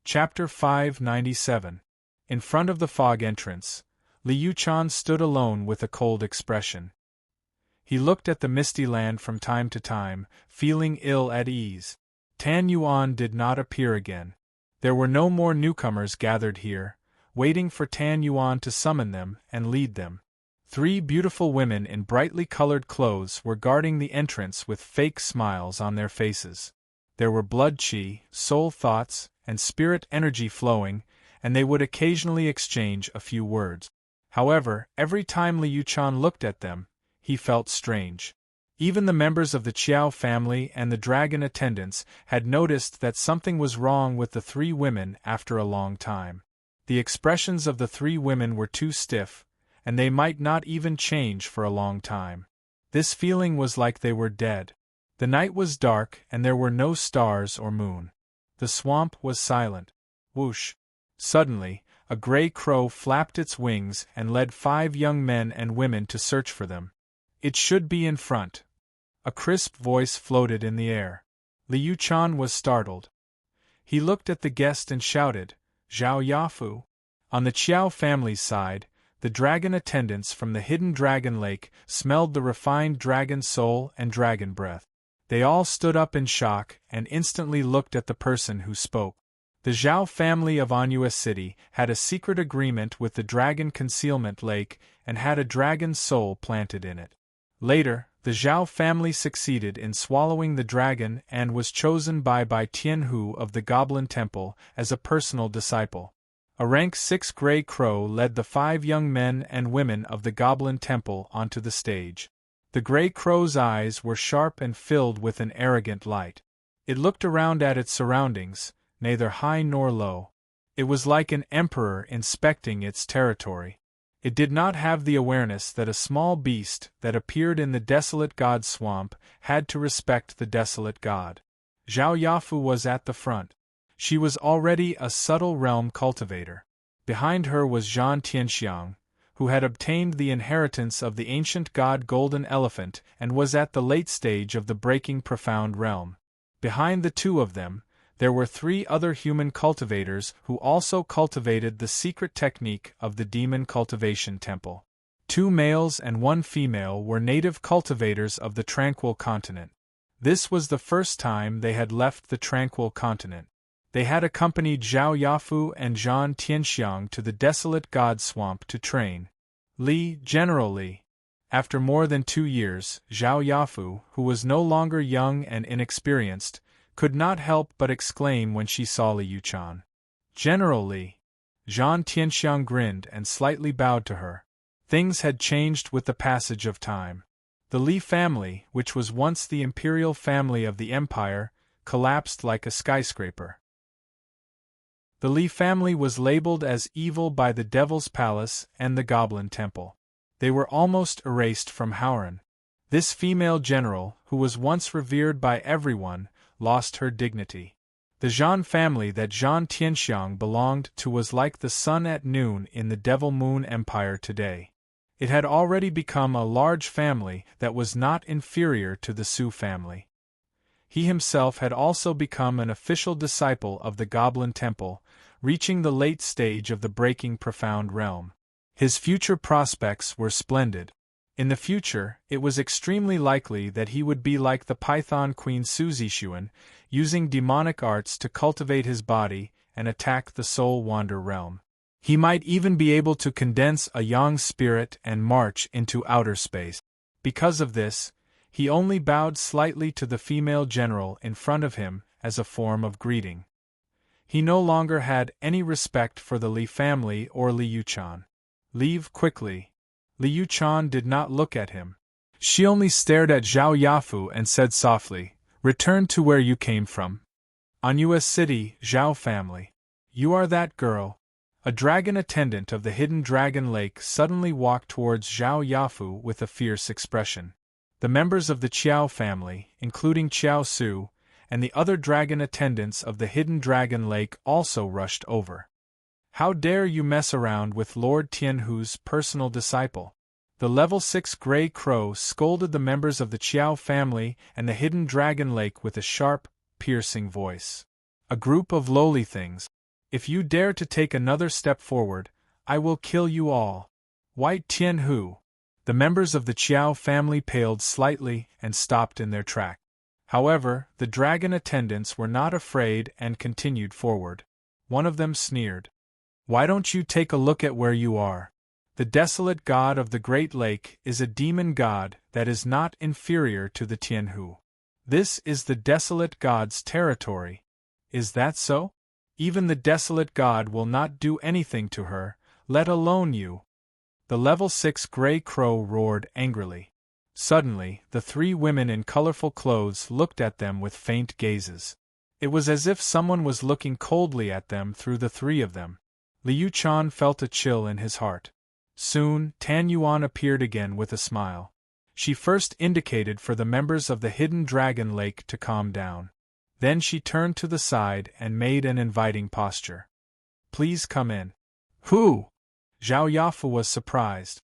Chapter 597. In front of the fog entrance, Liu Chan stood alone with a cold expression. He looked at the misty land from time to time, feeling ill at ease. Tan Yuan did not appear again. There were no more newcomers gathered here, waiting for Tan Yuan to summon them and lead them. 3 beautiful women in brightly colored clothes were guarding the entrance with fake smiles on their faces. There were blood chi, soul thoughts, and spirit energy flowing, and they would occasionally exchange a few words. However, every time Liu Chan looked at them, he felt strange. Even the members of the Qiao family and the dragon attendants had noticed that something was wrong with the 3 women after a long time. The expressions of the 3 women were too stiff, and they might not even change for a long time. This feeling was like they were dead. The night was dark and there were no stars or moon. The swamp was silent. Whoosh! Suddenly, a gray crow flapped its wings and led 5 young men and women to search for them. It should be in front. A crisp voice floated in the air. Liu Chan was startled. He looked at the guest and shouted, "Zhao Yafu!" On the Qiao family's side, the dragon attendants from the hidden dragon lake smelled the refined dragon soul and dragon breath. They all stood up in shock and instantly looked at the person who spoke. The Zhao family of Anhui City had a secret agreement with the Dragon Concealment Lake and had a dragon soul planted in it. Later, the Zhao family succeeded in swallowing the dragon and was chosen by Bai Tianhu of the Goblin Temple as a personal disciple. A rank 6 gray crow led the 5 young men and women of the Goblin Temple onto the stage. The gray crow's eyes were sharp and filled with an arrogant light. It looked around at its surroundings, neither high nor low. It was like an emperor inspecting its territory. It did not have the awareness that a small beast that appeared in the desolate god swamp had to respect the desolate god. Zhao Yafu was at the front. She was already a subtle realm cultivator. Behind her was Zhan Tianxiang, who had obtained the inheritance of the ancient god Golden Elephant and was at the late stage of the breaking profound realm. Behind the 2 of them, there were 3 other human cultivators who also cultivated the secret technique of the Demon Cultivation Temple. 2 males and 1 female were native cultivators of the Tranquil Continent. This was the first time they had left the Tranquil Continent. They had accompanied Zhao Yafu and Zhan Tianxiang to the desolate god swamp to train. General Li. After more than 2 years, Zhao Yafu, who was no longer young and inexperienced, could not help but exclaim when she saw Liu Chan. "General Li." Zhan Tianxiang grinned and slightly bowed to her. Things had changed with the passage of time. The Li family, which was once the imperial family of the empire, collapsed like a skyscraper. The Li family was labeled as evil by the Devil's Palace and the Goblin Temple. They were almost erased from Hauran. This female general, who was once revered by everyone, lost her dignity. The Zhan family that Zhan Tianxiang belonged to was like the sun at noon in the Devil Moon Empire today. It had already become a large family that was not inferior to the Su family. He himself had also become an official disciple of the Goblin Temple, reaching the late stage of the breaking profound realm. His future prospects were splendid. In the future, it was extremely likely that he would be like the Python Queen Su Zixuan, using demonic arts to cultivate his body and attack the Soul Wander realm. He might even be able to condense a Yang spirit and march into outer space. Because of this, he only bowed slightly to the female general in front of him as a form of greeting. He no longer had any respect for the Li family or Liu Chan. "Leave quickly." Liu Chan did not look at him. She only stared at Zhao Yafu and said softly, "Return to where you came from." Anhui City, Zhao family. "You are that girl." A dragon attendant of the hidden dragon lake suddenly walked towards Zhao Yafu with a fierce expression. The members of the Qiao family, including Qiao Su, and the other dragon attendants of the hidden dragon lake also rushed over. "How dare you mess around with Lord Tianhu's personal disciple?" The level 6 gray crow scolded the members of the Qiao family and the hidden dragon lake with a sharp, piercing voice. A group of lowly things. If you dare to take another step forward, I will kill you all. White Tian Hu. The members of the Qiao family paled slightly and stopped in their track. However, the dragon attendants were not afraid and continued forward. One of them sneered. Why don't you take a look at where you are? The desolate god of the Great Lake is a demon god that is not inferior to the Tianhu. This is the desolate god's territory. Is that so? Even the desolate god will not do anything to her, let alone you. The level 6 gray crow roared angrily. Suddenly, the three women in colorful clothes looked at them with faint gazes. It was as if someone was looking coldly at them through the three of them. Liu Chan felt a chill in his heart. Soon, Tan Yuan appeared again with a smile. She first indicated for the members of the Hidden Dragon Lake to calm down. Then she turned to the side and made an inviting posture. Please come in. Who? Zhao Yafu was surprised.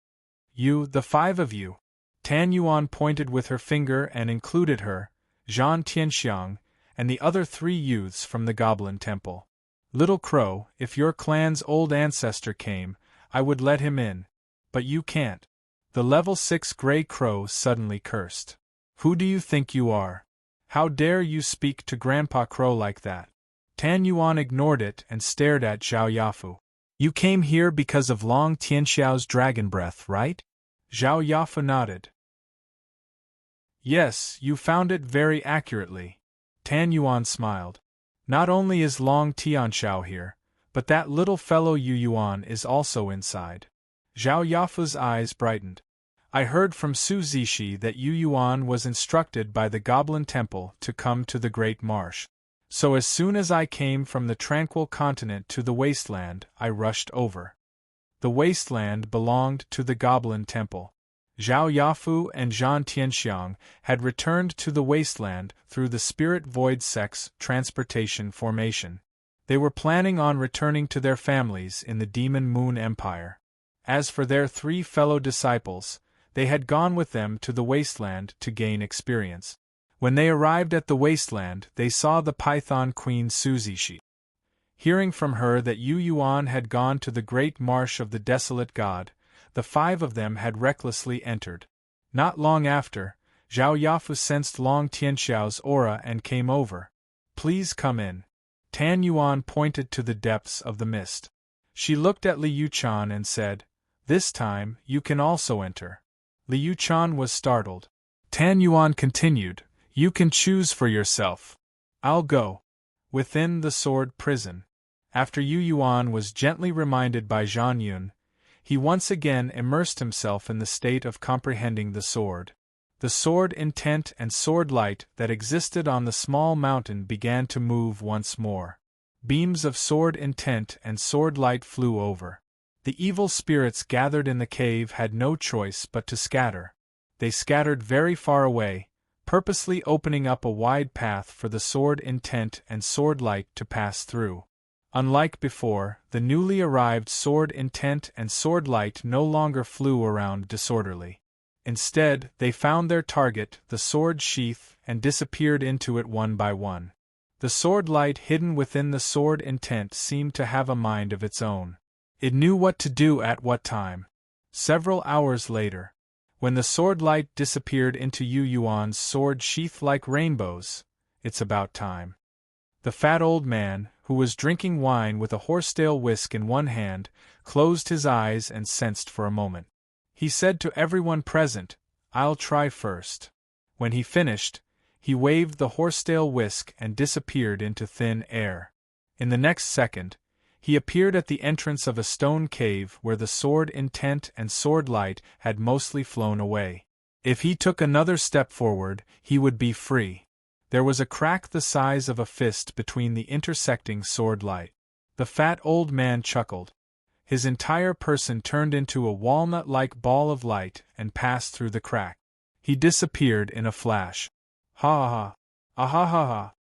You, the five of you. Tan Yuan pointed with her finger and included her, Zhan Tianxiang, and the other three youths from the Goblin Temple. Little Crow, if your clan's old ancestor came, I would let him in. But you can't. The level 6 gray crow suddenly cursed. Who do you think you are? How dare you speak to Grandpa Crow like that? Tan Yuan ignored it and stared at Zhao Yafu. You came here because of Long Tianxiao's dragon breath, right? Zhao Yafu nodded. Yes, you found it very accurately. Tan Yuan smiled. Not only is Long Tianxiao here, but that little fellow Yu Yuan is also inside. Zhao Yafu's eyes brightened. I heard from Su Zishi that Yu Yuan was instructed by the Goblin Temple to come to the Great Marsh. So as soon as I came from the tranquil continent to the wasteland, I rushed over. The wasteland belonged to the Goblin Temple. Zhao Yafu and Zhan Tianxiang had returned to the wasteland through the Spirit Void Sex transportation formation. They were planning on returning to their families in the Demon Moon Empire. As for their three fellow disciples, they had gone with them to the wasteland to gain experience. When they arrived at the wasteland, they saw the Python Queen Su Zishi. Hearing from her that Yu Yuan had gone to the great marsh of the desolate god, the five of them had recklessly entered. Not long after, Zhao Yafu sensed Long Tianxiao's aura and came over. Please come in. Tan Yuan pointed to the depths of the mist. She looked at Liu Chan and said, This time, you can also enter. Liu Chan was startled. Tan Yuan continued, You can choose for yourself. I'll go. Within the sword prison. After Yu Yuan was gently reminded by Zhang Yun, he once again immersed himself in the state of comprehending the sword. The sword intent and sword light that existed on the small mountain began to move once more. Beams of sword intent and sword light flew over. The evil spirits gathered in the cave had no choice but to scatter. They scattered very far away, purposely opening up a wide path for the sword intent and sword light to pass through. Unlike before, the newly arrived sword intent and sword light no longer flew around disorderly. Instead, they found their target, the sword sheath, and disappeared into it one by one. The sword light hidden within the sword intent seemed to have a mind of its own. It knew what to do at what time. Several hours later, when the sword light disappeared into Yu Yuan's sword sheath like rainbows, it's about time. The fat old man, who was drinking wine with a horsetail whisk in one hand, closed his eyes and sensed for a moment. He said to everyone present, I'll try first. When he finished, he waved the horsetail whisk and disappeared into thin air. In the next second, he appeared at the entrance of a stone cave where the sword intent and sword light had mostly flown away. If he took another step forward, he would be free. There was a crack the size of a fist between the intersecting sword light. The fat old man chuckled. His entire person turned into a walnut-like ball of light and passed through the crack. He disappeared in a flash. Ha ha! Ah ha ha ha!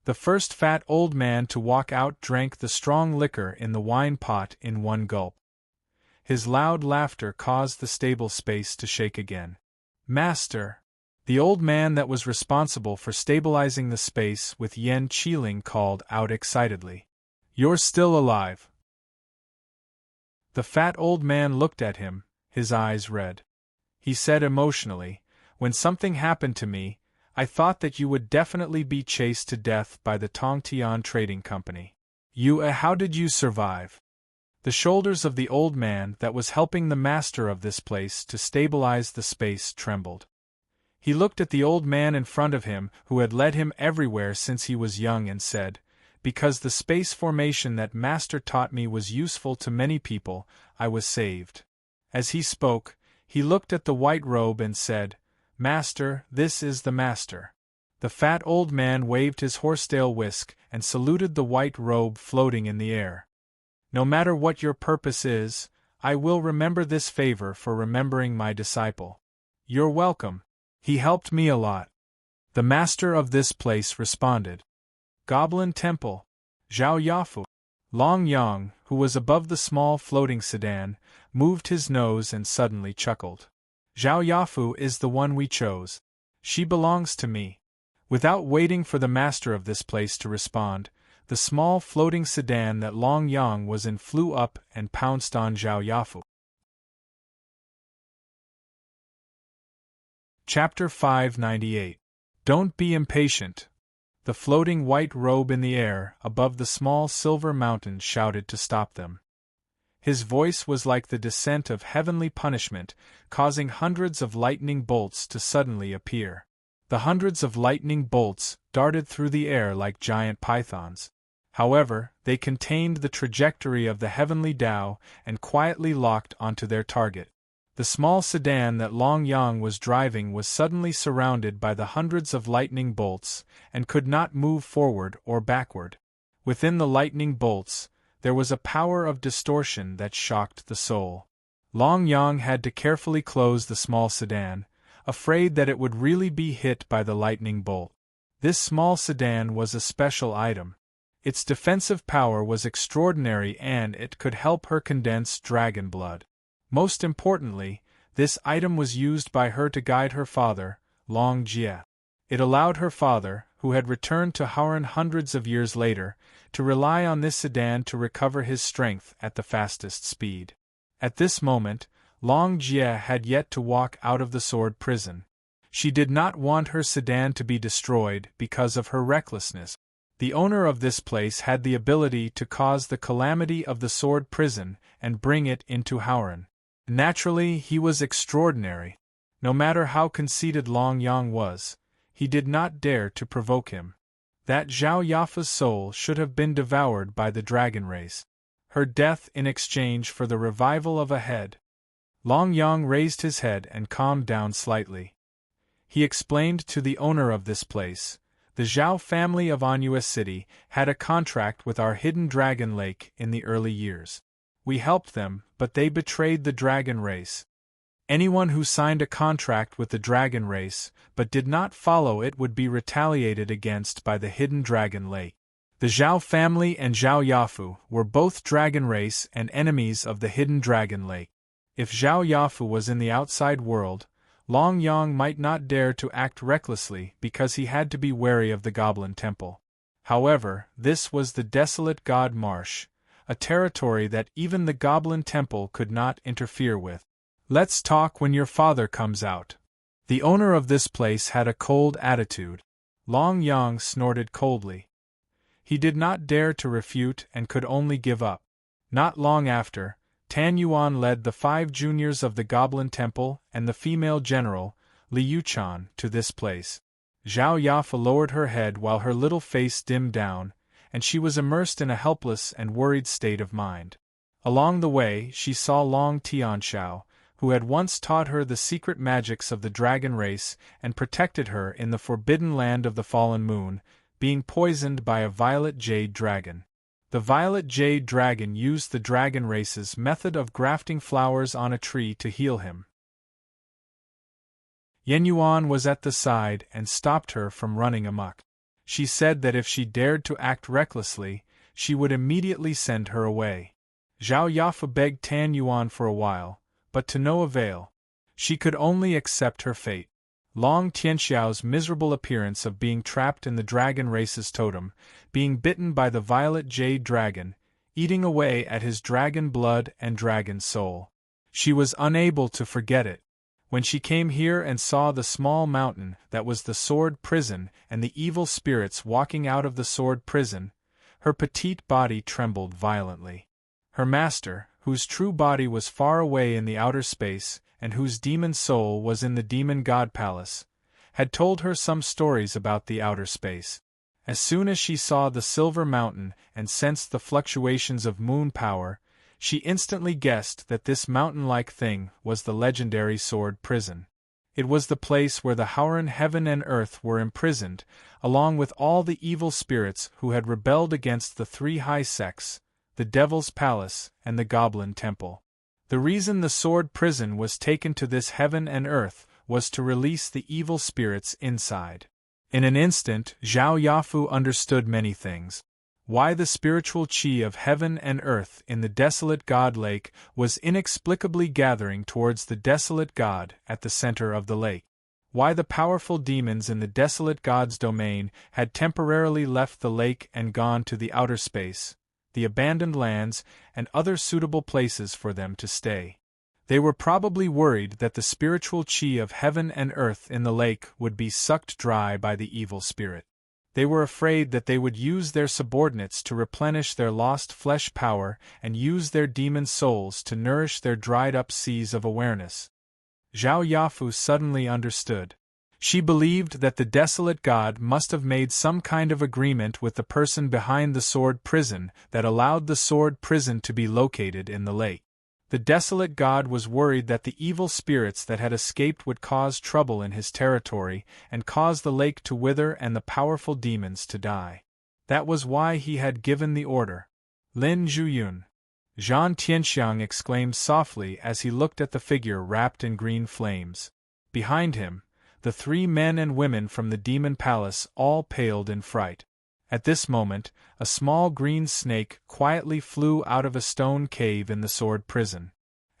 The first fat old man to walk out drank the strong liquor in the wine pot in one gulp. His loud laughter caused the stable space to shake again. Master! The old man that was responsible for stabilizing the space with Yen Qiling called out excitedly. You're still alive. The fat old man looked at him, his eyes red. He said emotionally, "When something happened to me, I thought that you would definitely be chased to death by the Tongtian Trading Company. How did you survive?" The shoulders of the old man that was helping the master of this place to stabilize the space trembled. He looked at the old man in front of him who had led him everywhere since he was young and said, "Because the space formation that master taught me was useful to many people, I was saved." As he spoke, he looked at the white robe and said, "Master, this is the master." The fat old man waved his horsetail whisk and saluted the white robe floating in the air. "No matter what your purpose is, I will remember this favor for remembering my disciple." "You're welcome. He helped me a lot," the master of this place responded. Goblin Temple. Zhao Yafu. Long Yang, who was above the small floating sedan, moved his nose and suddenly chuckled. "Zhao Yafu is the one we chose. She belongs to me." Without waiting for the master of this place to respond, the small floating sedan that Long Yang was in flew up and pounced on Zhao Yafu. Chapter 598. Don't be impatient. The floating white robe in the air above the small silver mountain shouted to stop them. His voice was like the descent of heavenly punishment, causing hundreds of lightning bolts to suddenly appear. The hundreds of lightning bolts darted through the air like giant pythons. However, they contained the trajectory of the heavenly Tao and quietly locked onto their target. The small sedan that Long Yang was driving was suddenly surrounded by the hundreds of lightning bolts and could not move forward or backward. Within the lightning bolts, there was a power of distortion that shocked the soul. Long Yang had to carefully close the small sedan, afraid that it would really be hit by the lightning bolt. This small sedan was a special item. Its defensive power was extraordinary and it could help her condense dragon blood. Most importantly, this item was used by her to guide her father, Long Jie. It allowed her father, who had returned to Hauran hundreds of years later, to rely on this sedan to recover his strength at the fastest speed. At this moment, Long Jie had yet to walk out of the sword prison. She did not want her sedan to be destroyed because of her recklessness. The owner of this place had the ability to cause the calamity of the sword prison and bring it into Hauran. Naturally, he was extraordinary. No matter how conceited Long Yang was, he did not dare to provoke him. That Zhao Yafa's soul should have been devoured by the dragon race. Her death in exchange for the revival of a head. Long Yang raised his head and calmed down slightly. He explained to the owner of this place, "The Zhao family of Anua City had a contract with our hidden dragon lake in the early years. We helped them, but they betrayed the dragon race. Anyone who signed a contract with the dragon race but did not follow it would be retaliated against by the hidden dragon lake. The Zhao family and Zhao Yafu were both dragon race and enemies of the hidden dragon lake. If Zhao Yafu was in the outside world, Long Yang might not dare to act recklessly because he had to be wary of the Goblin Temple. However, this was the desolate God Marsh, a territory that even the Goblin Temple could not interfere with. "Let's talk when your father comes out." The owner of this place had a cold attitude. Long Yang snorted coldly. He did not dare to refute and could only give up. Not long after, Tan Yuan led the 5 juniors of the Goblin Temple and the female general, Liu Chan, to this place. Zhao Yafa lowered her head while her little face dimmed down, and she was immersed in a helpless and worried state of mind. Along the way, she saw Long Tianshao, who had once taught her the secret magics of the dragon race and protected her in the forbidden land of the fallen moon, being poisoned by a violet jade dragon. The violet jade dragon used the dragon race's method of grafting flowers on a tree to heal him. Yen Yuan was at the side and stopped her from running amok. She said that if she dared to act recklessly, she would immediately send her away. Zhao Yafa begged Tan Yuan for a while, but to no avail. She could only accept her fate. Long Tianxiao's miserable appearance of being trapped in the dragon race's totem, being bitten by the violet jade dragon, eating away at his dragon blood and dragon soul. She was unable to forget it. When she came here and saw the small mountain that was the sword prison and the evil spirits walking out of the sword prison, her petite body trembled violently. Her master, whose true body was far away in the outer space, and whose demon soul was in the demon god palace, had told her some stories about the outer space. As soon as she saw the silver mountain and sensed the fluctuations of moon power, she instantly guessed that this mountain-like thing was the legendary sword prison. It was the place where the Howren heaven and earth were imprisoned, along with all the evil spirits who had rebelled against the three high sects, the Devil's Palace and the Goblin Temple. The reason the sword prison was taken to this heaven and earth was to release the evil spirits inside. In an instant, Zhao Yafu understood many things. Why the spiritual chi of heaven and earth in the desolate god lake was inexplicably gathering towards the desolate god at the center of the lake. Why the powerful demons in the desolate god's domain had temporarily left the lake and gone to the outer space, the abandoned lands, and other suitable places for them to stay. They were probably worried that the spiritual chi of heaven and earth in the lake would be sucked dry by the evil spirit. They were afraid that they would use their subordinates to replenish their lost flesh power and use their demon souls to nourish their dried-up seas of awareness. Zhao Yafu suddenly understood. She believed that the desolate god must have made some kind of agreement with the person behind the sword prison that allowed the sword prison to be located in the lake. The desolate god was worried that the evil spirits that had escaped would cause trouble in his territory and cause the lake to wither and the powerful demons to die. That was why he had given the order. Lin Zhuyun. Zhan Tianxiang exclaimed softly as he looked at the figure wrapped in green flames. Behind him, the three men and women from the demon palace all paled in fright. At this moment, a small green snake quietly flew out of a stone cave in the sword prison.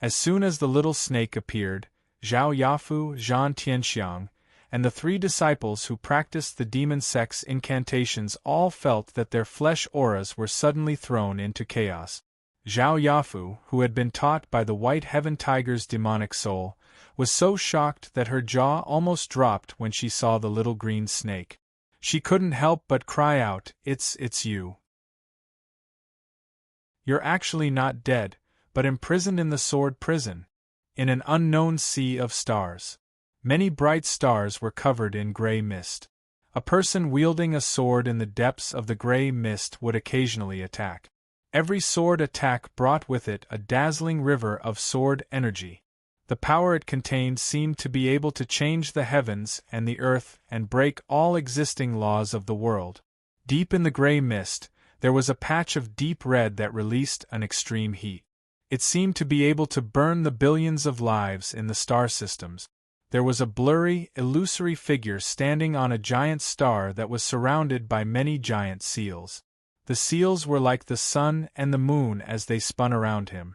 As soon as the little snake appeared, Zhao Yafu, Zhan Tianxiang, and the three disciples who practiced the demon sect's incantations all felt that their flesh auras were suddenly thrown into chaos. Zhao Yafu, who had been taught by the White Heaven Tiger's demonic soul, was so shocked that her jaw almost dropped when she saw the little green snake. She couldn't help but cry out, It's you. You're actually not dead, but imprisoned in the sword prison, in an unknown sea of stars. Many bright stars were covered in gray mist. A person wielding a sword in the depths of the gray mist would occasionally attack. Every sword attack brought with it a dazzling river of sword energy. The power it contained seemed to be able to change the heavens and the earth and break all existing laws of the world. Deep in the gray mist, there was a patch of deep red that released an extreme heat. It seemed to be able to burn the billions of lives in the star systems. There was a blurry, illusory figure standing on a giant star that was surrounded by many giant seals. The seals were like the sun and the moon as they spun around him.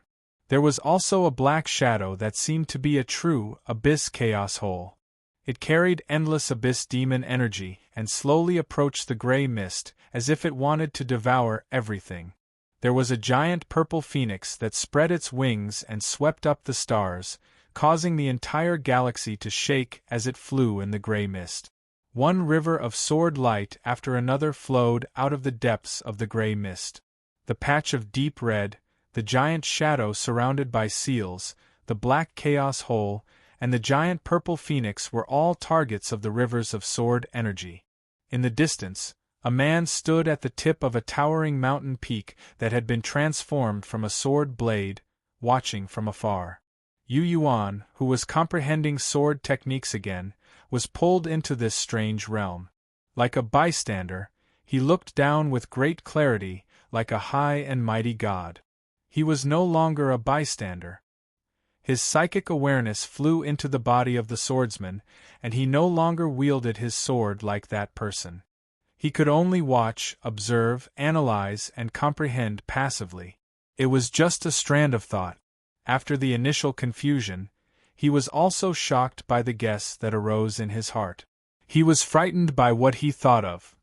There was also a black shadow that seemed to be a true abyss chaos hole. It carried endless abyss demon energy and slowly approached the gray mist as if it wanted to devour everything. There was a giant purple phoenix that spread its wings and swept up the stars, causing the entire galaxy to shake as it flew in the gray mist. One river of sword light after another flowed out of the depths of the gray mist. The patch of deep red, the giant shadow surrounded by seals, the black chaos hole, and the giant purple phoenix were all targets of the rivers of sword energy. In the distance, a man stood at the tip of a towering mountain peak that had been transformed from a sword blade, watching from afar. Yu Yuan, who was comprehending sword techniques again, was pulled into this strange realm. Like a bystander, he looked down with great clarity, like a high and mighty god. He was no longer a bystander. His psychic awareness flew into the body of the swordsman, and he no longer wielded his sword like that person. He could only watch, observe, analyze, and comprehend passively. It was just a strand of thought. After the initial confusion, he was also shocked by the guess that arose in his heart. He was frightened by what he thought of.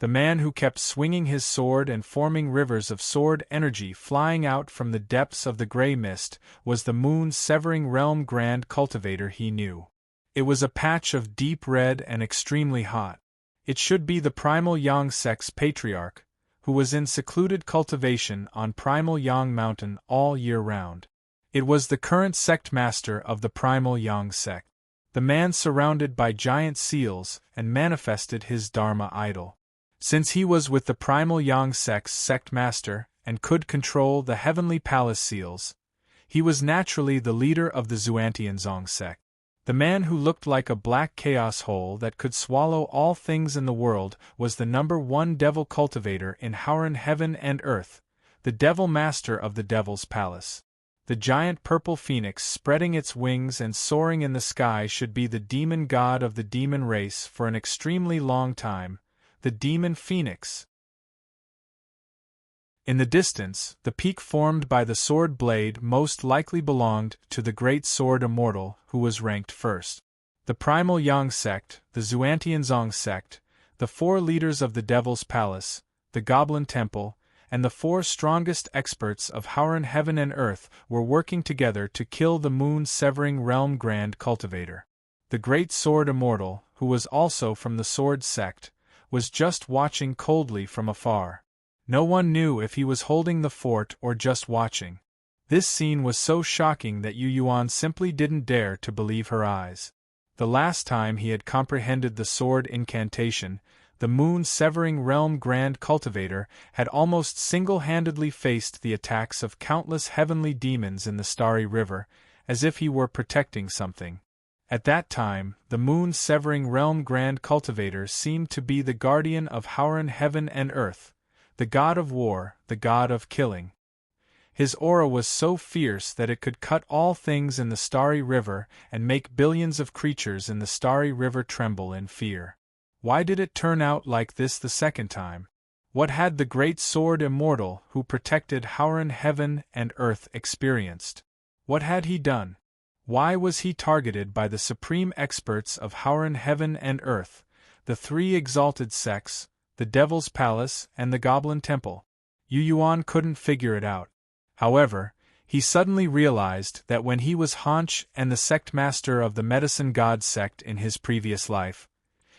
The man who kept swinging his sword and forming rivers of sword energy flying out from the depths of the grey mist was the moon-severing realm grand cultivator he knew. It was a patch of deep red and extremely hot. It should be the primal Yang sect's patriarch, who was in secluded cultivation on primal Yang mountain all year round. It was the current sect master of the primal Yang sect. The man surrounded by giant seals and manifested his Dharma idol. Since he was with the primal Yang sect's sect master and could control the heavenly palace seals, he was naturally the leader of the Xuantianzong sect. The man who looked like a black chaos hole that could swallow all things in the world was the #1 devil cultivator in Howren heaven and earth, the devil master of the devil's palace. The giant purple phoenix spreading its wings and soaring in the sky should be the demon god of the demon race for an extremely long time, the demon phoenix. In the distance, the peak formed by the sword blade most likely belonged to the great sword immortal who was ranked first. The primal Yang sect, the Xuantianzong sect, the 4 leaders of the Devil's Palace, the Goblin Temple, and the 4 strongest experts of Howren heaven and earth were working together to kill the moon-severing realm grand cultivator. The great sword immortal, who was also from the sword sect, was just watching coldly from afar. No one knew if he was holding the fort or just watching. This scene was so shocking that Yu Yuan simply didn't dare to believe her eyes. The last time he had comprehended the sword incantation, the moon-severing realm grand cultivator had almost single-handedly faced the attacks of countless heavenly demons in the Starry River, as if he were protecting something. At that time, the moon-severing realm grand cultivator seemed to be the guardian of Howren heaven and earth, the god of war, the god of killing. His aura was so fierce that it could cut all things in the Starry River and make billions of creatures in the Starry River tremble in fear. Why did it turn out like this the second time? What had the great sword immortal who protected Howren heaven and earth experienced? What had he done? Why was he targeted by the supreme experts of Howren heaven and earth, the 3 exalted sects, the Devil's Palace and the Goblin Temple? Yu Yuan couldn't figure it out. However, he suddenly realized that when he was Hanch and the sect master of the Medicine God sect in his previous life,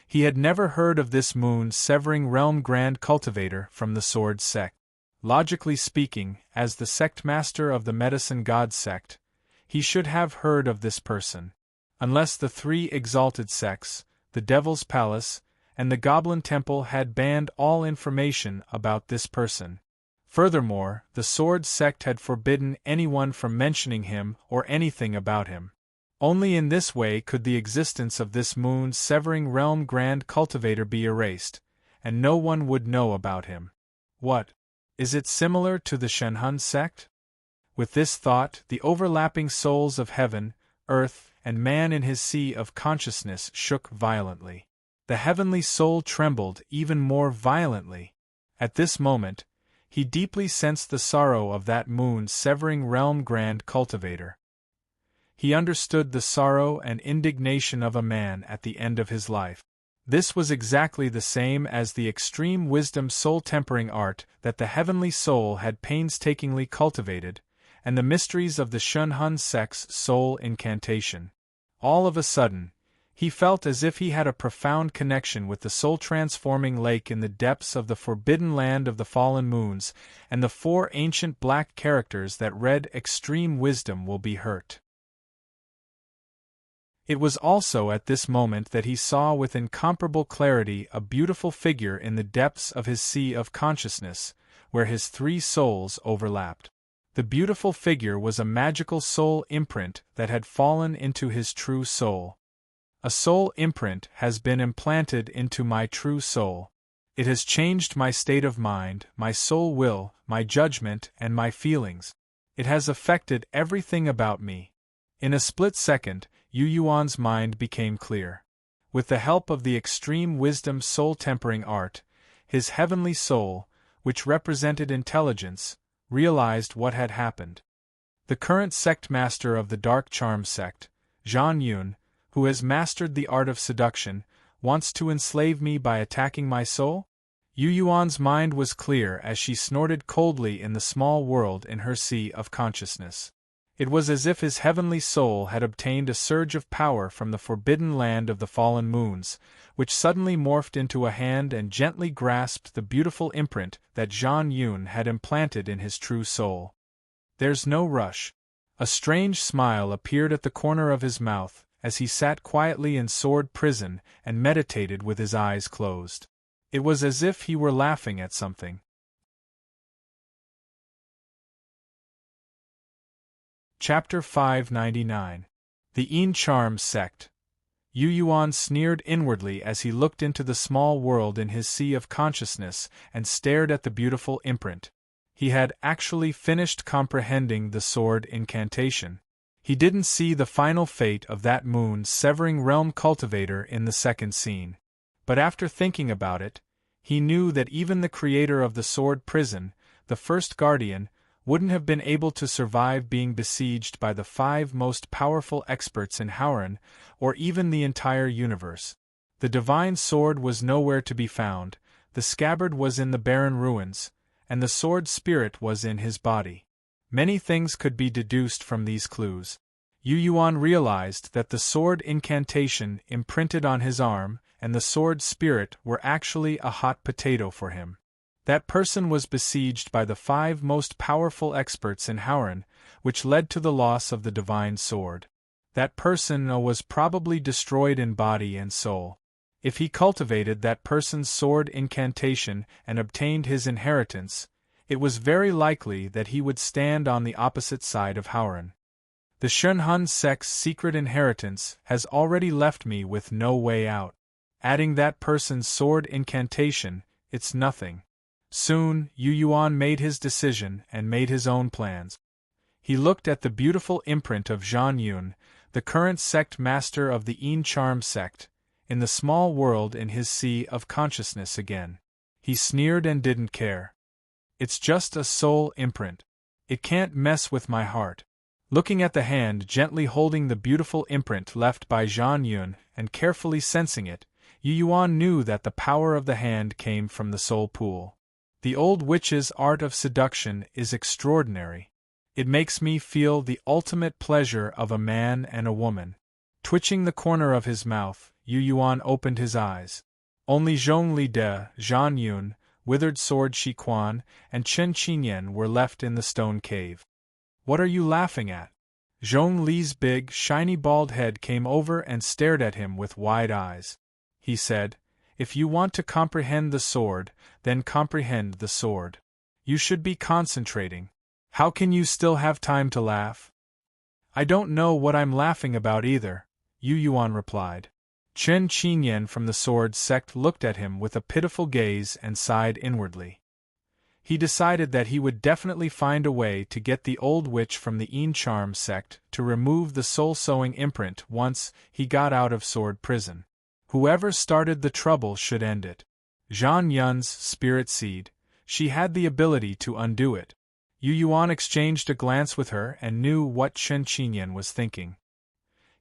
he had never heard of this moon-severing realm grand cultivator from the sword sect. Logically speaking, as the sect master of the Medicine God sect, he should have heard of this person. Unless the 3 exalted sects, the Devil's Palace, and the Goblin Temple had banned all information about this person. Furthermore, the Sword sect had forbidden anyone from mentioning him or anything about him. Only in this way could the existence of this moon-severing realm grand cultivator be erased, and no one would know about him. What? Is it similar to the Shenhun sect? With this thought, the overlapping souls of heaven, earth, and man in his sea of consciousness shook violently. The heavenly soul trembled even more violently. At this moment, he deeply sensed the sorrow of that moon-severing realm grand cultivator. He understood the sorrow and indignation of a man at the end of his life. This was exactly the same as the extreme wisdom soul-tempering art that the heavenly soul had painstakingly cultivated, and the mysteries of the Shenhun sect's soul incantation. All of a sudden, he felt as if he had a profound connection with the soul-transforming lake in the depths of the forbidden land of the fallen moons, and the 4 ancient black characters that read extreme wisdom will be hurt. It was also at this moment that he saw with incomparable clarity a beautiful figure in the depths of his sea of consciousness, where his 3 souls overlapped. The beautiful figure was a magical soul imprint that had fallen into his true soul. A soul imprint has been implanted into my true soul. It has changed my state of mind, my soul will, my judgment, and my feelings. It has affected everything about me. In a split second, Yu Yuan's mind became clear. With the help of the extreme wisdom soul-tempering art, his heavenly soul, which represented intelligence, realized what had happened. The current sect master of the Dark Charm sect, Zhang Yun, who has mastered the art of seduction, wants to enslave me by attacking my soul? Yu Yuan's mind was clear as she snorted coldly in the small world in her sea of consciousness. It was as if his heavenly soul had obtained a surge of power from the forbidden land of the fallen moons, which suddenly morphed into a hand and gently grasped the beautiful imprint that Zhang Yun had implanted in his true soul. There's no rush. A strange smile appeared at the corner of his mouth as he sat quietly in sword prison and meditated with his eyes closed. It was as if he were laughing at something. Chapter 599. The Yin Charm Sect. Yu Yuan sneered inwardly as he looked into the small world in his sea of consciousness and stared at the beautiful imprint. He had actually finished comprehending the sword incantation. He didn't see the final fate of that moon-severing realm cultivator in the second scene. But after thinking about it, he knew that even the creator of the sword prison, the first guardian, wouldn't have been able to survive being besieged by the 5 most powerful experts in Howren, or even the entire universe. The divine sword was nowhere to be found, the scabbard was in the barren ruins, and the sword spirit was in his body. Many things could be deduced from these clues. Yu Yuan realized that the sword incantation imprinted on his arm and the sword spirit were actually a hot potato for him. That person was besieged by the 5 most powerful experts in Howren, which led to the loss of the divine sword. That person was probably destroyed in body and soul. If he cultivated that person's sword incantation and obtained his inheritance, it was very likely that he would stand on the opposite side of Howren. The Shunhun sect's secret inheritance has already left me with no way out. Adding that person's sword incantation, it's nothing. Soon, Yu Yuan made his decision and made his own plans. He looked at the beautiful imprint of Zhang Yun, the current sect master of the Yin Charm sect, in the small world in his sea of consciousness again. He sneered and didn't care. It's just a soul imprint. It can't mess with my heart. Looking at the hand gently holding the beautiful imprint left by Zhang Yun and carefully sensing it, Yu Yuan knew that the power of the hand came from the soul pool. The old witch's art of seduction is extraordinary. It makes me feel the ultimate pleasure of a man and a woman. Twitching the corner of his mouth, Yu Yuan opened his eyes. Only Zhongli De, Zhang Yun, Withered Sword Shi Quan, and Chen Qinyan were left in the stone cave. What are you laughing at? Zhongli's big, shiny bald head came over and stared at him with wide eyes. He said, "If you want to comprehend the sword, then comprehend the sword. You should be concentrating. How can you still have time to laugh?" "I don't know what I'm laughing about either," Yu Yuan replied. Chen Qinyan from the sword sect looked at him with a pitiful gaze and sighed inwardly. He decided that he would definitely find a way to get the old witch from the Yin Charm sect to remove the soul-sowing imprint once he got out of sword prison. Whoever started the trouble should end it. Zhang Yun's spirit seed, she had the ability to undo it. Yu Yuan exchanged a glance with her and knew what Chen Qinyan was thinking.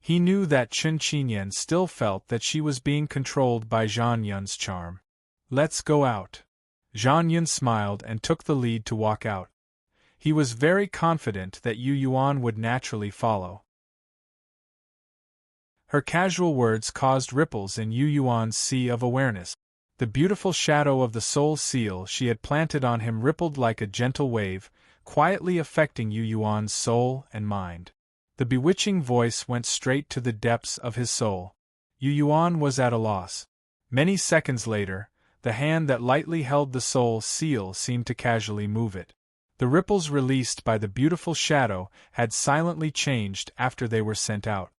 He knew that Chen Qinyan still felt that she was being controlled by Zhang Yun's charm. "Let's go out." Zhang Yun smiled and took the lead to walk out. He was very confident that Yu Yuan would naturally follow. Her casual words caused ripples in Yu Yuan's sea of awareness. The beautiful shadow of the soul seal she had planted on him rippled like a gentle wave, quietly affecting Yu Yuan's soul and mind. The bewitching voice went straight to the depths of his soul. Yu Yuan was at a loss. Many seconds later, the hand that lightly held the soul seal seemed to casually move it. The ripples released by the beautiful shadow had silently changed after they were sent out.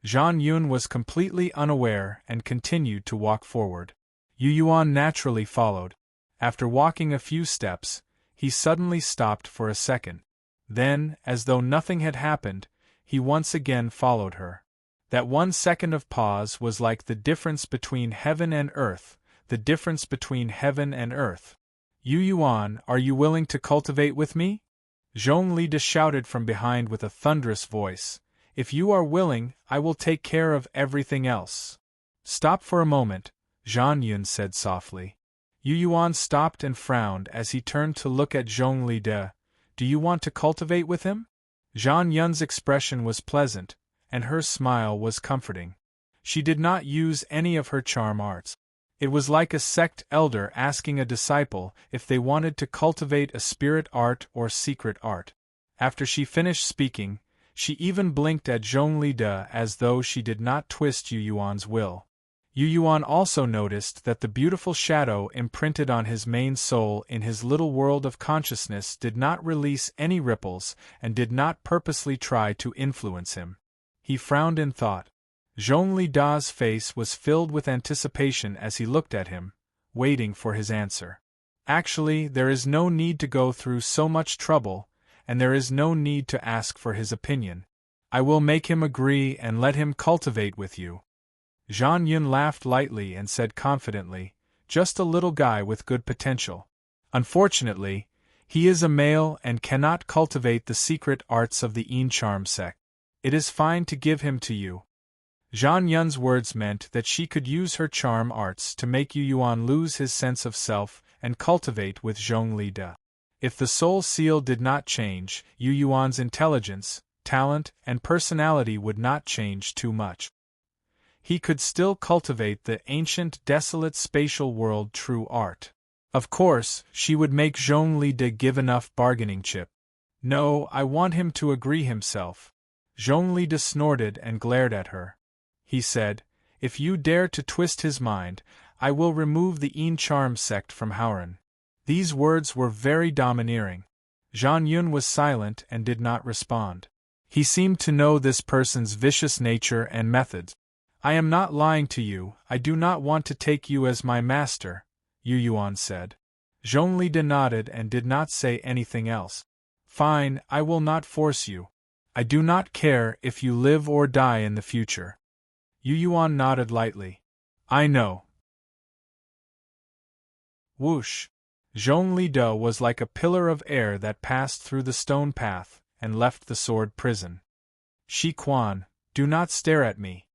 Zhang Yun was completely unaware and continued to walk forward. Yu Yuan naturally followed. After walking a few steps, he suddenly stopped for a second. Then, as though nothing had happened, he once again followed her. That 1 second of pause was like the difference between heaven and earth, the difference between heaven and earth. "Yu Yuan, are you willing to cultivate with me?" Zhongli shouted from behind with a thunderous voice. If you are willing, I will take care of everything else. Stop for a moment, Zhang Yun said softly. Yu Yuan stopped and frowned as he turned to look at Zhong Li De. Do you want to cultivate with him? Zhang Yun's expression was pleasant, and her smile was comforting. She did not use any of her charm arts. It was like a sect elder asking a disciple if they wanted to cultivate a spirit art or secret art. After she finished speaking, she even blinked at Zhong Li De as though she did not twist Yu Yuan's will. Yu Yuan also noticed that the beautiful shadow imprinted on his main soul in his little world of consciousness did not release any ripples and did not purposely try to influence him. He frowned in thought. Zhong Li Da's face was filled with anticipation as he looked at him, waiting for his answer. Actually, there is no need to go through so much trouble, and there is no need to ask for his opinion. I will make him agree and let him cultivate with you. Zhang Yun laughed lightly and said confidently, just a little guy with good potential. Unfortunately, he is a male and cannot cultivate the secret arts of the Charm sect. It is fine to give him to you. Zhang Yun's words meant that she could use her charm arts to make Yu Yuan lose his sense of self and cultivate with Zhong Li De. If the soul seal did not change, Yu Yuan's intelligence, talent, and personality would not change too much. He could still cultivate the ancient desolate spatial world true art. Of course, she would make Zhong Li De give enough bargaining chip. No, I want him to agree himself. Zhong Li De snorted and glared at her. He said, if you dare to twist his mind, I will remove the Charm sect from Howren. These words were very domineering. Zhang Yun was silent and did not respond. He seemed to know this person's vicious nature and methods. I am not lying to you, I do not want to take you as my master, Yu Yuan said. Zhong Li De nodded and did not say anything else. Fine, I will not force you. I do not care if you live or die in the future. Yu Yuan nodded lightly. I know. Whoosh! Zhong Li De was like a pillar of air that passed through the stone path and left the sword prison. Shi Quan, do not stare at me,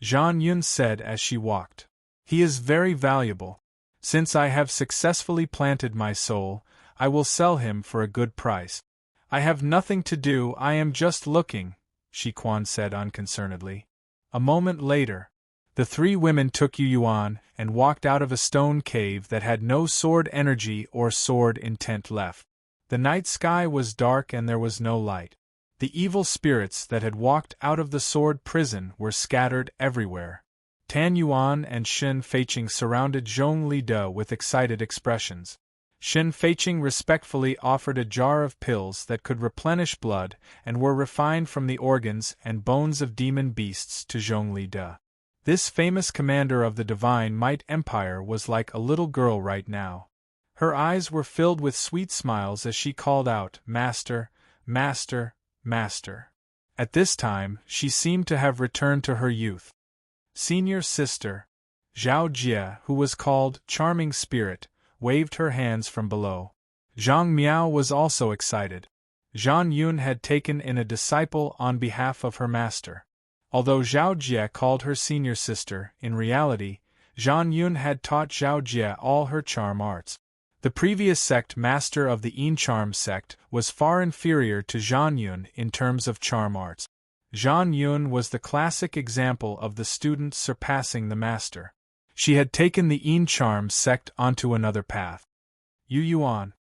Zhang Yun said as she walked. He is very valuable. Since I have successfully planted my soul, I will sell him for a good price. I have nothing to do, I am just looking, Shi Quan said unconcernedly. A moment later, the three women took Yu Yuan and walked out of a stone cave that had no sword energy or sword intent left. The night sky was dark and there was no light. The evil spirits that had walked out of the sword prison were scattered everywhere. Tan Yuan and Shen Feiqing surrounded Zhong Li De with excited expressions. Shen Feiqing respectfully offered a jar of pills that could replenish blood and were refined from the organs and bones of demon beasts to Zhong Li De. This famous commander of the Divine Might Empire was like a little girl right now. Her eyes were filled with sweet smiles as she called out, Master, Master, Master. At this time, she seemed to have returned to her youth. Senior sister, Zhao Jie, who was called Charming Spirit, waved her hands from below. Zhang Miao was also excited. Zhang Yun had taken in a disciple on behalf of her master. Although Zhao Jie called her senior sister, in reality, Zhang Yun had taught Zhao Jie all her charm arts. The previous sect master of the Charm sect was far inferior to Zhang Yun in terms of charm arts. Zhang Yun was the classic example of the student surpassing the master. She had taken the Charm sect onto another path. Yu Yuan,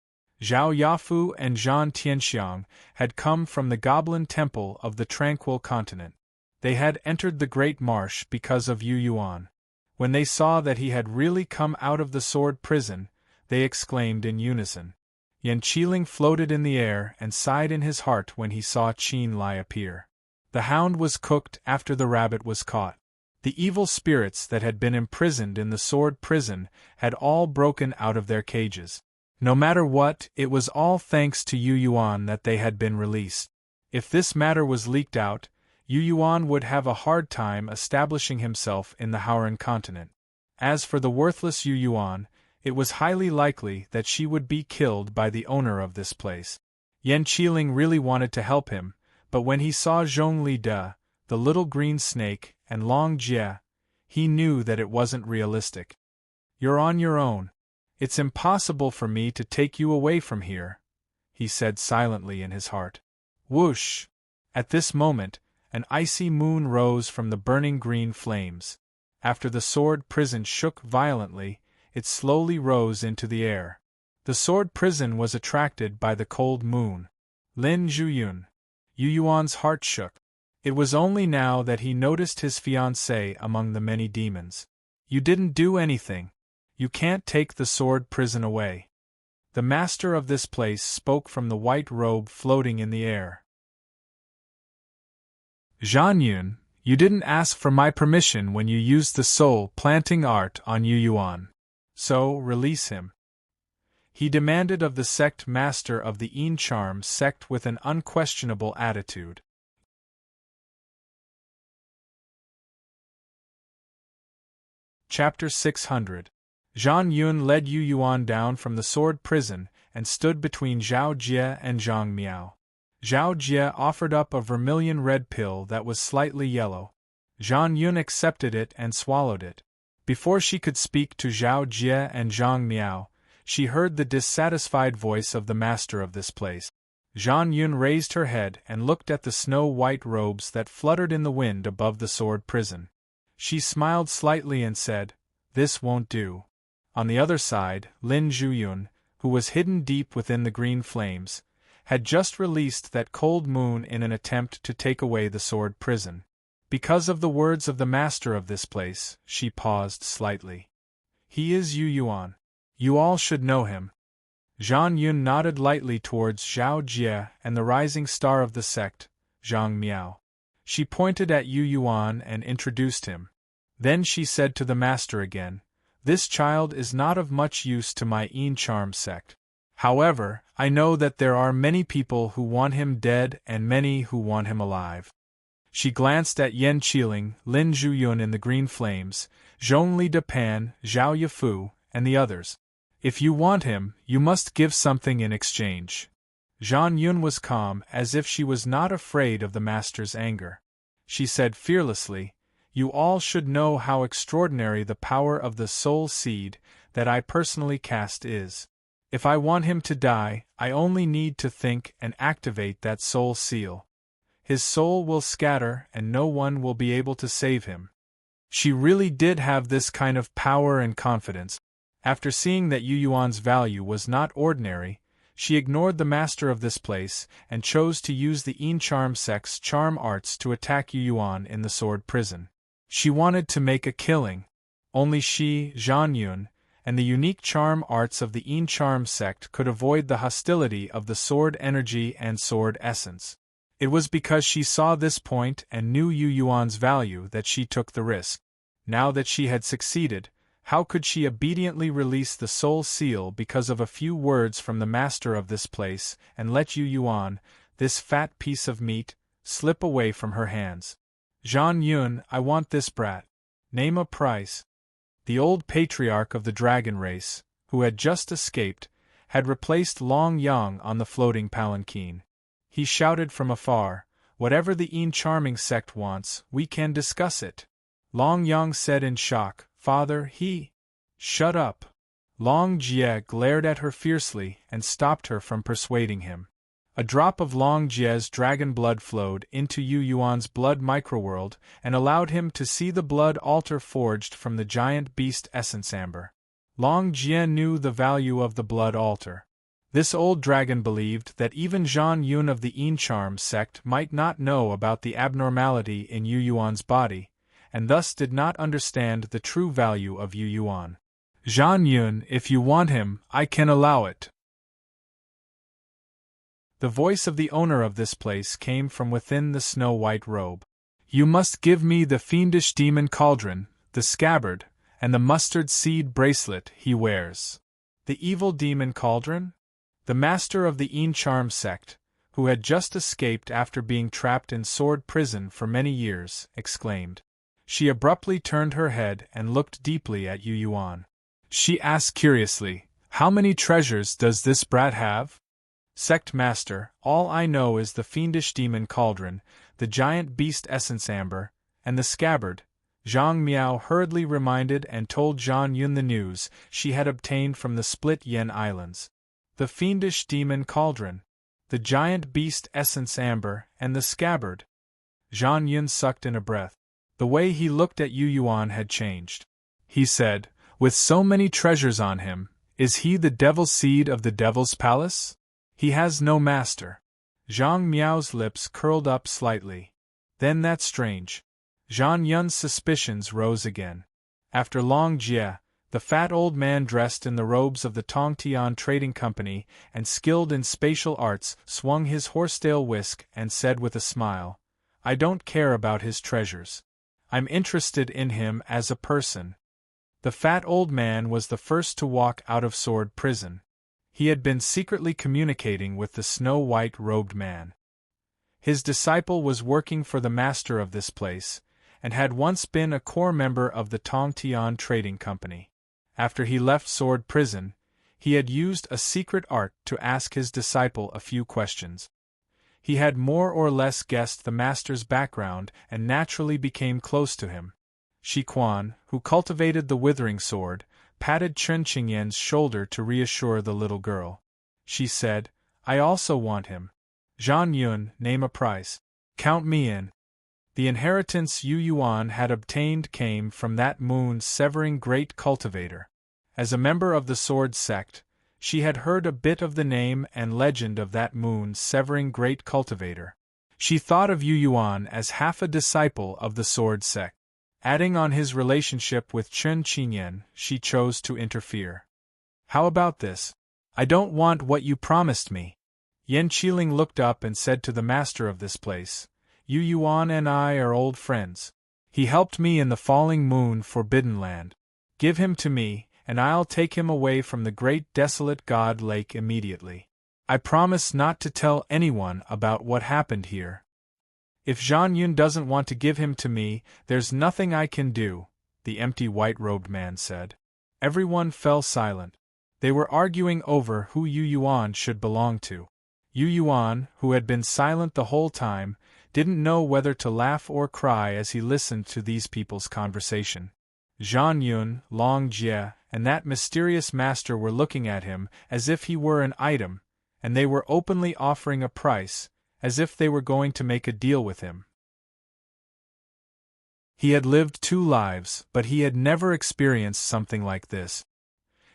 Zhao Yafu and Zhan Tianxiang had come from the Goblin Temple of the Tranquil Continent. They had entered the Great Marsh because of Yu Yuan. When they saw that he had really come out of the sword prison, they exclaimed in unison. Yan Qiling floated in the air and sighed in his heart when he saw Qin Lai appear. The hound was cooked after the rabbit was caught. The evil spirits that had been imprisoned in the sword prison had all broken out of their cages. No matter what, it was all thanks to Yu Yuan that they had been released. If this matter was leaked out, Yu Yuan would have a hard time establishing himself in the Howren continent. As for the worthless Yu Yuan, it was highly likely that she would be killed by the owner of this place. Yan Qiling really wanted to help him, but when he saw Zhong Li De, the little green snake, and Long Jie, he knew that it wasn't realistic. "You're on your own. It's impossible for me to take you away from here," he said silently in his heart. Whoosh! At this moment, an icy moon rose from the burning green flames. After the sword prison shook violently, it slowly rose into the air. The sword prison was attracted by the cold moon. Lin Zhuyun. Yu Yuan's heart shook. It was only now that he noticed his fiancée among the many demons. "You didn't do anything. You can't take the sword prison away." The master of this place spoke from the white robe floating in the air. "Zhan Yun, you didn't ask for my permission when you used the soul-planting art on Yu Yuan. So, release him," he demanded of the sect master of the Yin Charm sect with an unquestionable attitude. Chapter 600. Zhan Yun led Yu Yuan down from the sword prison and stood between Zhao Jie and Zhang Miao. Zhao Jie offered up a vermilion red pill that was slightly yellow. Zhan Yun accepted it and swallowed it. Before she could speak to Zhao Jie and Zhang Miao, she heard the dissatisfied voice of the master of this place. Zhan Yun raised her head and looked at the snow-white robes that fluttered in the wind above the sword prison. She smiled slightly and said, "This won't do." On the other side, Lin Zhuyun, who was hidden deep within the green flames, had just released that cold moon in an attempt to take away the sword prison. Because of the words of the master of this place, she paused slightly. "He is Yu Yuan. You all should know him." Zhan Yun nodded lightly towards Zhao Jie and the rising star of the sect, Zhang Miao. She pointed at Yu Yuan and introduced him. Then she said to the master again, "This child is not of much use to my Yin Charm sect. However, I know that there are many people who want him dead and many who want him alive." She glanced at Yan Qiling, Lin Zhuyun in the green flames, Zhongli de Pan, Zhao Yifu, and the others. "If you want him, you must give something in exchange." Zhan Yun was calm, as if she was not afraid of the master's anger. She said fearlessly, "You all should know how extraordinary the power of the soul seed that I personally cast is. If I want him to die, I only need to think and activate that soul seal. His soul will scatter and no one will be able to save him." She really did have this kind of power and confidence. After seeing that Yu Yuan's value was not ordinary, she ignored the master of this place and chose to use the Yin Charm sect's charm arts to attack Yu Yuan in the sword prison. She wanted to make a killing. Only she, Zhan Yun, and the unique charm arts of the Yin Charm sect could avoid the hostility of the sword energy and sword essence. It was because she saw this point and knew Yu Yuan's value that she took the risk. Now that she had succeeded, how could she obediently release the soul seal because of a few words from the master of this place and let Yu Yuan, this fat piece of meat, slip away from her hands? "Zhan Yun, I want this brat. Name a price." The old patriarch of the dragon race, who had just escaped, had replaced Long Yang on the floating palanquin. He shouted from afar, "Whatever the Yin Charming sect wants, we can discuss it." Long Yang said in shock, "Father, he—" "Shut up!" Long Jie glared at her fiercely and stopped her from persuading him. A drop of Long Jie's dragon blood flowed into Yu Yuan's blood microworld and allowed him to see the blood altar forged from the giant beast essence amber. Long Jie knew the value of the blood altar. This old dragon believed that even Zhan Yun of the Yin Charm sect might not know about the abnormality in Yu Yuan's body, and thus did not understand the true value of Yu Yuan. "Zhan Yun, if you want him, I can allow it." The voice of the owner of this place came from within the snow-white robe. "You must give me the fiendish demon cauldron, the scabbard, and the mustard seed bracelet he wears." The evil demon cauldron? The master of the Yin Charm sect, who had just escaped after being trapped in sword prison for many years, exclaimed. She abruptly turned her head and looked deeply at Yu Yuan. She asked curiously, "How many treasures does this brat have?" Sect Master, all I know is the fiendish demon cauldron, the giant beast essence amber, and the scabbard. Zhang Miao hurriedly reminded and told Zhang Yun the news she had obtained from the Split Yen Islands. The fiendish demon cauldron, the giant beast essence amber, and the scabbard. Zhang Yun sucked in a breath. The way he looked at Yu Yuan had changed. He said, with so many treasures on him, is he the devil's seed of the devil's palace? He has no master. Zhang Miao's lips curled up slightly. Then that's strange. Zhang Yun's suspicions rose again. After Long Jie, the fat old man dressed in the robes of the Tongtian Trading Company and skilled in spatial arts swung his horsetail whisk and said with a smile, I don't care about his treasures. I'm interested in him as a person. The fat old man was the first to walk out of Sword Prison. He had been secretly communicating with the snow-white robed man. His disciple was working for the master of this place, and had once been a core member of the Tongtian Trading Company. After he left Sword Prison, he had used a secret art to ask his disciple a few questions. He had more or less guessed the master's background and naturally became close to him. Shi Quan, who cultivated the withering sword, patted Chen Qingyan's shoulder to reassure the little girl. She said, I also want him. Zhang Yun, name a price. Count me in. The inheritance Yu Yuan had obtained came from that moon-severing great cultivator. As a member of the sword sect, she had heard a bit of the name and legend of that moon-severing great cultivator. She thought of Yu Yuan as half a disciple of the sword sect. Adding on his relationship with Chen Qingyan, she chose to interfere. How about this? I don't want what you promised me. Yan Qiling looked up and said to the master of this place, Yu Yuan and I are old friends. He helped me in the Falling Moon Forbidden Land. Give him to me, and I'll take him away from the great desolate God Lake immediately. I promise not to tell anyone about what happened here. If Zhang Yun doesn't want to give him to me, there's nothing I can do, the empty white-robed man said. Everyone fell silent. They were arguing over who Yu Yuan should belong to. Yu Yuan, who had been silent the whole time, didn't know whether to laugh or cry as he listened to these people's conversation. Zhang Yun, Long Jie, and that mysterious master were looking at him as if he were an item, and they were openly offering a price, as if they were going to make a deal with him. He had lived 2 lives, but he had never experienced something like this.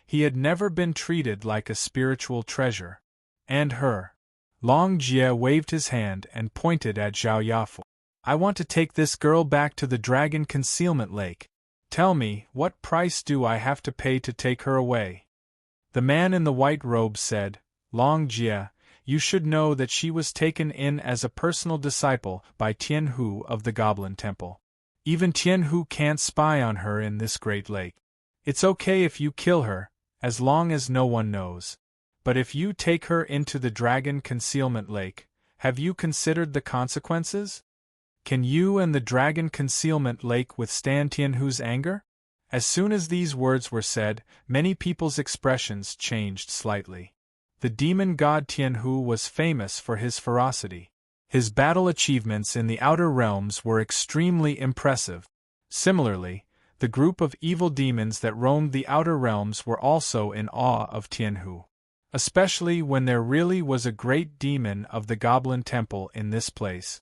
He had never been treated like a spiritual treasure. And her. Long Jie waved his hand and pointed at Zhao Yafu. I want to take this girl back to the Dragon Concealment Lake. Tell me, what price do I have to pay to take her away? The man in the white robe said, Long Jie, you should know that she was taken in as a personal disciple by Tianhu of the Goblin Temple. Even Tianhu can't spy on her in this great lake. It's okay if you kill her, as long as no one knows. But if you take her into the Dragon Concealment Lake, have you considered the consequences? Can you and the Dragon Concealment Lake withstand Tianhu's anger? As soon as these words were said, many people's expressions changed slightly. The demon god Tianhu was famous for his ferocity. His battle achievements in the outer realms were extremely impressive. Similarly, the group of evil demons that roamed the outer realms were also in awe of Tianhu. Especially when there really was a great demon of the Goblin Temple in this place.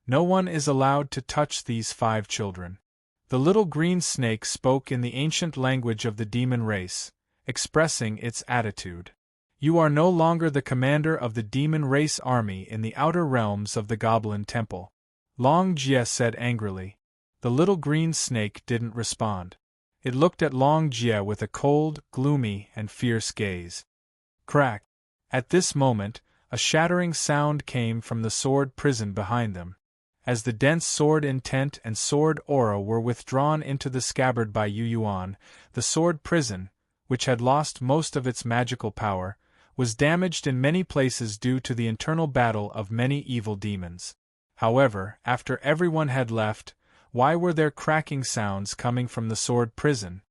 No one is allowed to touch these 5 children. The little green snake spoke in the ancient language of the demon race, expressing its attitude. You are no longer the commander of the demon race army in the outer realms of the Goblin Temple. Long Jie said angrily. The little green snake didn't respond. It looked at Long Jie with a cold, gloomy, and fierce gaze. Crack! At this moment, a shattering sound came from the sword prison behind them. As the dense sword intent and sword aura were withdrawn into the scabbard by Yu Yuan, the sword prison, which had lost most of its magical power, was damaged in many places due to the internal battle of many evil demons. However, after everyone had left, why were there cracking sounds coming from the sword prison?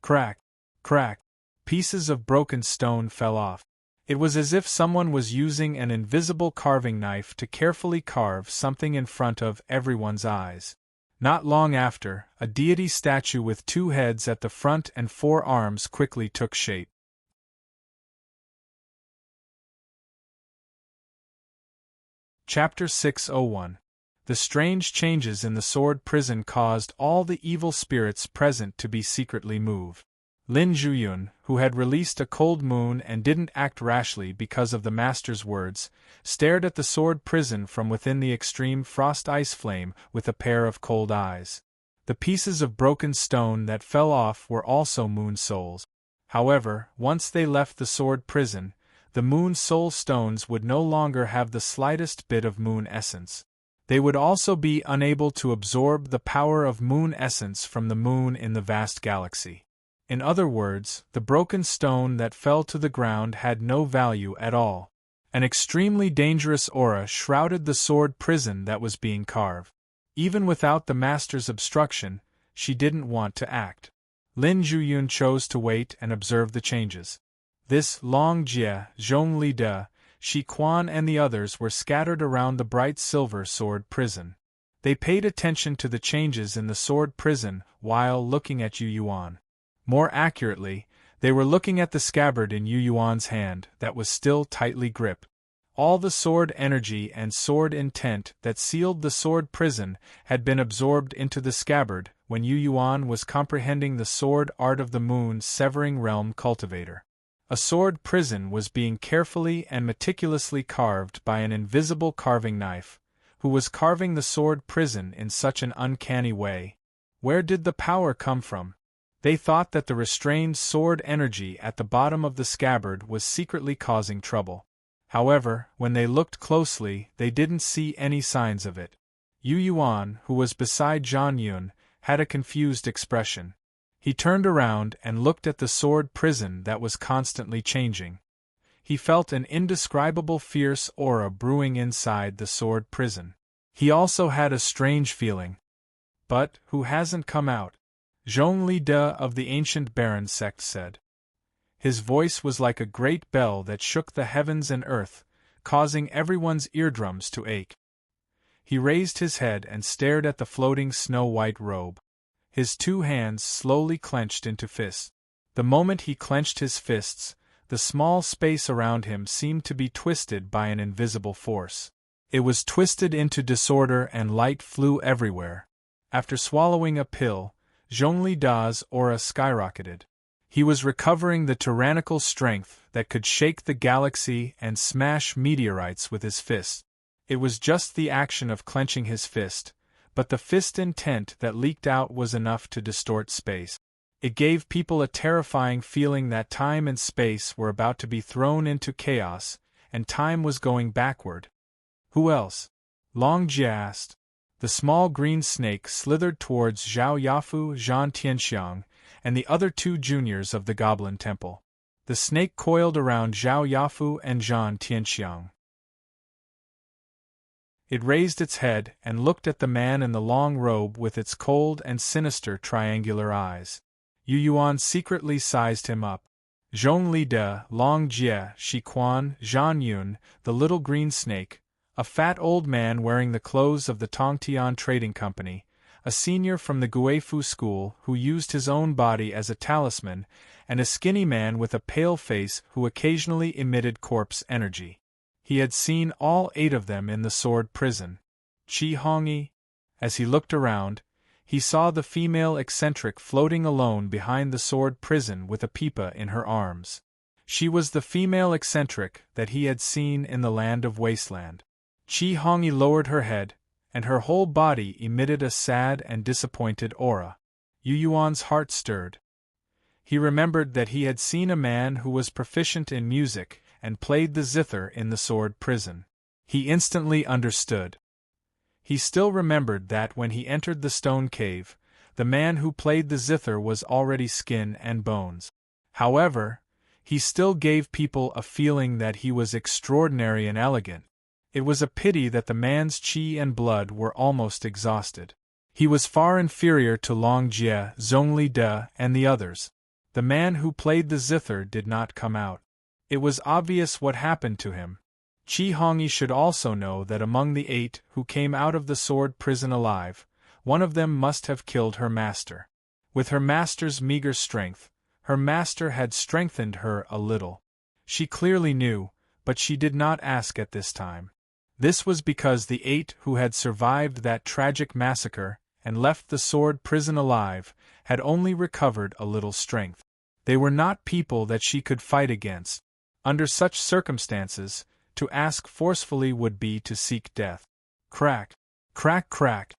Crack! Crack! Pieces of broken stone fell off. It was as if someone was using an invisible carving knife to carefully carve something in front of everyone's eyes. Not long after, a deity statue with 2 heads at the front and 4 arms quickly took shape. Chapter 601. The strange changes in the sword prison caused all the evil spirits present to be secretly moved. Lin Zhuyun, who had released a cold moon and didn't act rashly because of the master's words, stared at the sword prison from within the extreme frost-ice flame with a pair of cold eyes. The pieces of broken stone that fell off were also moon souls. However, once they left the sword prison, the moon soul stones would no longer have the slightest bit of moon essence. They would also be unable to absorb the power of moon essence from the moon in the vast galaxy. In other words, the broken stone that fell to the ground had no value at all. An extremely dangerous aura shrouded the sword prison that was being carved. Even without the master's obstruction, she didn't want to act. Lin Zhuyun chose to wait and observe the changes. This Long Jie, Zhong Li De, Shi Quan and the others were scattered around the bright silver sword prison. They paid attention to the changes in the sword prison while looking at Yu Yuan. More accurately, they were looking at the scabbard in Yu Yuan's hand that was still tightly gripped. All the sword energy and sword intent that sealed the sword prison had been absorbed into the scabbard when Yu Yuan was comprehending the sword art of the moon's severing realm cultivator. A sword prison was being carefully and meticulously carved by an invisible carving knife, who was carving the sword prison in such an uncanny way. Where did the power come from? They thought that the restrained sword energy at the bottom of the scabbard was secretly causing trouble. However, when they looked closely, they didn't see any signs of it. Yu Yuan, who was beside Zhang Yun, had a confused expression. He turned around and looked at the sword prison that was constantly changing. He felt an indescribable fierce aura brewing inside the sword prison. He also had a strange feeling. But who hasn't come out? Zhong Li De of the ancient Baron sect said. His voice was like a great bell that shook the heavens and earth, causing everyone's eardrums to ache. He raised his head and stared at the floating snow-white robe. His 2 hands slowly clenched into fists. The moment he clenched his fists, the small space around him seemed to be twisted by an invisible force. It was twisted into disorder and light flew everywhere. After swallowing a pill, Zhongli Da's aura skyrocketed. He was recovering the tyrannical strength that could shake the galaxy and smash meteorites with his fist. It was just the action of clenching his fist, but the fist intent that leaked out was enough to distort space. It gave people a terrifying feeling that time and space were about to be thrown into chaos, and time was going backward. Who else? Long Jie asked. The small green snake slithered towards Zhao Yafu, Zhan Tianxiang, and the other 2 juniors of the Goblin Temple. The snake coiled around Zhao Yafu and Zhan Tianxiang. It raised its head and looked at the man in the long robe with its cold and sinister triangular eyes. Yu Yuan secretly sized him up. Zhong Li De, Long Jie, Shi Quan, Zhan Yun, the little green snake, a fat old man wearing the clothes of the Tongtian Trading Company, a senior from the Guifu school who used his own body as a talisman, and a skinny man with a pale face who occasionally emitted corpse energy. He had seen all 8 of them in the sword prison. Qi Hongyi. As he looked around, he saw the female eccentric floating alone behind the sword prison with a pipa in her arms. She was the female eccentric that he had seen in the Land of Wasteland. Qi Hongyi lowered her head, and her whole body emitted a sad and disappointed aura. Yu Yuan's heart stirred. He remembered that he had seen a man who was proficient in music and played the zither in the sword prison. He instantly understood. He still remembered that when he entered the stone cave, the man who played the zither was already skin and bones. However, he still gave people a feeling that he was extraordinary and elegant. It was a pity that the man's qi and blood were almost exhausted. He was far inferior to Long Jie, Zhongli De, and the others. The man who played the zither did not come out. It was obvious what happened to him. Chi Hongyi should also know that among the 8 who came out of the sword prison alive, one of them must have killed her master. With her master's meager strength, her master had strengthened her a little. She clearly knew, but she did not ask at this time. This was because the 8 who had survived that tragic massacre and left the sword prison alive had only recovered a little strength. They were not people that she could fight against. Under such circumstances, to ask forcefully would be to seek death. Crack! Crack! Crack!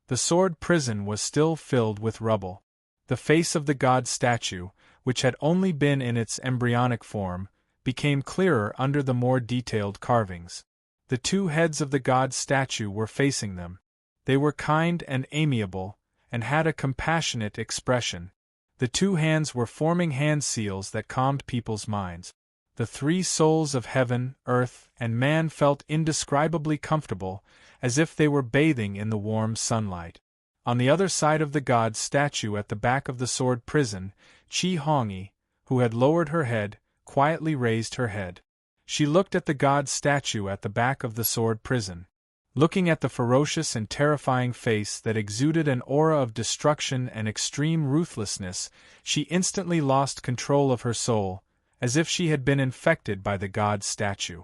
The sword prison was still filled with rubble. The face of the god statue, which had only been in its embryonic form, became clearer under the more detailed carvings. The 2 heads of the god statue were facing them. They were kind and amiable, and had a compassionate expression. The 2 hands were forming hand seals that calmed people's minds. The 3 souls of heaven, earth, and man felt indescribably comfortable, as if they were bathing in the warm sunlight. On the other side of the god statue at the back of the sword prison, Chi Hongyi, who had lowered her head, quietly raised her head. She looked at the god statue at the back of the sword prison. Looking at the ferocious and terrifying face that exuded an aura of destruction and extreme ruthlessness, she instantly lost control of her soul, as if she had been infected by the god statue.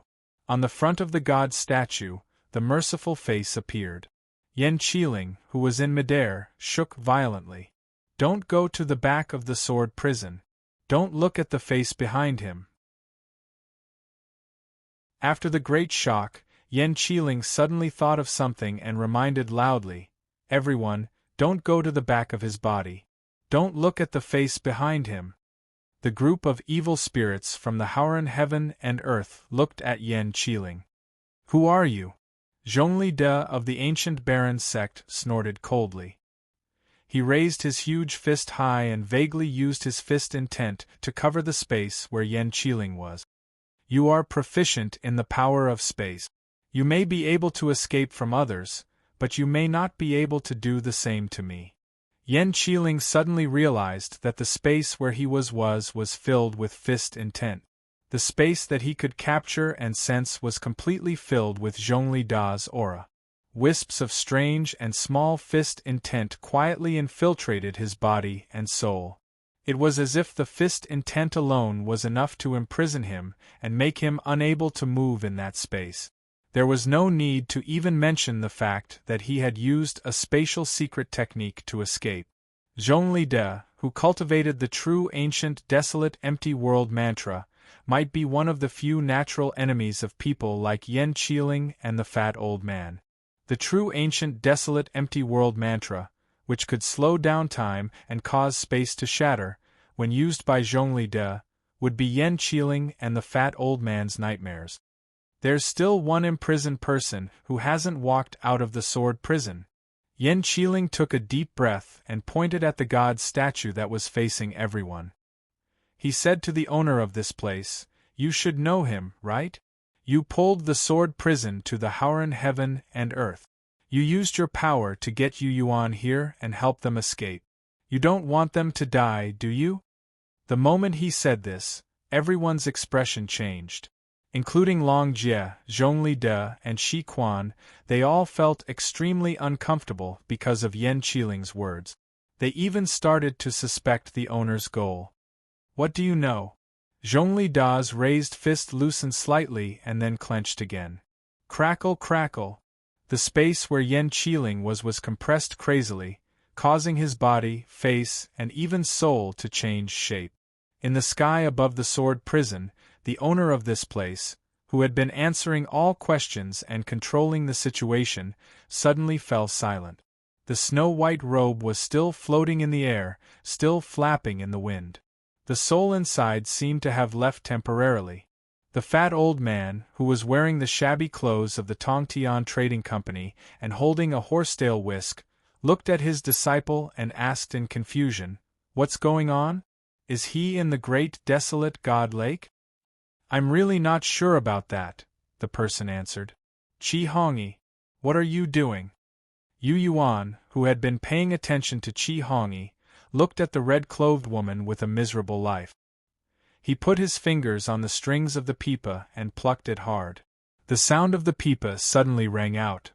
On the front of the god statue, the merciful face appeared. Yan Qiling, who was in midair, shook violently. "Don't go to the back of the sword prison. Don't look at the face behind him." After the great shock, Yan Qiling suddenly thought of something and reminded loudly, "Everyone, don't go to the back of his body. Don't look at the face behind him." The group of evil spirits from the Howren heaven and earth looked at Yan Qiling. "Who are you?" Zhongli De of the ancient Baron sect snorted coldly. He raised his huge fist high and vaguely used his fist intent to cover the space where Yan Qiling was. "You are proficient in the power of space. You may be able to escape from others, but you may not be able to do the same to me." Yan Qiling suddenly realized that the space where he was filled with fist intent. The space that he could capture and sense was completely filled with Zhongli Da's aura. Wisps of strange and small fist intent quietly infiltrated his body and soul. It was as if the fist intent alone was enough to imprison him and make him unable to move in that space. There was no need to even mention the fact that he had used a spatial secret technique to escape. Zhongli De, who cultivated the true ancient desolate empty world mantra, might be one of the few natural enemies of people like Yan Qiling and the fat old man. The true ancient desolate empty world mantra, which could slow down time and cause space to shatter, when used by Zhongli De, would be Yan Qiling and the fat old man's nightmares. "There's still one imprisoned person who hasn't walked out of the sword prison." Yan Qiling took a deep breath and pointed at the god statue that was facing everyone. He said to the owner of this place, "You should know him, right? You pulled the sword prison to the Howren heaven and earth. You used your power to get Yu Yuan here and help them escape. You don't want them to die, do you?" The moment he said this, everyone's expression changed. Including Long Jie, Zhongli De, and Shi Quan, they all felt extremely uncomfortable because of Yan Qiling's words. They even started to suspect the owner's goal. "What do you know?" Zhongli Da's raised fist loosened slightly and then clenched again. Crackle, crackle. The space where Yan Qiling was compressed crazily, causing his body, face, and even soul to change shape. In the sky above the sword prison, the owner of this place, who had been answering all questions and controlling the situation, suddenly fell silent. The snow-white robe was still floating in the air, still flapping in the wind. The soul inside seemed to have left temporarily. The fat old man, who was wearing the shabby clothes of the Tongtian Trading Company and holding a horsetail whisk, looked at his disciple and asked in confusion, "What's going on? Is he in the great desolate God Lake?" "I'm really not sure about that," the person answered. "Chi Hongyi, what are you doing?" Yu Yuan, who had been paying attention to Chi Hongyi, looked at the red-clothed woman with a miserable life. He put his fingers on the strings of the pipa and plucked it hard. The sound of the pipa suddenly rang out.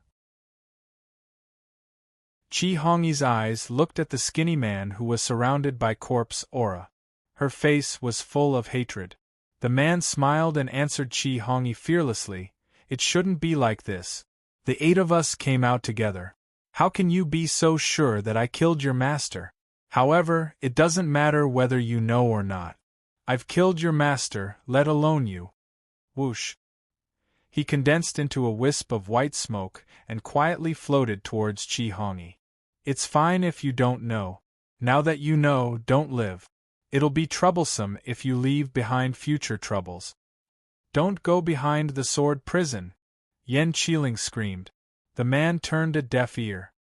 Chi Hongyi's eyes looked at the skinny man who was surrounded by corpse aura. Her face was full of hatred. The man smiled and answered Chi Hongyi fearlessly, "It shouldn't be like this. The 8 of us came out together. How can you be so sure that I killed your master? However, it doesn't matter whether you know or not. I've killed your master, let alone you." Whoosh! He condensed into a wisp of white smoke and quietly floated towards Chi Hongyi. "It's fine if you don't know. Now that you know, don't live. It'll be troublesome if you leave behind future troubles." "Don't go behind the sword prison!" Yen Qiling screamed. The man turned a deaf ear.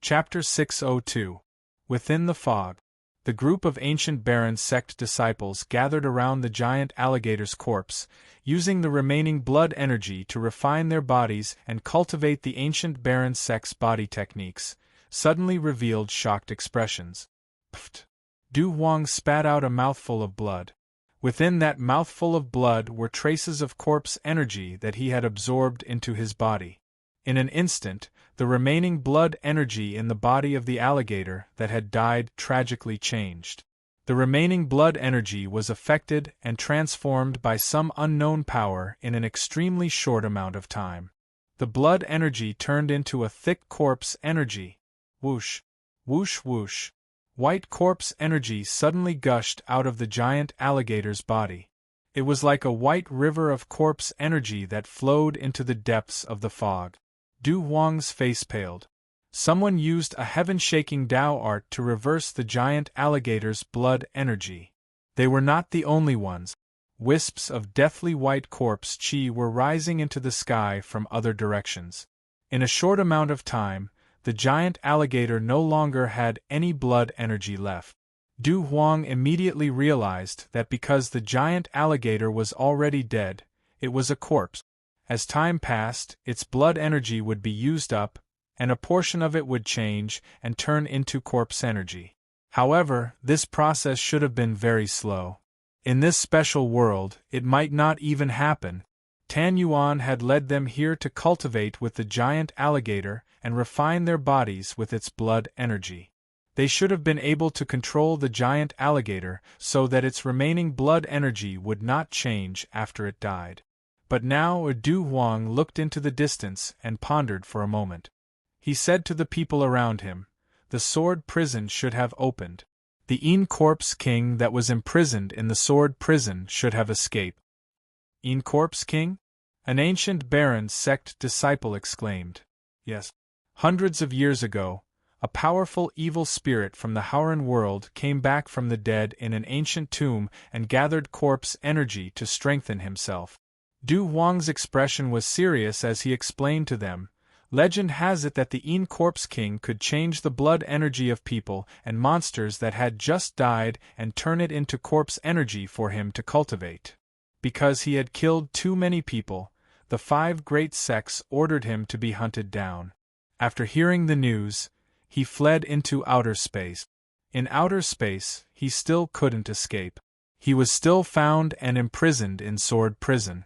Chapter 602. Within the Fog. The group of ancient Baron sect disciples gathered around the giant alligator's corpse, using the remaining blood energy to refine their bodies and cultivate the ancient Baron sect's body techniques, suddenly revealed shocked expressions. Pfft! Du Huang spat out a mouthful of blood. Within that mouthful of blood were traces of corpse energy that he had absorbed into his body. In an instant, the remaining blood energy in the body of the alligator that had died tragically changed. The remaining blood energy was affected and transformed by some unknown power in an extremely short amount of time. The blood energy turned into a thick corpse energy. Whoosh! Whoosh whoosh! White corpse energy suddenly gushed out of the giant alligator's body. It was like a white river of corpse energy that flowed into the depths of the fog. Du Huang's face paled. Someone used a heaven-shaking Dao art to reverse the giant alligator's blood energy. They were not the only ones. Wisps of deathly white corpse chi were rising into the sky from other directions. In a short amount of time, the giant alligator no longer had any blood energy left. Du Huang immediately realized that because the giant alligator was already dead, it was a corpse. As time passed, its blood energy would be used up, and a portion of it would change and turn into corpse energy. However, this process should have been very slow. In this special world, it might not even happen. Tan Yuan had led them here to cultivate with the giant alligator and refine their bodies with its blood energy. They should have been able to control the giant alligator so that its remaining blood energy would not change after it died. But now Du Huang looked into the distance and pondered for a moment. He said to the people around him, "The sword prison should have opened. The Een Corpse King that was imprisoned in the sword prison should have escaped." "Een Corpse King?" An ancient Baron sect disciple exclaimed. "Yes. Hundreds of years ago, a powerful evil spirit from the Howran world came back from the dead in an ancient tomb and gathered corpse energy to strengthen himself." Du Huang's expression was serious as he explained to them, "Legend has it that the Een Corpse King could change the blood energy of people and monsters that had just died and turn it into corpse energy for him to cultivate. Because he had killed too many people, the 5 great sects ordered him to be hunted down. After hearing the news, he fled into outer space. In outer space, he still couldn't escape. He was still found and imprisoned in sword prison."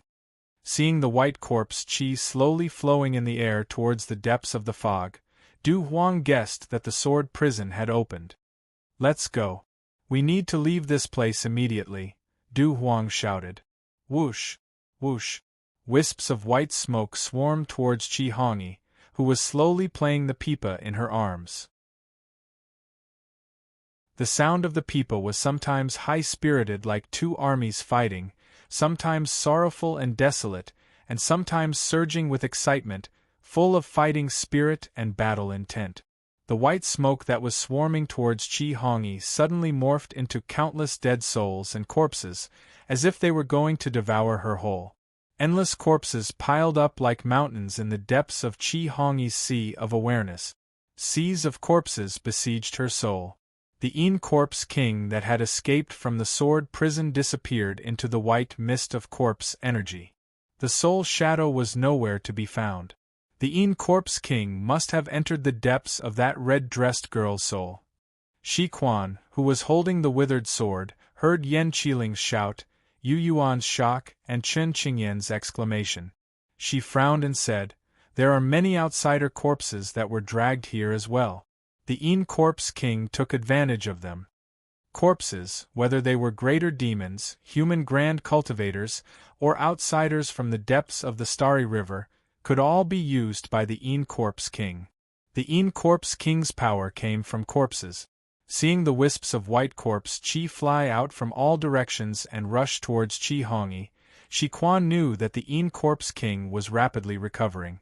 Seeing the white corpse chi slowly flowing in the air towards the depths of the fog, Du Huang guessed that the sword prison had opened. "Let's go. We need to leave this place immediately," Du Huang shouted. Whoosh! Whoosh! Wisps of white smoke swarmed towards Chi Hongyi, who was slowly playing the pipa in her arms. The sound of the pipa was sometimes high-spirited like 2 armies fighting, sometimes sorrowful and desolate, and sometimes surging with excitement, full of fighting spirit and battle intent. The white smoke that was swarming towards Chi Hongyi suddenly morphed into countless dead souls and corpses, as if they were going to devour her whole. Endless corpses piled up like mountains in the depths of Chi Hongyi's sea of awareness. Seas of corpses besieged her soul. The Een Corpse King that had escaped from the sword prison disappeared into the white mist of corpse energy. The soul shadow was nowhere to be found. The corpse king must have entered the depths of that red-dressed girl's soul. Shi Quan, who was holding the withered sword, heard Yan Qiling's shout, Yu Yuan's shock, and Chen Qingyan's exclamation. She frowned and said, "There are many outsider corpses that were dragged here as well." The corpse king took advantage of them. Corpses, whether they were greater demons, human grand cultivators, or outsiders from the depths of the starry river, could all be used by the corpse king. The corpse king's power came from corpses. Seeing the wisps of white corpse chi fly out from all directions and rush towards Chi Hongyi, Shi Quan knew that the corpse king was rapidly recovering.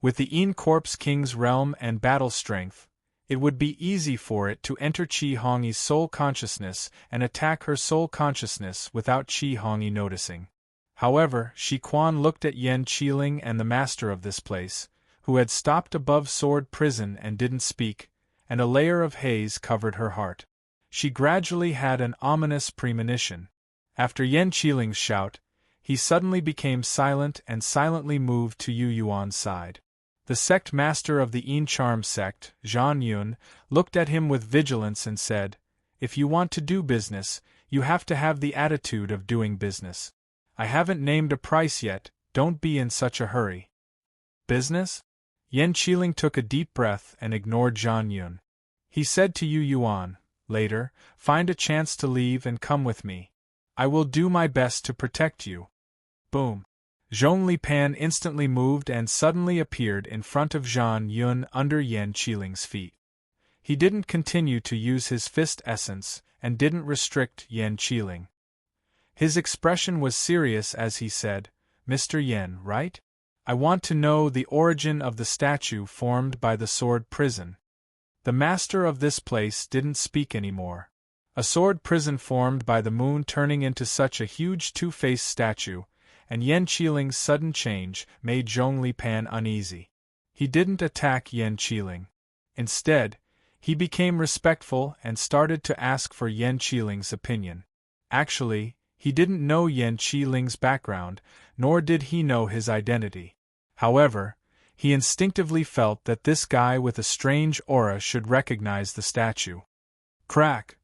With the corpse king's realm and battle strength, it would be easy for it to enter Chi Hongyi's soul consciousness and attack her soul consciousness without Chi Hongyi noticing. However, Shi Quan looked at Yan Qiling and the master of this place, who had stopped above Sword Prison and didn't speak, and a layer of haze covered her heart. She gradually had an ominous premonition. After Yan Qiling's shout, he suddenly became silent and silently moved to Yu Yuan's side. The sect master of the Charm sect, Zhan Yun, looked at him with vigilance and said, "If you want to do business, you have to have the attitude of doing business. I haven't named a price yet, don't be in such a hurry." "Business?" Yan Qiling took a deep breath and ignored Zhan Yun. He said to Yu Yuan, "Later, find a chance to leave and come with me. I will do my best to protect you." Boom! Zhongli Pan instantly moved and suddenly appeared in front of Zhan Yun under Yan Qiling's feet. He didn't continue to use his fist essence and didn't restrict Yan Qiling. His expression was serious as he said, "Mr. Yan, right? I want to know the origin of the statue formed by the sword prison." The master of this place didn't speak anymore. A sword prison formed by the moon turning into such a huge two-faced statue, and Yan Qiling's sudden change made Zhongli Pan uneasy. He didn't attack Yan Qiling. Instead, he became respectful and started to ask for Yan Qiling's opinion. Actually, he didn't know Yan Qiling's background, nor did he know his identity. However, he instinctively felt that this guy with a strange aura should recognize the statue. Crack!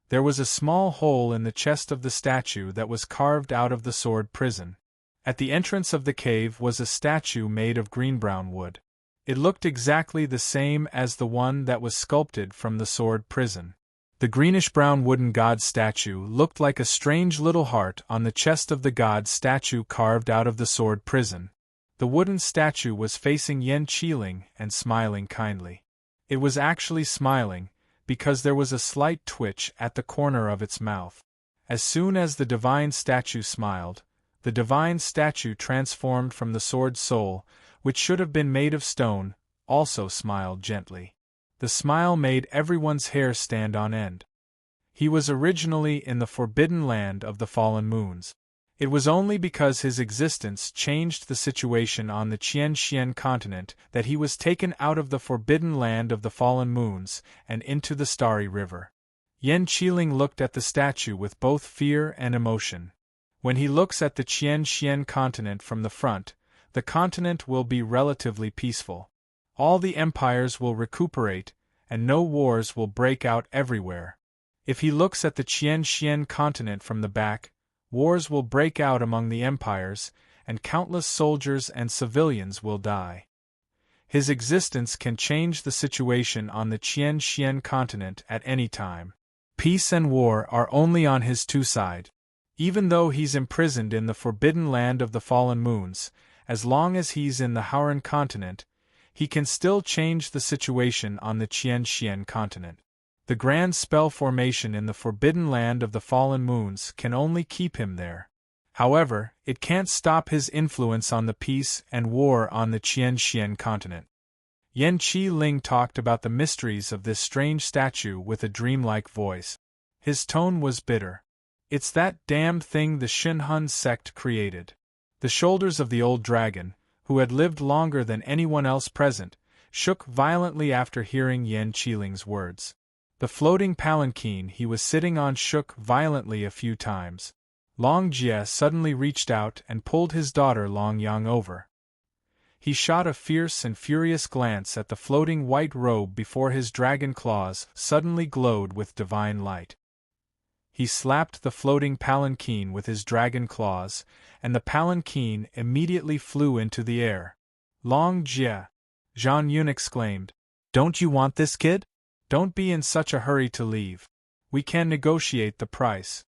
There was a small hole in the chest of the statue that was carved out of the sword prison. At the entrance of the cave was a statue made of green-brown wood. It looked exactly the same as the one that was sculpted from the sword prison. The greenish-brown wooden god statue looked like a strange little heart on the chest of the god statue carved out of the sword prison. The wooden statue was facing Yan Qiling and smiling kindly. It was actually smiling, because there was a slight twitch at the corner of its mouth. As soon as the divine statue smiled, the divine statue transformed from the sword soul, which should have been made of stone, also smiled gently. The smile made everyone's hair stand on end. He was originally in the forbidden land of the fallen moons. It was only because his existence changed the situation on the Qianxian continent that he was taken out of the forbidden land of the fallen moons and into the starry river. Yan Qiling looked at the statue with both fear and emotion. When he looks at the Qianxian continent from the front, the continent will be relatively peaceful. All the empires will recuperate, and no wars will break out everywhere. If he looks at the Qianxian continent from the back, wars will break out among the empires, and countless soldiers and civilians will die. His existence can change the situation on the Qianxian continent at any time. Peace and war are only on his two sides. Even though he's imprisoned in the forbidden land of the fallen moons, as long as he's in the Hauran continent, he can still change the situation on the Qianxian continent. The grand spell formation in the forbidden land of the fallen moons can only keep him there. However, it can't stop his influence on the peace and war on the Qianxian continent. Yan Qiling talked about the mysteries of this strange statue with a dreamlike voice. His tone was bitter. "It's that damned thing the Xinhun sect created." The shoulders of the old dragon, who had lived longer than anyone else present, shook violently after hearing Yan Qiling's words. The floating palanquin he was sitting on shook violently a few times. Long Jie suddenly reached out and pulled his daughter Long Yang over. He shot a fierce and furious glance at the floating white robe before his dragon claws suddenly glowed with divine light. He slapped the floating palanquin with his dragon claws, and the palanquin immediately flew into the air. Long Jie! Zhang Yun exclaimed. Don't you want this, kid? Don't be in such a hurry to leave. We can negotiate the price.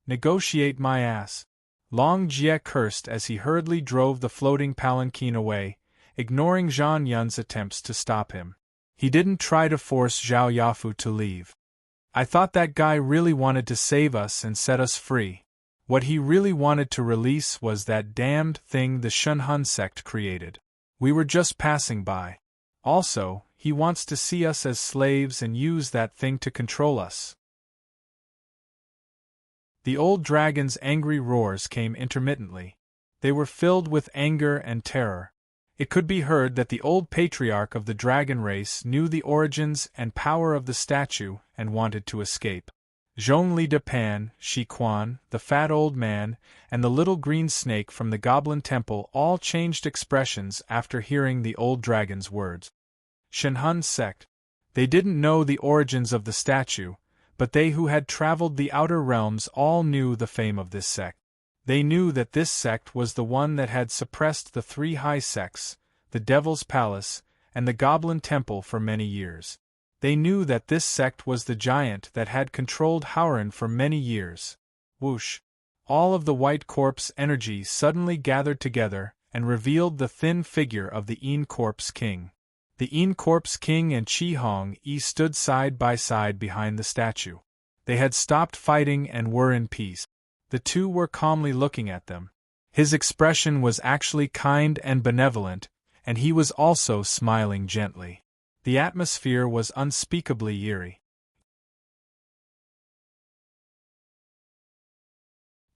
Negotiate my ass. Long Jie cursed as he hurriedly drove the floating palanquin away, ignoring Zhang Yun's attempts to stop him. He didn't try to force Zhao Yafu to leave. I thought that guy really wanted to save us and set us free. What he really wanted to release was that damned thing the Shunhun sect created. We were just passing by. Also, he wants to see us as slaves and use that thing to control us. The old dragon's angry roars came intermittently. They were filled with anger and terror. It could be heard that the old patriarch of the dragon race knew the origins and power of the statue and wanted to escape. Zhongli de Pan, Shi Quan, the fat old man, and the little green snake from the goblin temple all changed expressions after hearing the old dragon's words. Shunhun sect. They didn't know the origins of the statue, but they who had traveled the outer realms all knew the fame of this sect. They knew that this sect was the one that had suppressed the three high sects, the Devil's Palace, and the Goblin Temple for many years. They knew that this sect was the giant that had controlled Howren for many years. Whoosh! All of the white corpse energy suddenly gathered together and revealed the thin figure of the Een Corpse King. The Een Corpse King and Chi Hong Yi stood side by side behind the statue. They had stopped fighting and were in peace. The two were calmly looking at them. His expression was actually kind and benevolent, and he was also smiling gently. The atmosphere was unspeakably eerie.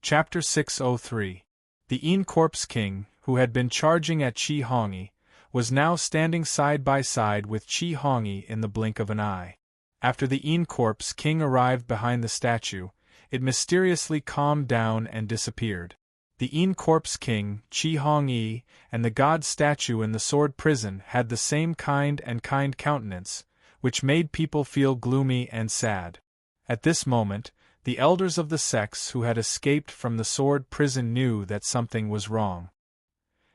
Chapter 603. The Een Corpse King, who had been charging at Chi Hongyi, was now standing side by side with Chi Hongyi in the blink of an eye. After the Een Corpse King arrived behind the statue, it mysteriously calmed down and disappeared. The Een Corpse King, Chi Hongyi, and the god statue in the sword prison had the same kind countenance, which made people feel gloomy and sad. At this moment, the elders of the sects who had escaped from the sword prison knew that something was wrong.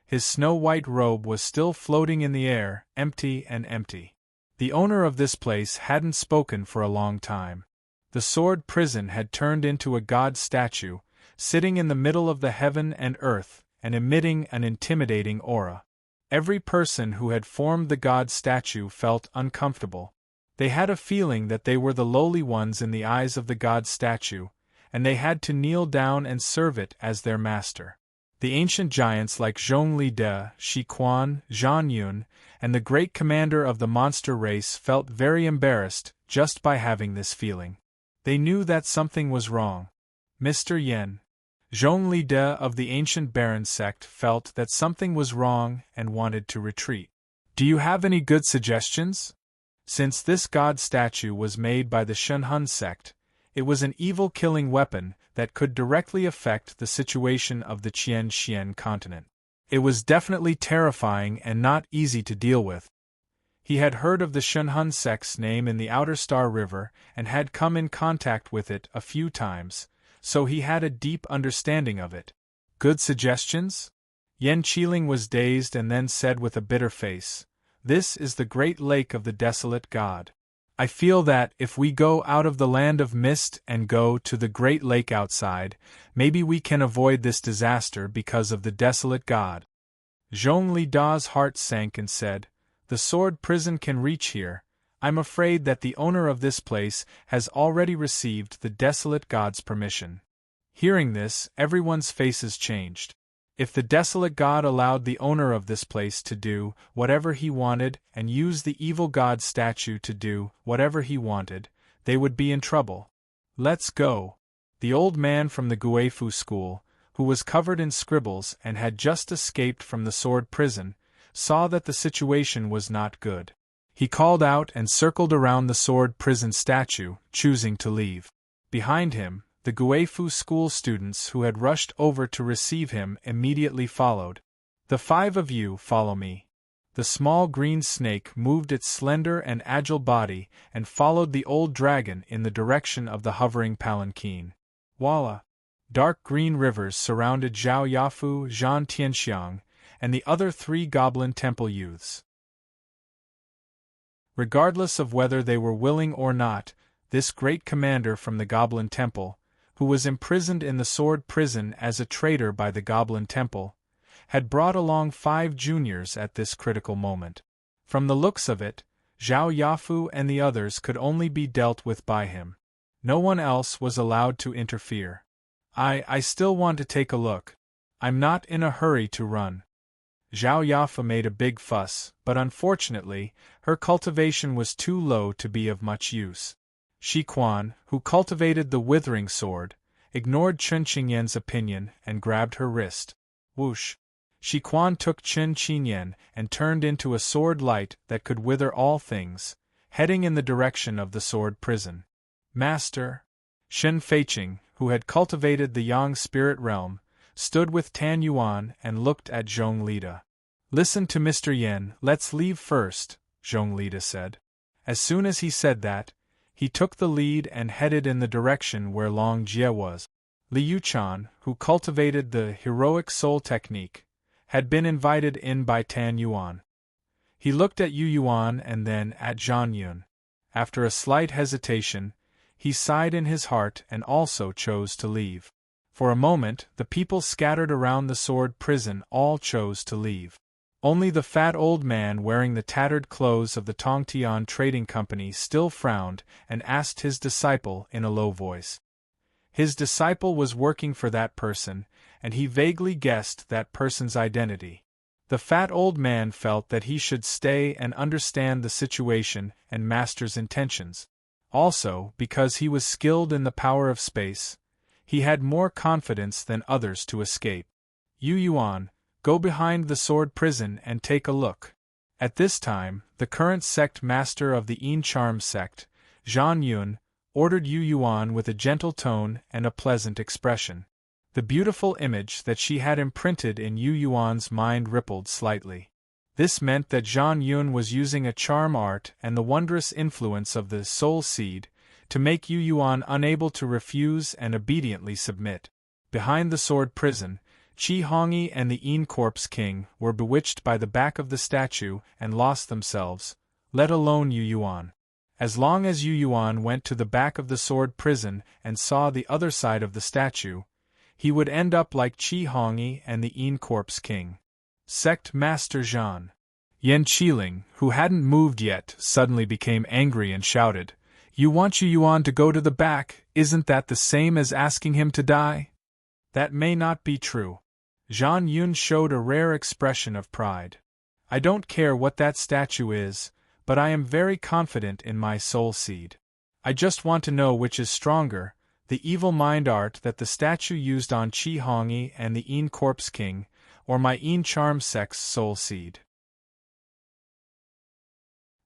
His snow-white robe was still floating in the air, empty and empty. The owner of this place hadn't spoken for a long time. The sword prison had turned into a god statue, sitting in the middle of the heaven and earth, and emitting an intimidating aura. Every person who had formed the god statue felt uncomfortable. They had a feeling that they were the lowly ones in the eyes of the god statue, and they had to kneel down and serve it as their master. The ancient giants like Zhongli De, Shi Quan, Zhang Yun, and the great commander of the monster race felt very embarrassed just by having this feeling. They knew that something was wrong. Mr. Yen, Zhongli De of the ancient Baron sect felt that something was wrong and wanted to retreat. Do you have any good suggestions? Since this god statue was made by the Shunhun sect, it was an evil-killing weapon that could directly affect the situation of the Qian continent. It was definitely terrifying and not easy to deal with. He had heard of the Shunhun sect's name in the Outer Star River and had come in contact with it a few times, so he had a deep understanding of it. Good suggestions? Yen Qiling was dazed and then said with a bitter face, "This is the great lake of the desolate god. I feel that, if we go out of the land of mist and go to the great lake outside, maybe we can avoid this disaster because of the desolate god." Zhongli Da's heart sank and said, "The sword prison can reach here. I'm afraid that the owner of this place has already received the desolate god's permission." Hearing this, everyone's faces changed. If the desolate god allowed the owner of this place to do whatever he wanted and use the evil god statue to do whatever he wanted, they would be in trouble. "Let's go." The old man from the Guifu school, who was covered in scribbles and had just escaped from the sword prison, saw that the situation was not good. He called out and circled around the sword prison statue, choosing to leave. Behind him, The Guifu school students who had rushed over to receive him immediately followed. "The 5 of you follow me." The small green snake moved its slender and agile body and followed the old dragon in the direction of the hovering palanquin. Voila! Dark green rivers surrounded Zhao Yafu, Zhan Tianxiang, and the other 3 goblin temple youths. Regardless of whether they were willing or not, this great commander from the Goblin Temple, who was imprisoned in the Sword Prison as a traitor by the Goblin Temple, had brought along 5 juniors at this critical moment. From the looks of it, Zhao Yafu and the others could only be dealt with by him. No one else was allowed to interfere. I still want to take a look. I'm not in a hurry to run." Zhao Yafu made a big fuss, but unfortunately, her cultivation was too low to be of much use. Shi Quan, who cultivated the withering sword, ignored Chen Qingyan's opinion and grabbed her wrist. Whoosh! Shi Quan took Chen Qingyan and turned into a sword light that could wither all things, heading in the direction of the sword prison. "Master!" Shen Feiqing, who had cultivated the Yang spirit realm, stood with Tan Yuan and looked at Zhong Lida. "Listen to Mr. Yen, let's leave first," Zhong Lida said. As soon as he said that, he took the lead and headed in the direction where Long Jie was. Liu Chan, who cultivated the heroic soul technique, had been invited in by Tan Yuan. He looked at Yu Yuan and then at Zhan Yun. After a slight hesitation, he sighed in his heart and also chose to leave. For a moment, the people scattered around the sword prison all chose to leave. Only the fat old man wearing the tattered clothes of the Tongtian Trading Company still frowned and asked his disciple in a low voice. His disciple was working for that person, and he vaguely guessed that person's identity. The fat old man felt that he should stay and understand the situation and master's intentions. Also, because he was skilled in the power of space, he had more confidence than others to escape. "Yu Yuan, go behind the sword prison and take a look." At this time, the current sect master of the Yin Charm sect, Zhan Yun, ordered Yu Yuan with a gentle tone and a pleasant expression. The beautiful image that she had imprinted in Yu Yuan's mind rippled slightly. This meant that Zhan Yun was using a charm art and the wondrous influence of the soul seed to make Yu Yuan unable to refuse and obediently submit. Behind the sword prison, Qi Hongyi and the Yin Corpse King were bewitched by the back of the statue and lost themselves, let alone Yu Yuan. As long as Yu Yuan went to the back of the sword prison and saw the other side of the statue, he would end up like Qi Hongyi and the Yin Corpse King. Sect Master Zhan. Yan Qiling, who hadn't moved yet, suddenly became angry and shouted, "You want Yu Yuan to go to the back, isn't that the same as asking him to die?" "That may not be true." Zhan Yun showed a rare expression of pride. "I don't care what that statue is, but I am very confident in my soul seed. I just want to know which is stronger, the evil mind art that the statue used on Qi Hongyi and the Yin Corpse King, or my Yin Charm sect's soul seed."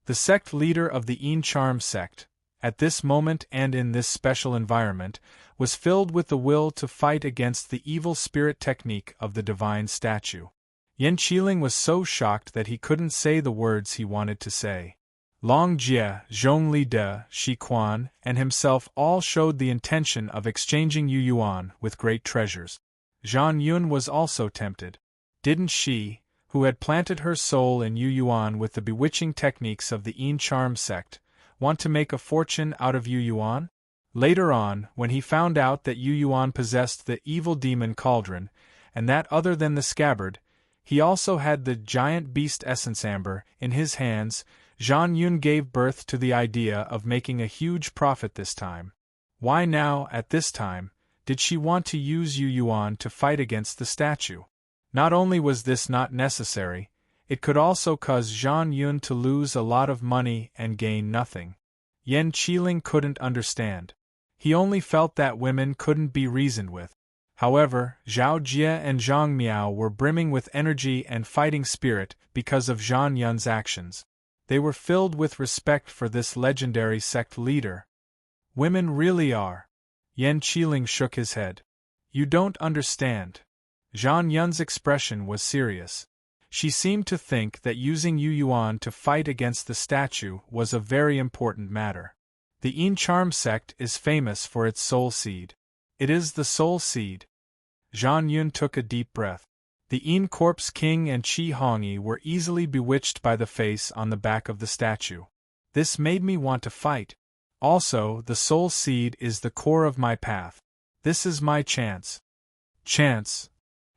The sect leader of the Yin Charm sect, at this moment and in this special environment, was filled with the will to fight against the evil spirit technique of the divine statue. Yan Qiling was so shocked that he couldn't say the words he wanted to say. Long Jie, Zhong Lida, Shi Quan, and himself all showed the intention of exchanging Yu Yuan with great treasures. Zhan Yun was also tempted. Didn't she, who had planted her soul in Yu Yuan with the bewitching techniques of the Yin Charm sect, want to make a fortune out of Yu Yuan? Later on, when he found out that Yu Yuan possessed the evil demon cauldron, and that other than the scabbard, he also had the giant beast essence amber in his hands, Zhan Yun gave birth to the idea of making a huge profit this time. Why now, at this time, did she want to use Yu Yuan to fight against the statue? Not only was this not necessary, it could also cause Zhan Yun to lose a lot of money and gain nothing. Yan Qiling couldn't understand. He only felt that women couldn't be reasoned with. However, Zhao Jie and Zhang Miao were brimming with energy and fighting spirit because of Zhan Yun's actions. They were filled with respect for this legendary sect leader. Women really are. Yan Qiling shook his head. You don't understand. Zhang Yun's expression was serious. She seemed to think that using Yu Yuan to fight against the statue was a very important matter. The Yin Charm sect is famous for its soul seed. It is the soul seed. Zhang Yun took a deep breath. The Yin Corpse King and Qi Hongyi were easily bewitched by the face on the back of the statue. This made me want to fight. Also, the soul seed is the core of my path. This is my chance. Chance.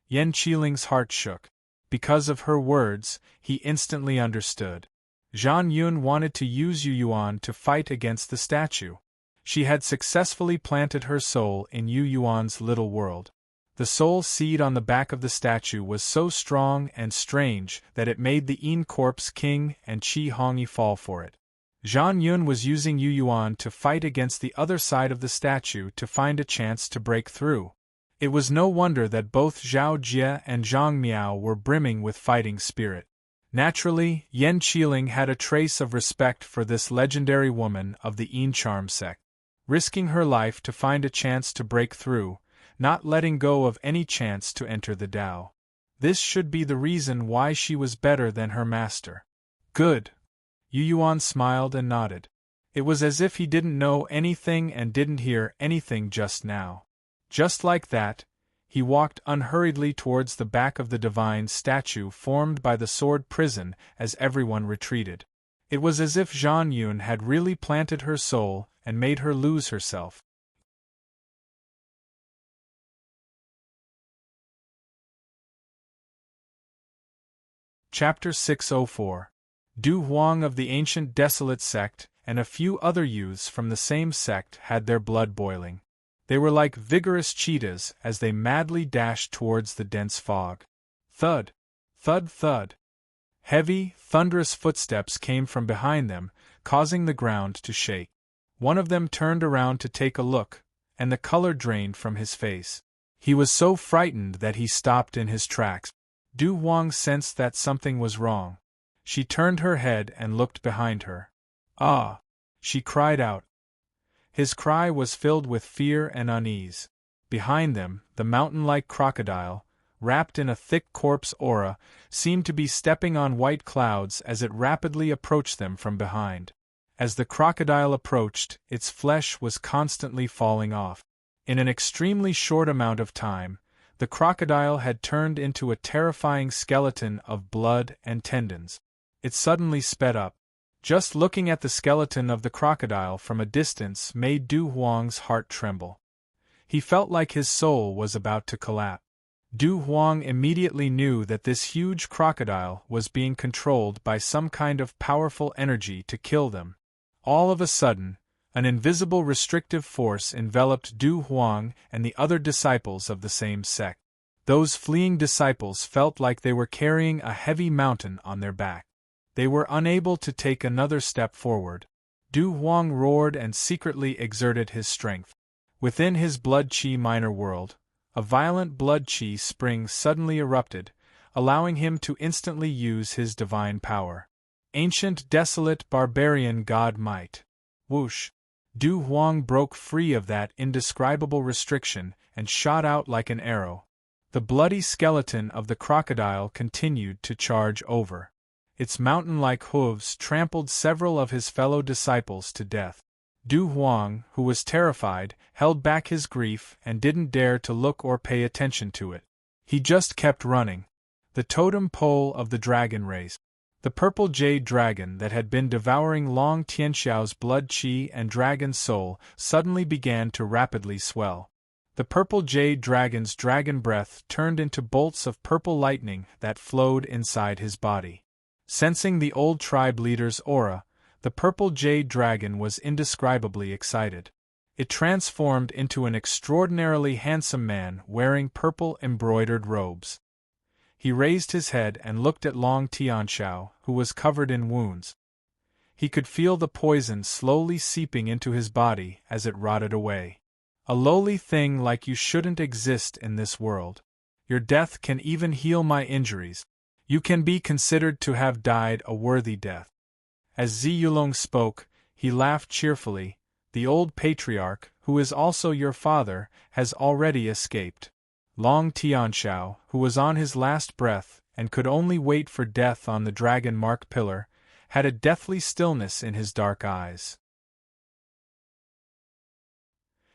Yan Qiling's heart shook. Because of her words, he instantly understood. Zhang Yun wanted to use Yu Yuan to fight against the statue. She had successfully planted her soul in Yu Yuan's little world. The soul seed on the back of the statue was so strong and strange that it made the Yin Corpse King and Qi Hongyi fall for it. Zhang Yun was using Yu Yuan to fight against the other side of the statue to find a chance to break through. It was no wonder that both Zhao Jie and Zhang Miao were brimming with fighting spirit. Naturally, Yan Qiling had a trace of respect for this legendary woman of the Yin Charm sect. Risking her life to find a chance to break through, not letting go of any chance to enter the Tao. This should be the reason why she was better than her master. Good. Yu Yuan smiled and nodded. It was as if he didn't know anything and didn't hear anything just now. Just like that, he walked unhurriedly towards the back of the divine statue formed by the sword prison as everyone retreated. It was as if Zhang Yun had really planted her soul and made her lose herself. Chapter 604. Du Huang of the ancient desolate sect and a few other youths from the same sect had their blood boiling. They were like vigorous cheetahs as they madly dashed towards the dense fog. Thud! Thud! Thud! Heavy, thunderous footsteps came from behind them, causing the ground to shake. One of them turned around to take a look, and the color drained from his face. He was so frightened that he stopped in his tracks. Du Huang sensed that something was wrong. She turned her head and looked behind her. Ah! She cried out. His cry was filled with fear and unease. Behind them, the mountain-like crocodile, wrapped in a thick corpse aura, seemed to be stepping on white clouds as it rapidly approached them from behind. As the crocodile approached, its flesh was constantly falling off. In an extremely short amount of time, the crocodile had turned into a terrifying skeleton of blood and tendons. It suddenly sped up. Just looking at the skeleton of the crocodile from a distance made Du Huang's heart tremble. He felt like his soul was about to collapse. Du Huang immediately knew that this huge crocodile was being controlled by some kind of powerful energy to kill them. All of a sudden, an invisible restrictive force enveloped Du Huang and the other disciples of the same sect. Those fleeing disciples felt like they were carrying a heavy mountain on their back. They were unable to take another step forward. Du Huang roared and secretly exerted his strength. Within his blood qi minor world, a violent blood qi spring suddenly erupted, allowing him to instantly use his divine power. Ancient desolate barbarian god might. Whoosh! Du Huang broke free of that indescribable restriction and shot out like an arrow. The bloody skeleton of the crocodile continued to charge over. Its mountain-like hooves trampled several of his fellow disciples to death. Du Huang, who was terrified, held back his grief and didn't dare to look or pay attention to it. He just kept running. The totem pole of the dragon race. The purple jade dragon that had been devouring Long Tianxiao's blood qi and dragon soul suddenly began to rapidly swell. The purple jade dragon's dragon breath turned into bolts of purple lightning that flowed inside his body. Sensing the old tribe leader's aura, the purple jade dragon was indescribably excited. It transformed into an extraordinarily handsome man wearing purple embroidered robes. He raised his head and looked at Long Tianxiao, who was covered in wounds. He could feel the poison slowly seeping into his body as it rotted away. A lowly thing like you shouldn't exist in this world. Your death can even heal my injuries. You can be considered to have died a worthy death. As Zi Yulong spoke, he laughed cheerfully. The old patriarch, who who is also your father, has already escaped. Long Tianxiao, who was on his last breath and could only wait for death on the dragon-marked pillar, had a deathly stillness in his dark eyes.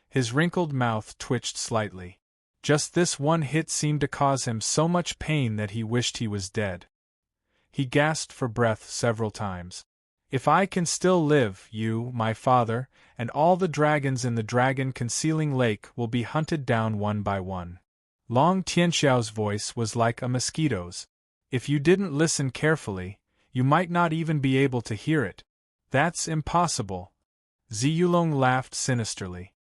His wrinkled mouth twitched slightly. Just this one hit seemed to cause him so much pain that he wished he was dead. He gasped for breath several times. If I can still live, you, my father, and all the dragons in the dragon-concealing lake will be hunted down one by one. Long Tianxiao's voice was like a mosquito's. If you didn't listen carefully, you might not even be able to hear it. That's impossible. Ziyulong laughed sinisterly.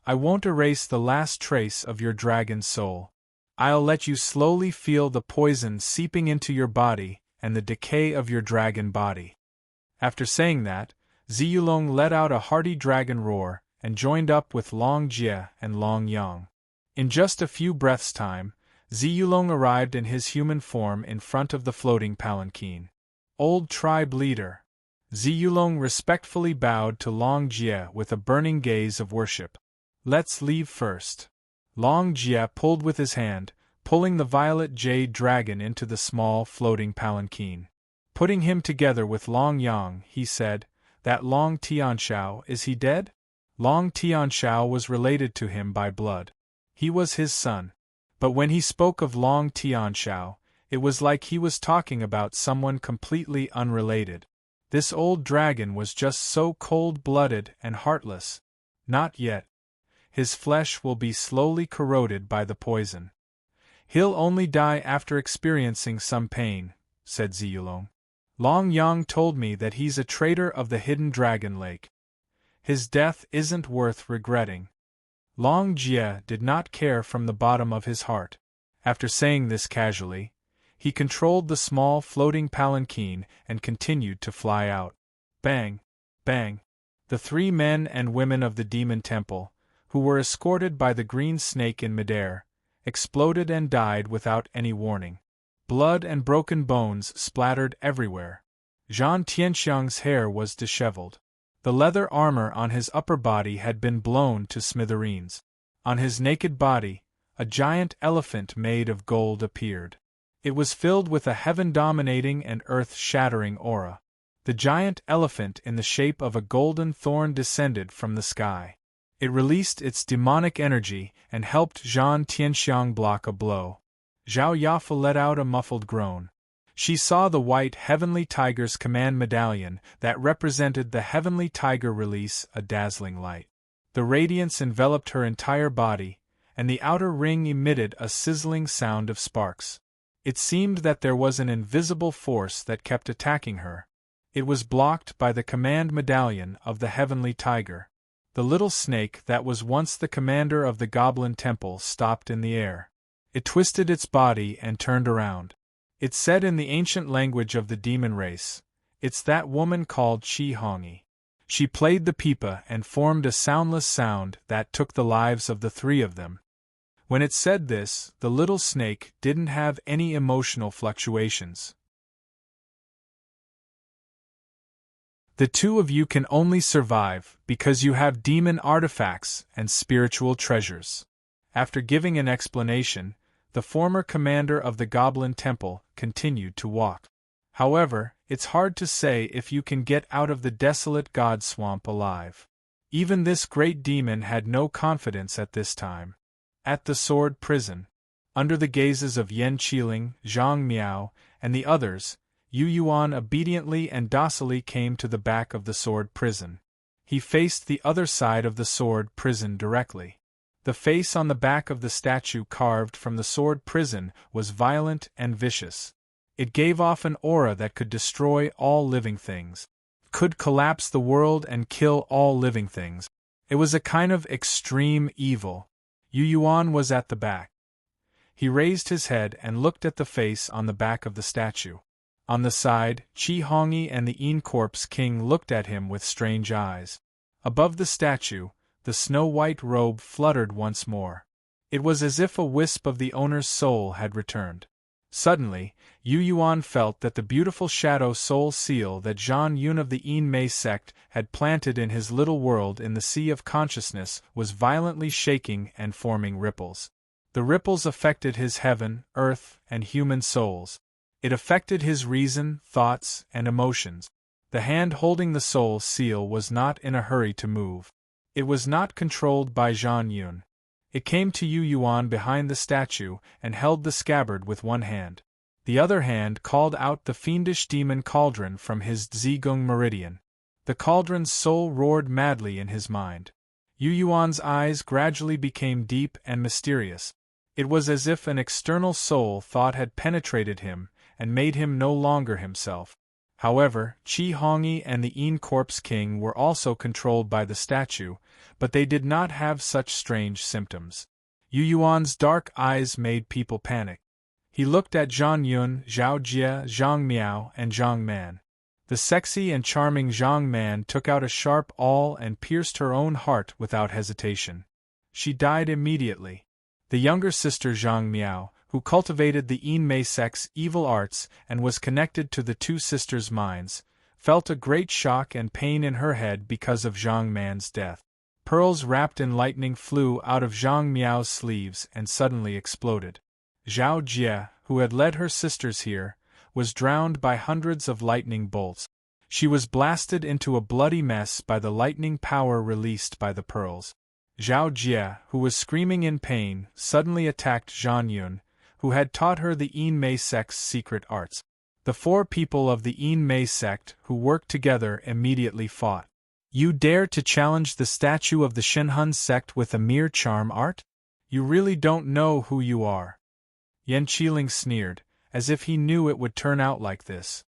I won't erase the last trace of your dragon soul. I'll let you slowly feel the poison seeping into your body and the decay of your dragon body. After saying that, Ziyulong let out a hearty dragon roar and joined up with Long Jie and Long Yang. In just a few breaths' time, Ziyulong arrived in his human form in front of the floating palanquin. Old tribe leader. Ziyulong respectfully bowed to Long Jie with a burning gaze of worship. Let's leave first. Long Jie pulled with his hand, pulling the violet jade dragon into the small floating palanquin. Putting him together with Long Yang, he said, That Long Tianxiao, is he dead? Long Tianxiao was related to him by blood. He was his son. But when he spoke of Long Tianxiao, it was like he was talking about someone completely unrelated. This old dragon was just so cold-blooded and heartless. Not yet. His flesh will be slowly corroded by the poison. He'll only die after experiencing some pain, said Ziyulong. Long Yang told me that he's a traitor of the hidden dragon lake. His death isn't worth regretting. Long Jie did not care from the bottom of his heart. After saying this casually, he controlled the small floating palanquin and continued to fly out. Bang! Bang! The 3 men and women of the demon temple, who were escorted by the green snake in midair, exploded and died without any warning. Blood and broken bones splattered everywhere. Zhan Tianxiang's hair was disheveled. The leather armor on his upper body had been blown to smithereens. On his naked body, a giant elephant made of gold appeared. It was filled with a heaven-dominating and earth-shattering aura. The giant elephant in the shape of a golden thorn descended from the sky. It released its demonic energy and helped Zhan Tianxiang block a blow. Zhao Yafa let out a muffled groan. She saw the white heavenly tiger's command medallion that represented the heavenly tiger release a dazzling light. The radiance enveloped her entire body, and the outer ring emitted a sizzling sound of sparks. It seemed that there was an invisible force that kept attacking her. It was blocked by the command medallion of the heavenly tiger. The little snake that was once the commander of the goblin temple stopped in the air. It twisted its body and turned around. It said in the ancient language of the demon race, "It's that woman called Qi Hongyi." She played the pipa and formed a soundless sound that took the lives of the 3 of them. When it said this, the little snake didn't have any emotional fluctuations. The 2 of you can only survive because you have demon artifacts and spiritual treasures. After giving an explanation, the former commander of the Goblin Temple continued to walk. However, it's hard to say if you can get out of the desolate god swamp alive. Even this great demon had no confidence at this time. At the sword prison, under the gazes of Yan Qiling, Zhang Miao, and the others, Yu Yuan obediently and docilely came to the back of the sword prison. He faced the other side of the sword prison directly. The face on the back of the statue carved from the sword prison was violent and vicious. It gave off an aura that could destroy all living things, could collapse the world and kill all living things. It was a kind of extreme evil. Yu Yuan was at the back. He raised his head and looked at the face on the back of the statue. On the side, Qi Hongyi and the Yin Corpse King looked at him with strange eyes. Above the statue, the snow-white robe fluttered once more. It was as if a wisp of the owner's soul had returned. Suddenly, Yu Yuan felt that the beautiful shadow soul seal that Zhang Yun of the Yin Mei sect had planted in his little world in the sea of consciousness was violently shaking and forming ripples. The ripples affected his heaven, earth, and human souls. It affected his reason, thoughts, and emotions. The hand holding the soul seal was not in a hurry to move. It was not controlled by Zhang Yun. It came to Yu Yuan behind the statue and held the scabbard with one hand. The other hand called out the fiendish demon cauldron from his Zhigung meridian. The cauldron's soul roared madly in his mind. Yu Yuan's eyes gradually became deep and mysterious. It was as if an external soul thought had penetrated him and made him no longer himself. However, Qi Hongyi and the Yin Corpse King were also controlled by the statue, but they did not have such strange symptoms. Yu Yuan's dark eyes made people panic. He looked at Zhang Yun, Zhao Jie, Zhang Miao, and Zhang Man. The sexy and charming Zhang Man took out a sharp awl and pierced her own heart without hesitation. She died immediately. The younger sister Zhang Miao, who cultivated the Yin Mei sect's evil arts and was connected to the two sisters' minds, felt a great shock and pain in her head because of Zhang Man's death. Pearls wrapped in lightning flew out of Zhang Miao's sleeves and suddenly exploded. Zhao Jie, who had led her sisters here, was drowned by hundreds of lightning bolts. She was blasted into a bloody mess by the lightning power released by the pearls. Zhao Jie, who was screaming in pain, suddenly attacked Zhang Yun, who had taught her the Yin Mei sect's secret arts. The four people of the Yin Mei sect who worked together immediately fought. You dare to challenge the statue of the Shenhun sect with a mere charm art? You really don't know who you are. Yan Qiling sneered, as if he knew it would turn out like this.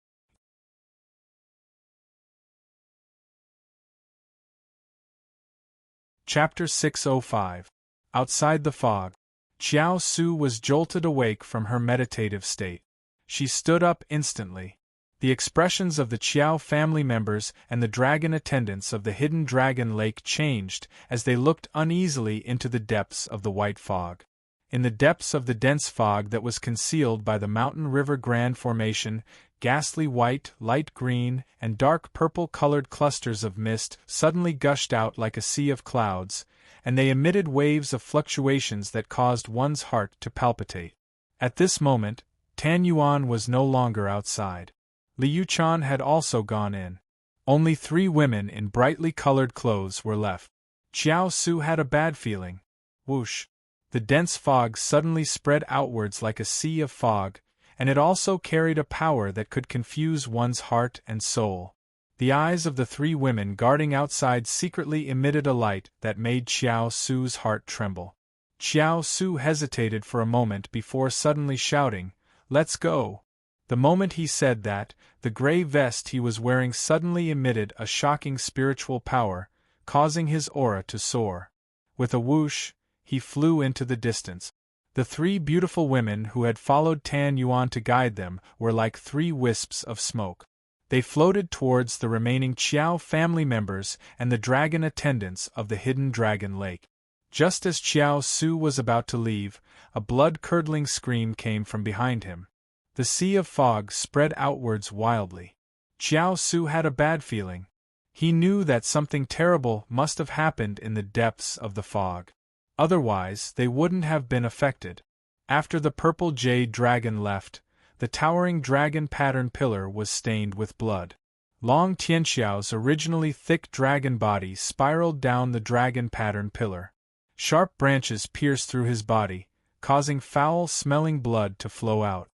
Chapter 605. Outside the fog. Qiao Su was jolted awake from her meditative state. She stood up instantly. The expressions of the Qiao family members and the dragon attendants of the hidden dragon lake changed as they looked uneasily into the depths of the white fog. In the depths of the dense fog that was concealed by the mountain river Grand Formation, ghastly white, light green, and dark purple-colored clusters of mist suddenly gushed out like a sea of clouds, and they emitted waves of fluctuations that caused one's heart to palpitate. At this moment, Tan Yuan was no longer outside. Liu Chan had also gone in. Only 3 women in brightly colored clothes were left. Qiao Su had a bad feeling. Whoosh! The dense fog suddenly spread outwards like a sea of fog, and it also carried a power that could confuse one's heart and soul. The eyes of the 3 women guarding outside secretly emitted a light that made Qiao Su's heart tremble. Qiao Su hesitated for a moment before suddenly shouting, "Let's go!" The moment he said that, the gray vest he was wearing suddenly emitted a shocking spiritual power, causing his aura to soar. With a whoosh, he flew into the distance. The 3 beautiful women who had followed Tan Yuan to guide them were like 3 wisps of smoke. They floated towards the remaining Qiao family members and the dragon attendants of the hidden dragon lake. Just as Qiao Su was about to leave, a blood-curdling scream came from behind him. The sea of fog spread outwards wildly. Qiao Su had a bad feeling. He knew that something terrible must have happened in the depths of the fog. Otherwise, they wouldn't have been affected. After the purple jade dragon left, the towering dragon pattern pillar was stained with blood. Long Tianxiao's originally thick dragon body spiraled down the dragon pattern pillar. Sharp branches pierced through his body, causing foul-smelling blood to flow out.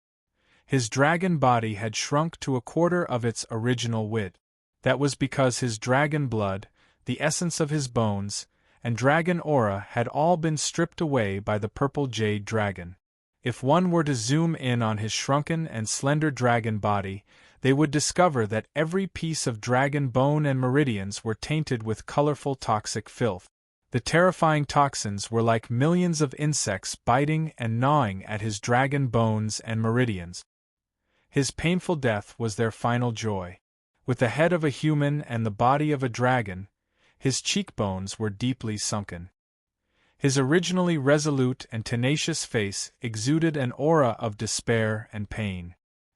His dragon body had shrunk to a quarter of its original width. That was because his dragon blood, the essence of his bones, and dragon aura had all been stripped away by the purple jade dragon. If one were to zoom in on his shrunken and slender dragon body, they would discover that every piece of dragon bone and meridians were tainted with colorful toxic filth. The terrifying toxins were like millions of insects biting and gnawing at his dragon bones and meridians. His painful death was their final joy. With the head of a human and the body of a dragon, his cheekbones were deeply sunken. His originally resolute and tenacious face exuded an aura of despair and pain.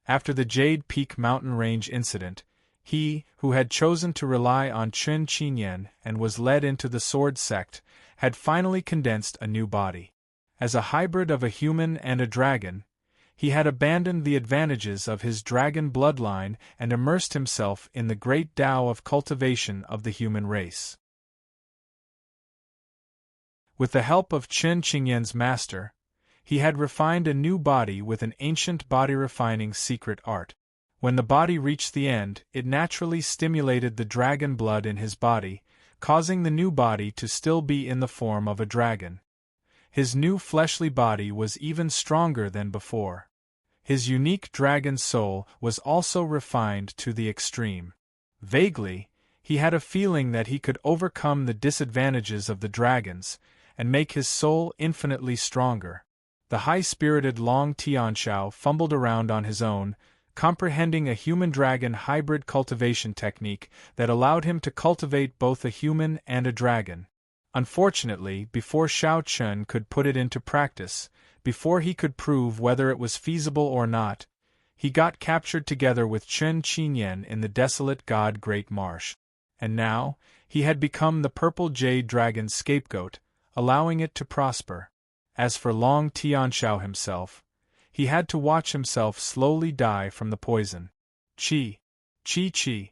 After the Jade Peak mountain range incident, he, who had chosen to rely on Chen Qinyan and was led into the sword sect, had finally condensed a new body. As a hybrid of a human and a dragon, he had abandoned the advantages of his dragon bloodline and immersed himself in the great Tao of cultivation of the human race. With the help of Chen Qingyan's master, he had refined a new body with an ancient body-refining secret art. When the body reached the end, it naturally stimulated the dragon blood in his body, causing the new body to still be in the form of a dragon. His new fleshly body was even stronger than before. His unique dragon soul was also refined to the extreme. Vaguely, he had a feeling that he could overcome the disadvantages of the dragons and make his soul infinitely stronger. The high-spirited Long Tianxiao fumbled around on his own, comprehending a human-dragon hybrid cultivation technique that allowed him to cultivate both a human and a dragon. Unfortunately, before Xiao Chen could put it into practice, before he could prove whether it was feasible or not, he got captured together with Chen Qinyan in the desolate God Great Marsh. And now, he had become the purple jade dragon's scapegoat, allowing it to prosper. As for Long Tianxiao himself, he had to watch himself slowly die from the poison. Chi! Chi Chi!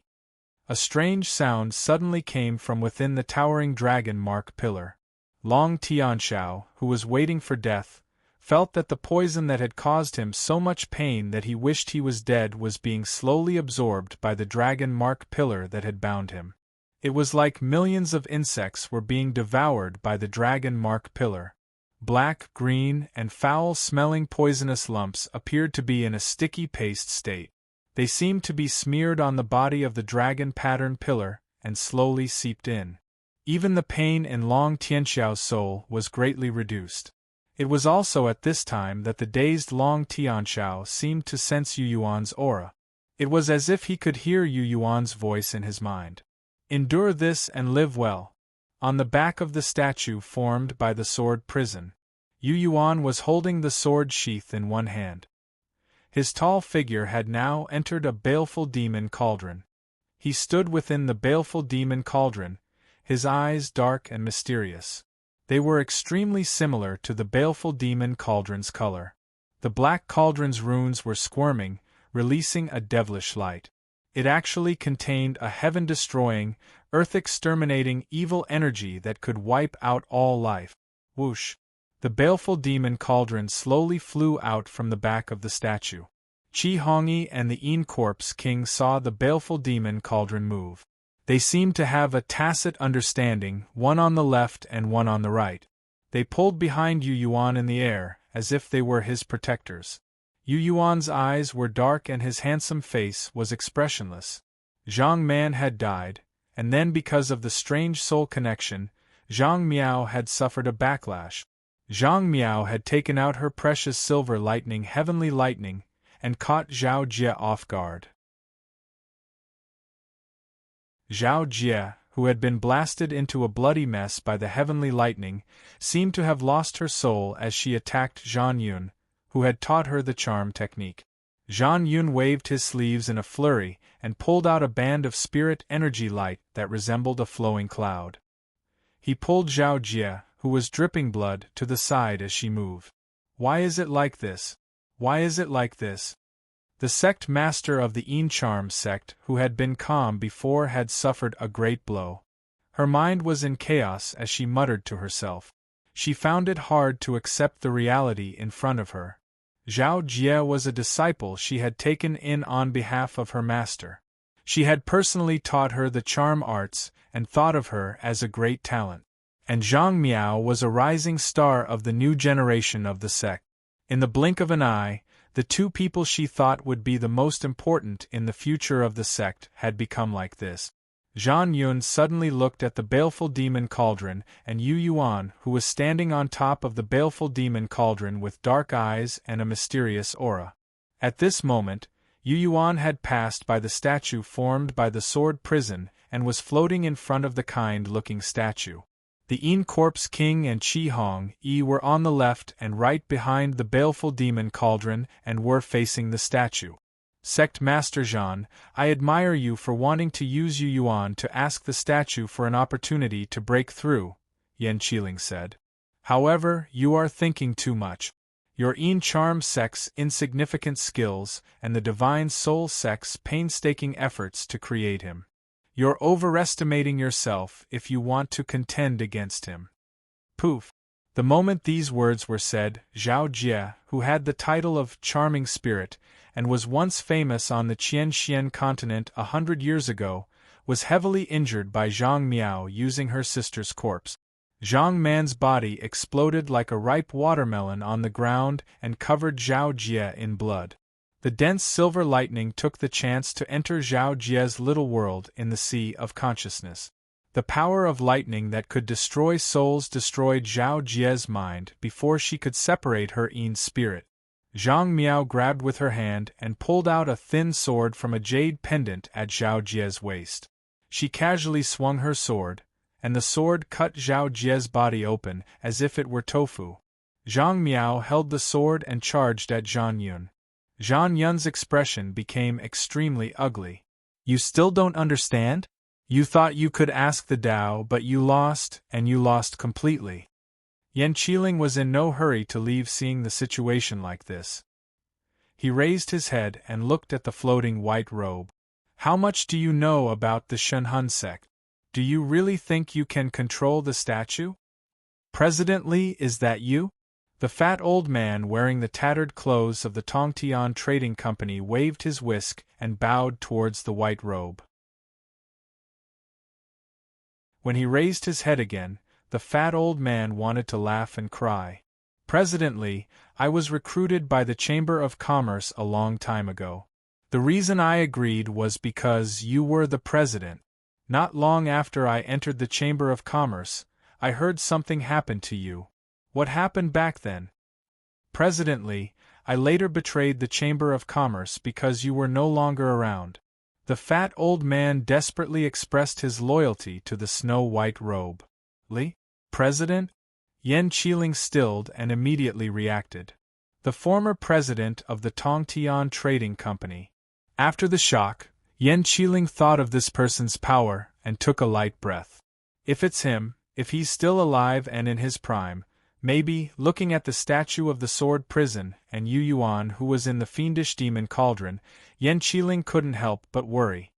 A strange sound suddenly came from within the towering dragon mark pillar. Long Tianxiao, who was waiting for death, felt that the poison that had caused him so much pain that he wished he was dead was being slowly absorbed by the dragon mark pillar that had bound him. It was like millions of insects were being devoured by the dragon mark pillar. Black, green, and foul-smelling poisonous lumps appeared to be in a sticky paste state. They seemed to be smeared on the body of the dragon pattern pillar and slowly seeped in. Even the pain in Long Tianxiao's soul was greatly reduced. It was also at this time that the dazed Long Tianxiao seemed to sense Yu Yuan's aura. It was as if he could hear Yu Yuan's voice in his mind. Endure this and live well. On the back of the statue formed by the sword prison, Yu Yuan was holding the sword sheath in one hand. His tall figure had now entered a baleful demon cauldron. He stood within the baleful demon cauldron, his eyes dark and mysterious. They were extremely similar to the baleful demon cauldron's color. The black cauldron's runes were squirming, releasing a devilish light. It actually contained a heaven-destroying, earth-exterminating evil energy that could wipe out all life. Whoosh! The baleful demon cauldron slowly flew out from the back of the statue. Qi Hongyi and the Yin Corpse King saw the baleful demon cauldron move. They seemed to have a tacit understanding, one on the left and one on the right. They pulled behind Yu Yuan in the air, as if they were his protectors. Yu Yuan's eyes were dark and his handsome face was expressionless. Zhang Man had died, and then because of the strange soul connection, Zhang Miao had suffered a backlash. Zhang Miao had taken out her precious silver lightning heavenly lightning, and caught Zhao Jie off guard. Zhao Jie, who had been blasted into a bloody mess by the heavenly lightning, seemed to have lost her soul as she attacked Zhang Yun, who had taught her the charm technique. Zhang Yun waved his sleeves in a flurry and pulled out a band of spirit energy light that resembled a flowing cloud. He pulled Zhao Jie, who was dripping blood, to the side as she moved. Why is it like this? Why is it like this? The sect master of the Yin Charm sect, who had been calm before, had suffered a great blow. Her mind was in chaos as she muttered to herself. She found it hard to accept the reality in front of her. Zhao Jie was a disciple she had taken in on behalf of her master. She had personally taught her the charm arts and thought of her as a great talent. And Zhang Miao was a rising star of the new generation of the sect. In the blink of an eye, the two people she thought would be the most important in the future of the sect had become like this. Zhang Yun suddenly looked at the baleful demon cauldron and Yu Yuan, who was standing on top of the baleful demon cauldron with dark eyes and a mysterious aura. At this moment, Yu Yuan had passed by the statue formed by the sword prison and was floating in front of the kind-looking statue. The Een Corpse King and Chi Hong were on the left and right behind the baleful demon cauldron and were facing the statue. Sect Master Jean, I admire you for wanting to use Yu Yuan to ask the statue for an opportunity to break through, Yan Qiling said. However, you are thinking too much. Your Een Charm Sect's insignificant skills and the Divine Soul Sect's painstaking efforts to create him. You're overestimating yourself if you want to contend against him. Poof! The moment these words were said, Zhao Jie, who had the title of Charming Spirit, and was once famous on the Qianxian continent 100 years ago, was heavily injured by Zhang Miao using her sister's corpse. Zhang Man's body exploded like a ripe watermelon on the ground and covered Zhao Jie in blood. The dense silver lightning took the chance to enter Zhao Jie's little world in the sea of consciousness. The power of lightning that could destroy souls destroyed Zhao Jie's mind before she could separate her Een spirit. Zhang Miao grabbed with her hand and pulled out a thin sword from a jade pendant at Zhao Jie's waist. She casually swung her sword, and the sword cut Zhao Jie's body open as if it were tofu. Zhang Miao held the sword and charged at Zhang Yun. Zhang Yun's expression became extremely ugly. You still don't understand? You thought you could ask the Tao, but you lost, and you lost completely. Yan Qiling was in no hurry to leave seeing the situation like this. He raised his head and looked at the floating white robe. How much do you know about the Shenhun sect? Do you really think you can control the statue? President Li, is that you? The fat old man wearing the tattered clothes of the Tongtian Trading Company waved his whisk and bowed towards the white robe. When he raised his head again, the fat old man wanted to laugh and cry. President Li, I was recruited by the Chamber of Commerce a long time ago. The reason I agreed was because you were the president. Not long after I entered the Chamber of Commerce, I heard something happened to you. What happened back then? President Li, I later betrayed the Chamber of Commerce because you were no longer around. The fat old man desperately expressed his loyalty to the snow-white robe. Li? President? Yan Qiling stilled and immediately reacted. The former president of the Tongtian Trading Company. After the shock, Yan Qiling thought of this person's power and took a light breath. If it's him, if he's still alive and in his prime, maybe, looking at the statue of the sword prison and Yu Yuan who was in the fiendish demon cauldron, Yan Qiling couldn't help but worry.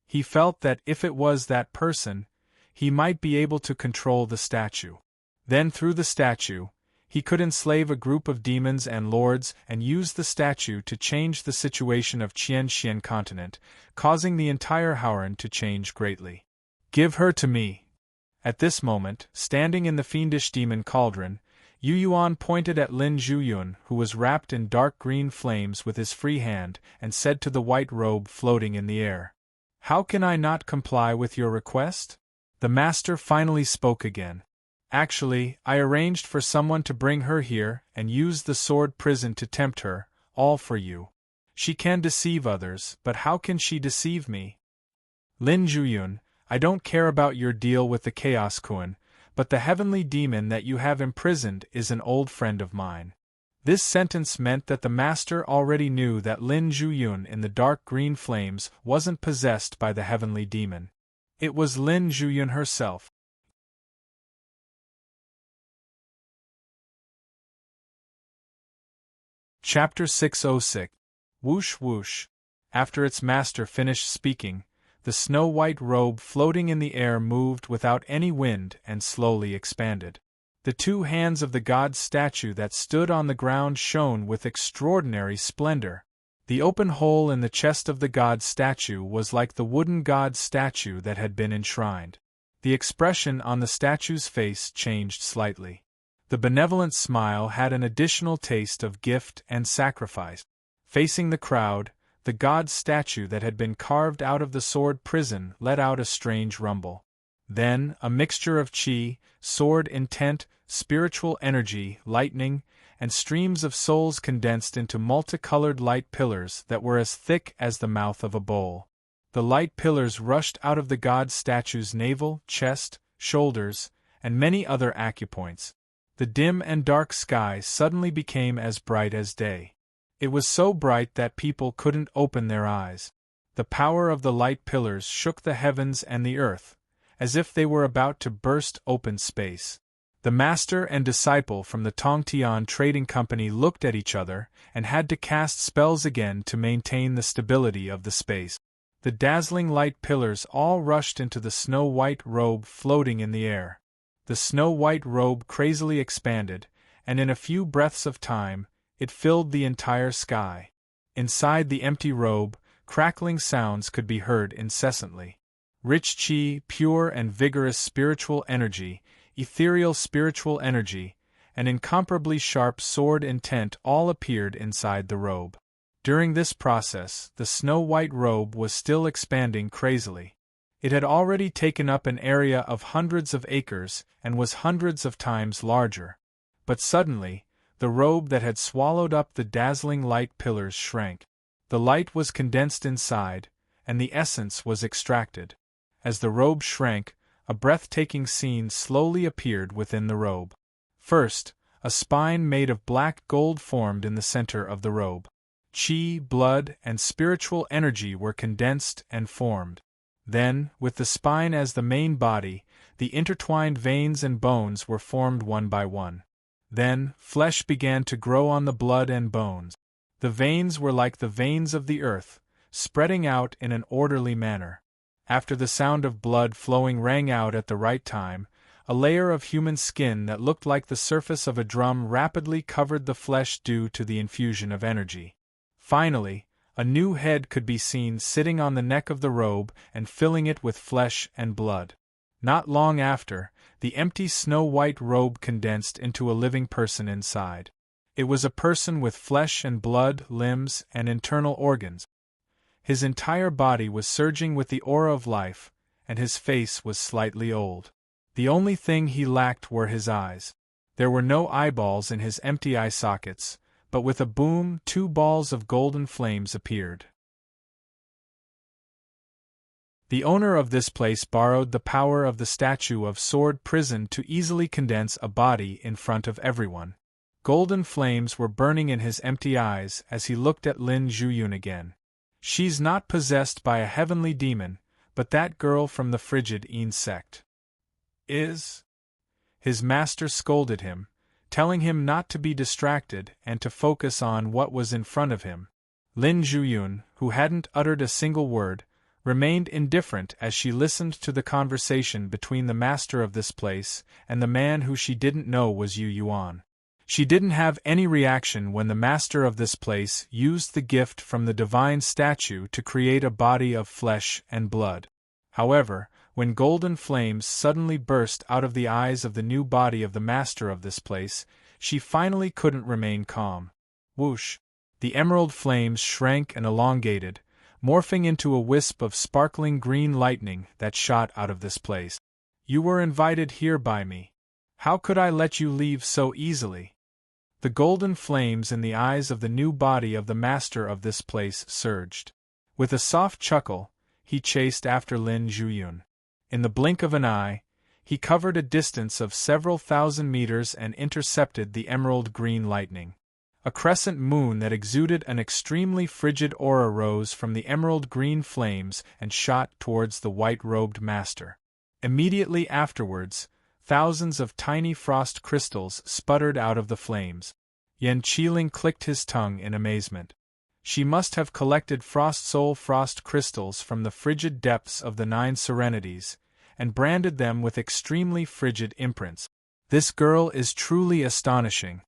He felt that if it was that person, he might be able to control the statue. Then through the statue, he could enslave a group of demons and lords and use the statue to change the situation of Qianxian continent, causing the entire Hauran to change greatly. Give her to me. At this moment, standing in the fiendish demon cauldron, Yu Yuan pointed at Lin Zhuyun, who was wrapped in dark green flames with his free hand, and said to the white robe floating in the air, How can I not comply with your request? The master finally spoke again. Actually, I arranged for someone to bring her here and use the sword prison to tempt her, all for you. She can deceive others, but how can she deceive me? Lin Zhuyun, I don't care about your deal with the Chaos Kuan, but the heavenly demon that you have imprisoned is an old friend of mine. This sentence meant that the master already knew that Lin Zhuyun in the dark green flames wasn't possessed by the heavenly demon. It was Lin Zhuyun herself. Chapter 606. Whoosh whoosh. After its master finished speaking, the snow-white robe floating in the air moved without any wind and slowly expanded. The two hands of the god statue that stood on the ground shone with extraordinary splendor. The open hole in the chest of the god statue was like the wooden god statue that had been enshrined. The expression on the statue's face changed slightly. The benevolent smile had an additional taste of gift and sacrifice. Facing the crowd, the god statue that had been carved out of the sword prison let out a strange rumble. Then, a mixture of qi, sword intent, spiritual energy, lightning, and streams of souls condensed into multicolored light pillars that were as thick as the mouth of a bowl. The light pillars rushed out of the god statue's navel, chest, shoulders, and many other acupoints. The dim and dark sky suddenly became as bright as day. It was so bright that people couldn't open their eyes. The power of the light pillars shook the heavens and the earth, as if they were about to burst open space. The master and disciple from the Tongtian Trading Company looked at each other and had to cast spells again to maintain the stability of the space. The dazzling light pillars all rushed into the snow-white robe floating in the air. The snow-white robe crazily expanded, and in a few breaths of time, it filled the entire sky. Inside the empty robe, crackling sounds could be heard incessantly. Rich qi, pure and vigorous spiritual energy, ethereal spiritual energy, and incomparably sharp sword intent all appeared inside the robe. During this process, the snow-white robe was still expanding crazily. It had already taken up an area of hundreds of acres and was hundreds of times larger. But suddenly, the robe that had swallowed up the dazzling light pillars shrank. The light was condensed inside, and the essence was extracted. As the robe shrank, a breathtaking scene slowly appeared within the robe. First, a spine made of black gold formed in the center of the robe. Qi, blood, and spiritual energy were condensed and formed. Then, with the spine as the main body, the intertwined veins and bones were formed one by one. Then, flesh began to grow on the blood and bones. The veins were like the veins of the earth, spreading out in an orderly manner. After the sound of blood flowing rang out at the right time, a layer of human skin that looked like the surface of a drum rapidly covered the flesh due to the infusion of energy. Finally, a new head could be seen sitting on the neck of the robe and filling it with flesh and blood. Not long after, the empty snow-white robe condensed into a living person inside. It was a person with flesh and blood, limbs, and internal organs. His entire body was surging with the aura of life, and his face was slightly old. The only thing he lacked were his eyes. There were no eyeballs in his empty eye sockets, but with a boom, 2 balls of golden flames appeared. The owner of this place borrowed the power of the statue of Sword Prison to easily condense a body in front of everyone. Golden flames were burning in his empty eyes as he looked at Lin Zhuyun again. She's not possessed by a heavenly demon, but that girl from the Frigid Een sect is. His master scolded him, telling him not to be distracted and to focus on what was in front of him. Lin Zhuyun, who hadn't uttered a single word, remained indifferent as she listened to the conversation between the master of this place and the man who she didn't know was Yu Yuan. She didn't have any reaction when the master of this place used the gift from the divine statue to create a body of flesh and blood. However, when golden flames suddenly burst out of the eyes of the new body of the master of this place, she finally couldn't remain calm. Whoosh! The emerald flames shrank and elongated, morphing into a wisp of sparkling green lightning that shot out of this place. You were invited here by me. How could I let you leave so easily? The golden flames in the eyes of the new body of the master of this place surged. With a soft chuckle, he chased after Lin Zhuyun. In the blink of an eye, he covered a distance of several thousand meters and intercepted the emerald green lightning. A crescent moon that exuded an extremely frigid aura rose from the emerald green flames and shot towards the white-robed master. Immediately afterwards, thousands of tiny frost crystals sputtered out of the flames. Yan Qiling clicked his tongue in amazement. She must have collected frost soul frost crystals from the frigid depths of the 9 serenities, and branded them with extremely frigid imprints. This girl is truly astonishing.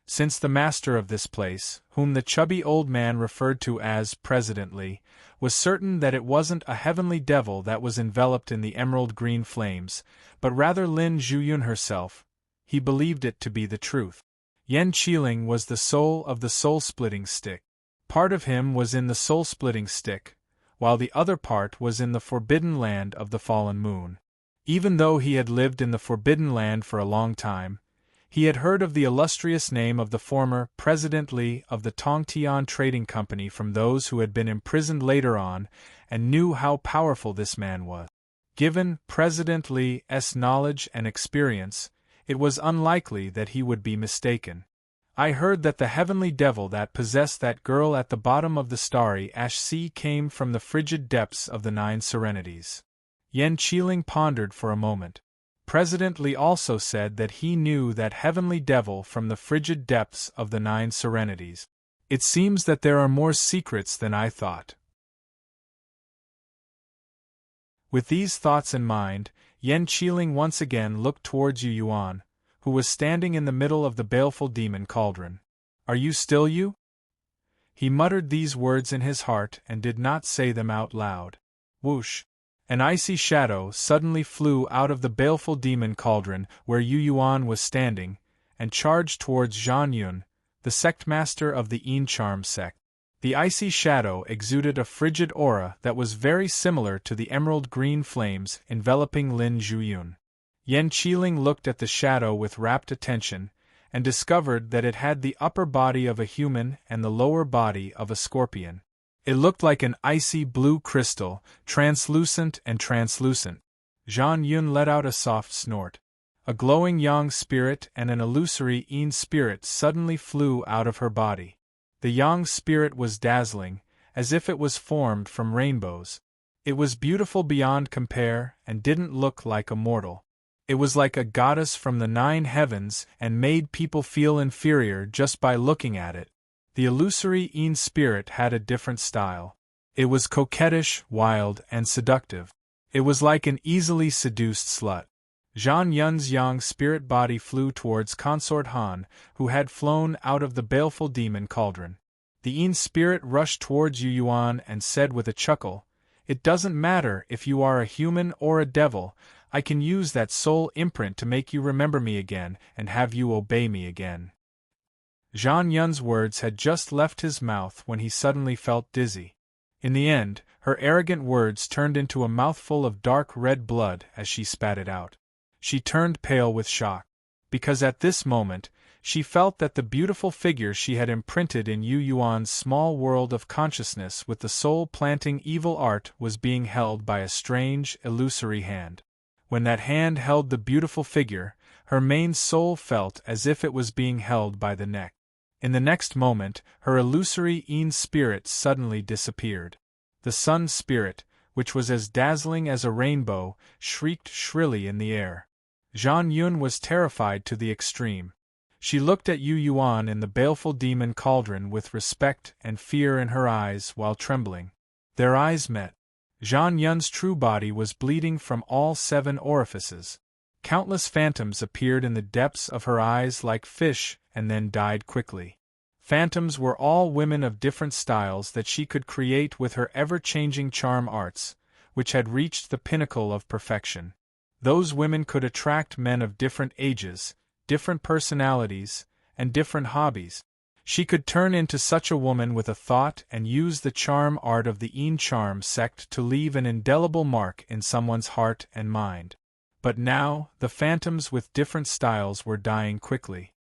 Since the master of this place, whom the chubby old man referred to as President Li, was certain that it wasn't a heavenly devil that was enveloped in the emerald green flames, but rather Lin Zhuyun herself, he believed it to be the truth. Yan Qiling was the soul of the soul-splitting stick. Part of him was in the soul-splitting stick, while the other part was in the forbidden land of the fallen moon. Even though he had lived in the forbidden land for a long time, he had heard of the illustrious name of the former President Li of the Tongtian Trading Company from those who had been imprisoned later on, and knew how powerful this man was. Given President Lee's knowledge and experience, it was unlikely that he would be mistaken. I heard that the heavenly devil that possessed that girl at the bottom of the starry ash sea came from the frigid depths of the 9 serenities. Yen Qiling pondered for a moment. President Lee also said that he knew that heavenly devil from the frigid depths of the 9 serenities. It seems that there are more secrets than I thought. With these thoughts in mind, Yen Qiling once again looked towards Yu Yuan, who was standing in the middle of the baleful demon cauldron. "Are you still you?" He muttered these words in his heart and did not say them out loud. Whoosh! An icy shadow suddenly flew out of the baleful demon cauldron where Yu Yuan was standing, and charged towards Zhan Yun, the sectmaster of the Encharm sect. The icy shadow exuded a frigid aura that was very similar to the emerald-green flames enveloping Lin Zhuyun. Yen Qiling looked at the shadow with rapt attention, and discovered that it had the upper body of a human and the lower body of a scorpion. It looked like an icy blue crystal, translucent and translucent. Zhan Yun let out a soft snort. A glowing yang spirit and an illusory yin spirit suddenly flew out of her body. The yang spirit was dazzling, as if it was formed from rainbows. It was beautiful beyond compare and didn't look like a mortal. It was like a goddess from the 9 heavens and made people feel inferior just by looking at it. The illusory yin spirit had a different style. It was coquettish, wild, and seductive. It was like an easily seduced slut. Zhan Yun's yang spirit body flew towards Consort Han, who had flown out of the baleful demon cauldron. The yin spirit rushed towards Yu Yuan and said with a chuckle, "It doesn't matter if you are a human or a devil, I can use that soul imprint to make you remember me again and have you obey me again." Zhan Yun's words had just left his mouth when he suddenly felt dizzy. In the end, her arrogant words turned into a mouthful of dark red blood as she spat it out. She turned pale with shock, because at this moment, she felt that the beautiful figure she had imprinted in Yu Yuan's small world of consciousness with the soul-planting evil art was being held by a strange, illusory hand. When that hand held the beautiful figure, her main soul felt as if it was being held by the neck. In the next moment, her illusory yin spirit suddenly disappeared. The sun spirit, which was as dazzling as a rainbow, shrieked shrilly in the air. Zhan Yun was terrified to the extreme. She looked at Yu Yuan in the baleful demon cauldron with respect and fear in her eyes while trembling. Their eyes met. Zhan Yun's true body was bleeding from all 7 orifices. Countless phantoms appeared in the depths of her eyes like fish and then died quickly. Phantoms were all women of different styles that she could create with her ever-changing charm arts, which had reached the pinnacle of perfection. Those women could attract men of different ages, different personalities, and different hobbies. She could turn into such a woman with a thought and use the charm art of the Encharm sect to leave an indelible mark in someone's heart and mind. But now, the phantoms with different styles were dying quickly.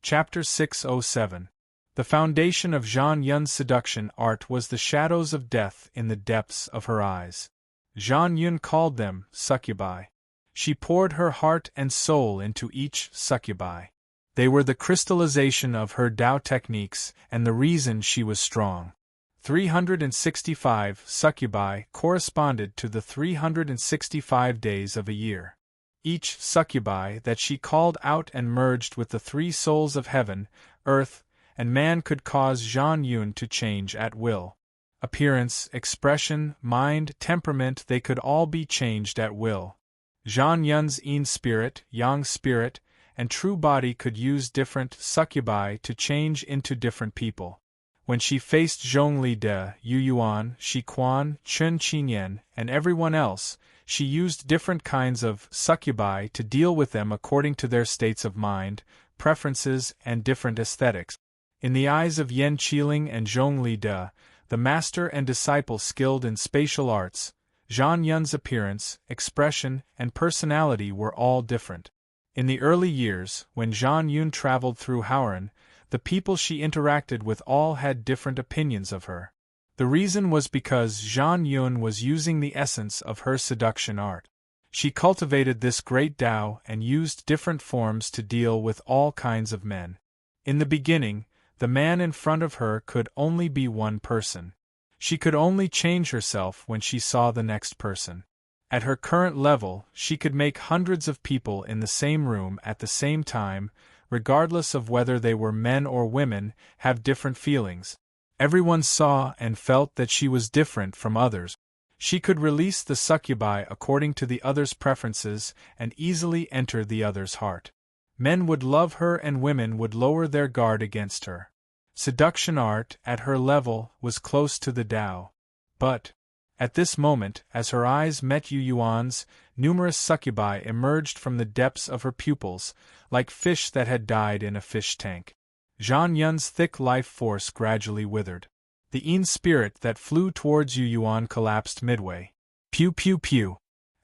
Chapter 607. The foundation of Zhan Yun's seduction art was the shadows of death in the depths of her eyes. Zhan Yun called them succubi. She poured her heart and soul into each succubi. They were the crystallization of her Tao techniques and the reason she was strong. 365 succubi corresponded to the 365 days of a year. Each succubi that she called out and merged with the 3 souls of heaven, earth, and man could cause Zhan Yun to change at will. Appearance, expression, mind, temperament, they could all be changed at will. Zhan Yun's yin spirit, yang spirit, and true body could use different succubi to change into different people. When she faced Zhongli De, Yu Yuan, Shi Quan, Chen Qinyan, and everyone else, she used different kinds of succubi to deal with them according to their states of mind, preferences, and different aesthetics. In the eyes of Yen Qiling and Zhongli De, the master and disciple skilled in spatial arts, Zhan Yun's appearance, expression, and personality were all different. In the early years, when Zhan Yun traveled through Hauran, The people she interacted with all had different opinions of her. The reason was because Zhang Yun was using the essence of her seduction art. She cultivated this great Tao and used different forms to deal with all kinds of men. In the beginning, the man in front of her could only be one person. She could only change herself when she saw the next person. At her current level, she could make hundreds of people in the same room at the same time, regardless of whether they were men or women, have different feelings. Everyone saw and felt that she was different from others. She could release the succubi according to the other's preferences and easily enter the other's heart. Men would love her and women would lower their guard against her. Seduction art, at her level, was close to the Tao. But, at this moment, as her eyes met Yu Yuan's, numerous succubi emerged from the depths of her pupils, like fish that had died in a fish tank. Zhang Yun's thick life force gradually withered. The Yin spirit that flew towards Yu Yuan collapsed midway. Pew pew pew.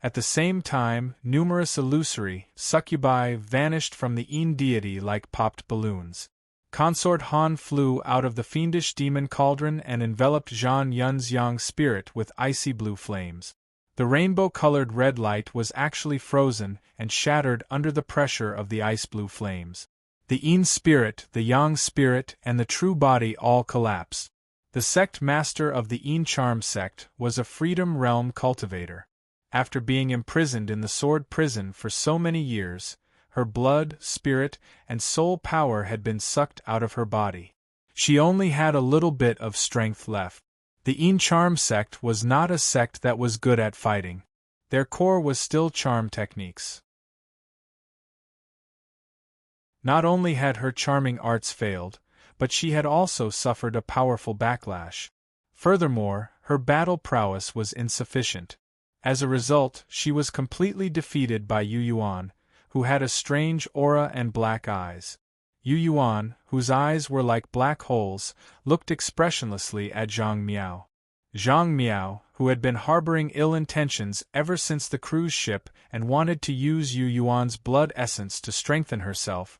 At the same time, numerous illusory succubi vanished from the Yin deity like popped balloons. Consort Han flew out of the fiendish demon cauldron and enveloped Zhang Yun's yang spirit with icy blue flames. The rainbow-colored red light was actually frozen and shattered under the pressure of the ice-blue flames. The Yin spirit, the yang spirit, and the true body all collapsed. The sect master of the Yin charm sect was a freedom realm cultivator. After being imprisoned in the sword prison for so many years, her blood, spirit, and soul power had been sucked out of her body. She only had a little bit of strength left. The Yin charm sect was not a sect that was good at fighting. Their core was still charm techniques. Not only had her charming arts failed, but she had also suffered a powerful backlash. Furthermore, her battle prowess was insufficient. As a result, she was completely defeated by Yu Yuan, who had a strange aura and black eyes. Yu Yuan, whose eyes were like black holes, looked expressionlessly at Zhang Miao. Zhang Miao, who had been harboring ill intentions ever since the cruise ship and wanted to use Yu Yuan's blood essence to strengthen herself,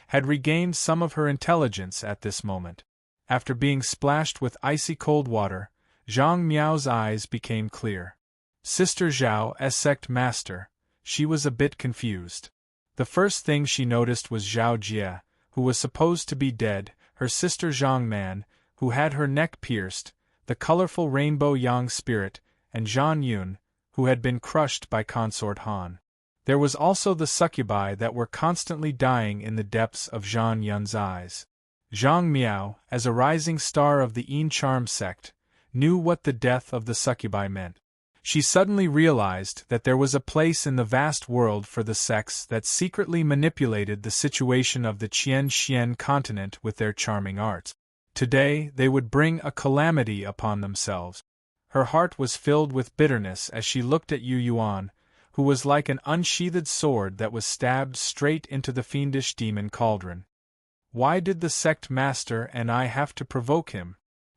had regained some of her intelligence at this moment. After being splashed with icy cold water, Zhang Miao's eyes became clear. Sister Zhao, as sect master, she was a bit confused. The first thing she noticed was Zhao Jie, who was supposed to be dead, her sister Zhang Man, who had her neck pierced, the colorful rainbow yang spirit, and Zhang Yun, who had been crushed by consort Han. There was also the succubi that were constantly dying in the depths of Zhang Yun's eyes. Zhang Miao, as a rising star of the Yin charm sect, knew what the death of the succubi meant. She suddenly realized that there was a place in the vast world for the sects that secretly manipulated the situation of the Qian continent with their charming arts. Today, they would bring a calamity upon themselves. Her heart was filled with bitterness as she looked at Yu Yuan, who was like an unsheathed sword that was stabbed straight into the fiendish demon cauldron. Why did the sect master and I have to provoke him?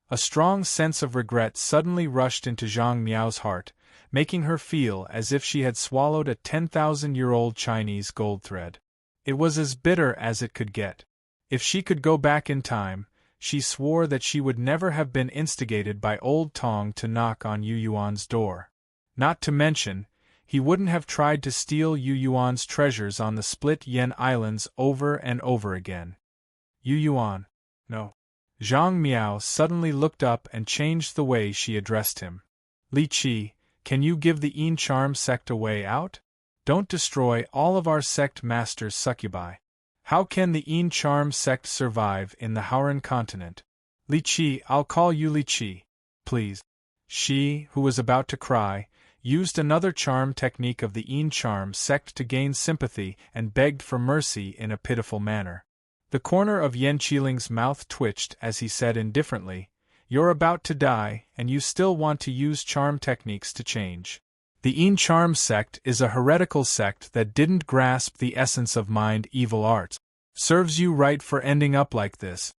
A strong sense of regret suddenly rushed into Zhang Miao's heart, making her feel as if she had swallowed a 10,000-year-old Chinese gold thread. It was as bitter as it could get. If she could go back in time, she swore that she would never have been instigated by Old Tong to knock on Yu Yuan's door. Not to mention, he wouldn't have tried to steal Yu Yuan's treasures on the Split Yen Islands over and over again. Yu Yuan. No. Zhang Miao suddenly looked up and changed the way she addressed him. Li Qi, can you give the Yin charm sect a way out? Don't destroy all of our sect masters' succubi. How can the Yin charm sect survive in the Hauran continent? Li Qi, I'll call you Li Qi, please. She, who was about to cry, used another charm technique of the Yin charm sect to gain sympathy and begged for mercy in a pitiful manner. The corner of Yan Qiling's mouth twitched as he said indifferently, "You're about to die, and you still want to use charm techniques to change. The Yin charm sect is a heretical sect that didn't grasp the essence of mind evil arts. Serves you right for ending up like this."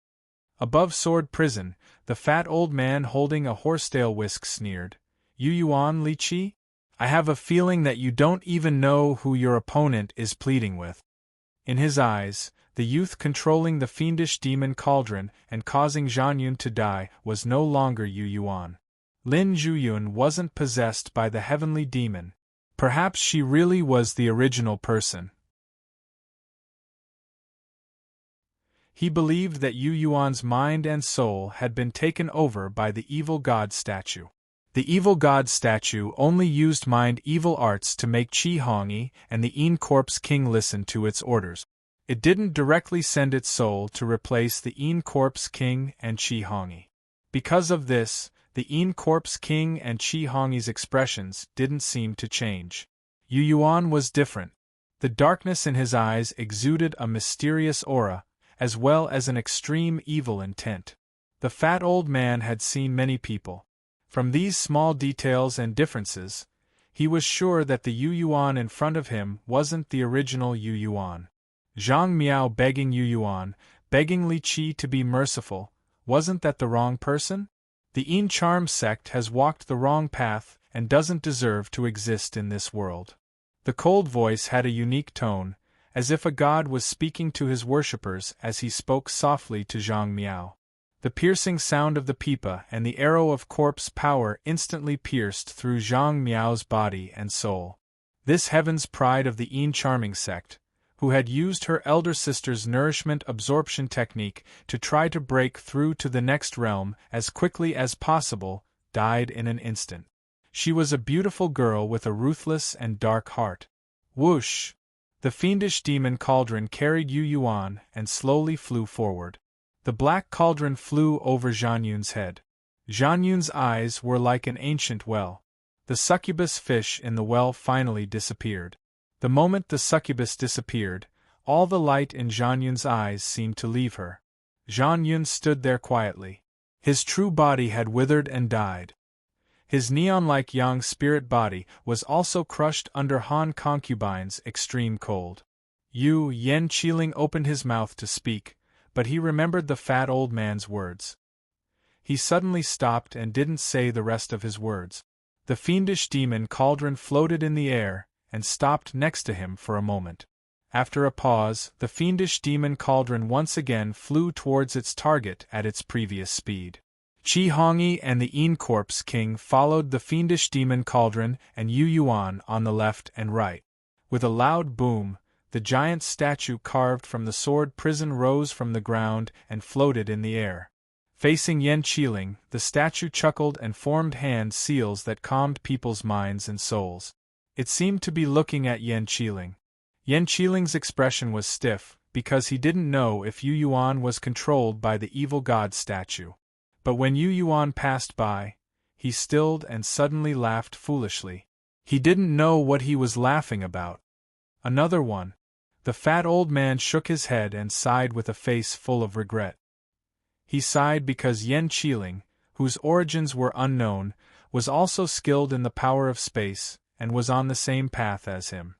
Above Sword Prison, the fat old man holding a horsetail whisk sneered, "Yu Yuan, Li Qi? I have a feeling that you don't even know who your opponent is pleading with." In his eyes, The youth controlling the fiendish demon cauldron and causing Zhanyun to die was no longer Yu Yuan. Lin Zhuyun wasn't possessed by the heavenly demon. Perhaps she really was the original person. He believed that Yu Yuan's mind and soul had been taken over by the evil god statue. The evil god statue only used mind evil arts to make Qi Hongyi and the Yin Corpse King listen to its orders. It didn't directly send its soul to replace the Yin Corpse King and Qi Hongyi. Because of this, the Yin Corpse King and Qi Hongyi's expressions didn't seem to change. Yu Yuan was different. The darkness in his eyes exuded a mysterious aura, as well as an extreme evil intent. The fat old man had seen many people. From these small details and differences, he was sure that the Yu Yuan in front of him wasn't the original Yu Yuan. Zhang Miao begging Yu Yuan, begging Li Qi to be merciful, wasn't that the wrong person? The Yin Charm sect has walked the wrong path and doesn't deserve to exist in this world. The cold voice had a unique tone, as if a god was speaking to his worshippers as he spoke softly to Zhang Miao. The piercing sound of the pipa and the arrow of corpse power instantly pierced through Zhang Miao's body and soul. This heaven's pride of the Yin Charming sect, who had used her elder sister's nourishment absorption technique to try to break through to the next realm as quickly as possible, died in an instant. She was a beautiful girl with a ruthless and dark heart. Whoosh! The fiendish demon cauldron carried Yu Yuan and slowly flew forward. The black cauldron flew over Zhanyun's head. Zhanyun's eyes were like an ancient well. The succubus fish in the well finally disappeared. The moment the succubus disappeared, all the light in Zhanyun's eyes seemed to leave her. Zhanyun stood there quietly. His true body had withered and died. His neon-like yang spirit body was also crushed under Han Concubine's extreme cold. Yen Qiling opened his mouth to speak, but he remembered the fat old man's words. He suddenly stopped and didn't say the rest of his words. The fiendish demon cauldron floated in the air and stopped next to him for a moment. After a pause, the fiendish demon cauldron once again flew towards its target at its previous speed. Qi Hongyi and the Yin Corpse King followed the fiendish demon cauldron and Yu Yuan on the left and right. With a loud boom, the giant statue carved from the sword prison rose from the ground and floated in the air. Facing Yen Qiling, the statue chuckled and formed hand seals that calmed people's minds and souls. It seemed to be looking at Yen Qiling. Yen Qiling's expression was stiff, because he didn't know if Yu Yuan was controlled by the evil god statue. But when Yu Yuan passed by, he stilled and suddenly laughed foolishly. He didn't know what he was laughing about. Another one. The fat old man shook his head and sighed with a face full of regret. He sighed because Yen Qiling, whose origins were unknown, was also skilled in the power of space, and was on the same path as him.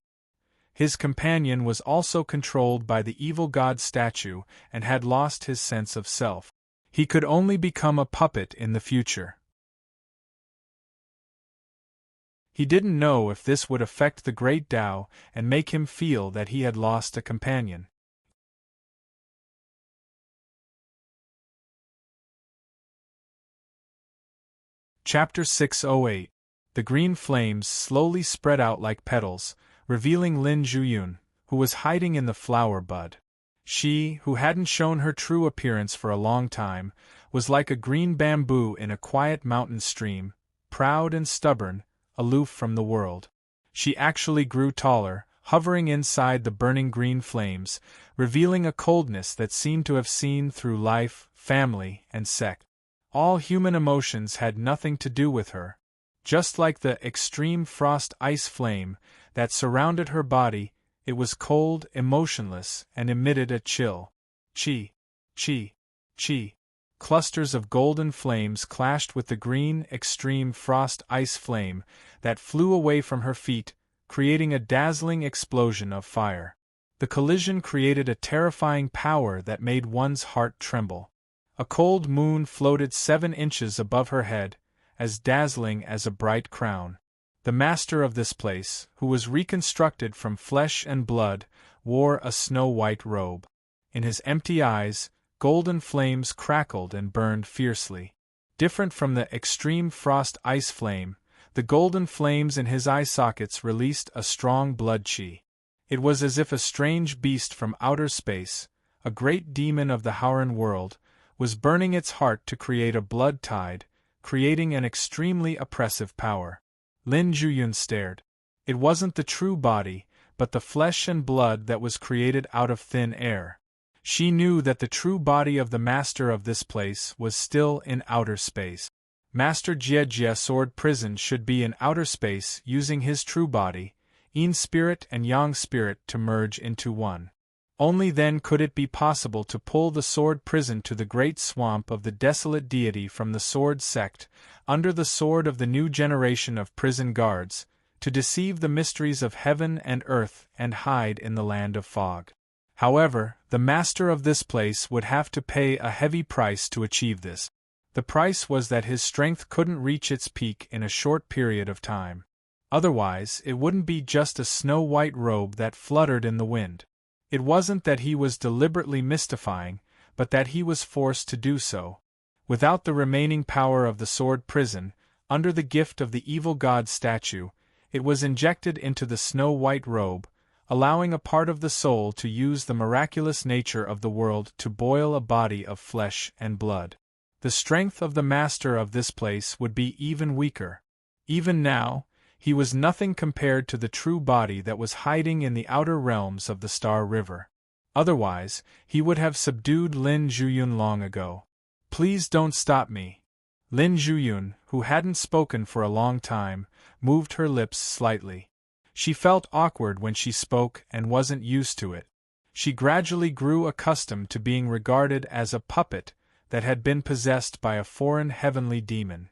His companion was also controlled by the evil god statue and had lost his sense of self. He could only become a puppet in the future. He didn't know if this would affect the great Tao and make him feel that he had lost a companion. Chapter 608. The green flames slowly spread out like petals, revealing Lin Zhuyun, who was hiding in the flower bud. She, who hadn't shown her true appearance for a long time, was like a green bamboo in a quiet mountain stream, proud and stubborn, aloof from the world. She actually grew taller, hovering inside the burning green flames, revealing a coldness that seemed to have seen through life, family, and sect. All human emotions had nothing to do with her. Just like the extreme frost ice flame that surrounded her body, it was cold, emotionless, and emitted a chill. Chi, chi, chi. Clusters of golden flames clashed with the green, extreme frost ice flame that flew away from her feet, creating a dazzling explosion of fire. The collision created a terrifying power that made one's heart tremble. A cold moon floated 7 inches above her head, as dazzling as a bright crown. The master of this place, who was reconstructed from flesh and blood, wore a snow-white robe. In his empty eyes, golden flames crackled and burned fiercely. Different from the extreme frost ice flame, the golden flames in his eye sockets released a strong blood chi. It was as if a strange beast from outer space, a great demon of the Howran world, was burning its heart to create a blood tide, creating an extremely oppressive power. Lin Zhuyun stared. It wasn't the true body, but the flesh and blood that was created out of thin air. She knew that the true body of the master of this place was still in outer space. Master Jiejie Sword Prison should be in outer space using his true body, Yin spirit and Yang spirit to merge into one. Only then could it be possible to pull the sword prison to the great swamp of the desolate deity from the sword sect, under the sword of the new generation of prison guards, to deceive the mysteries of heaven and earth and hide in the land of fog. However, the master of this place would have to pay a heavy price to achieve this. The price was that his strength couldn't reach its peak in a short period of time. Otherwise, it wouldn't be just a snow-white robe that fluttered in the wind. It wasn't that he was deliberately mystifying, but that he was forced to do so. Without the remaining power of the sword prison, under the gift of the evil god statue, it was injected into the snow-white robe, allowing a part of the soul to use the miraculous nature of the world to boil a body of flesh and blood. The strength of the master of this place would be even weaker. Even now, he was nothing compared to the true body that was hiding in the outer realms of the Star River. Otherwise, he would have subdued Lin Zhuyun long ago. "Please don't stop me." Lin Zhuyun, who hadn't spoken for a long time, moved her lips slightly. She felt awkward when she spoke and wasn't used to it. She gradually grew accustomed to being regarded as a puppet that had been possessed by a foreign heavenly demon.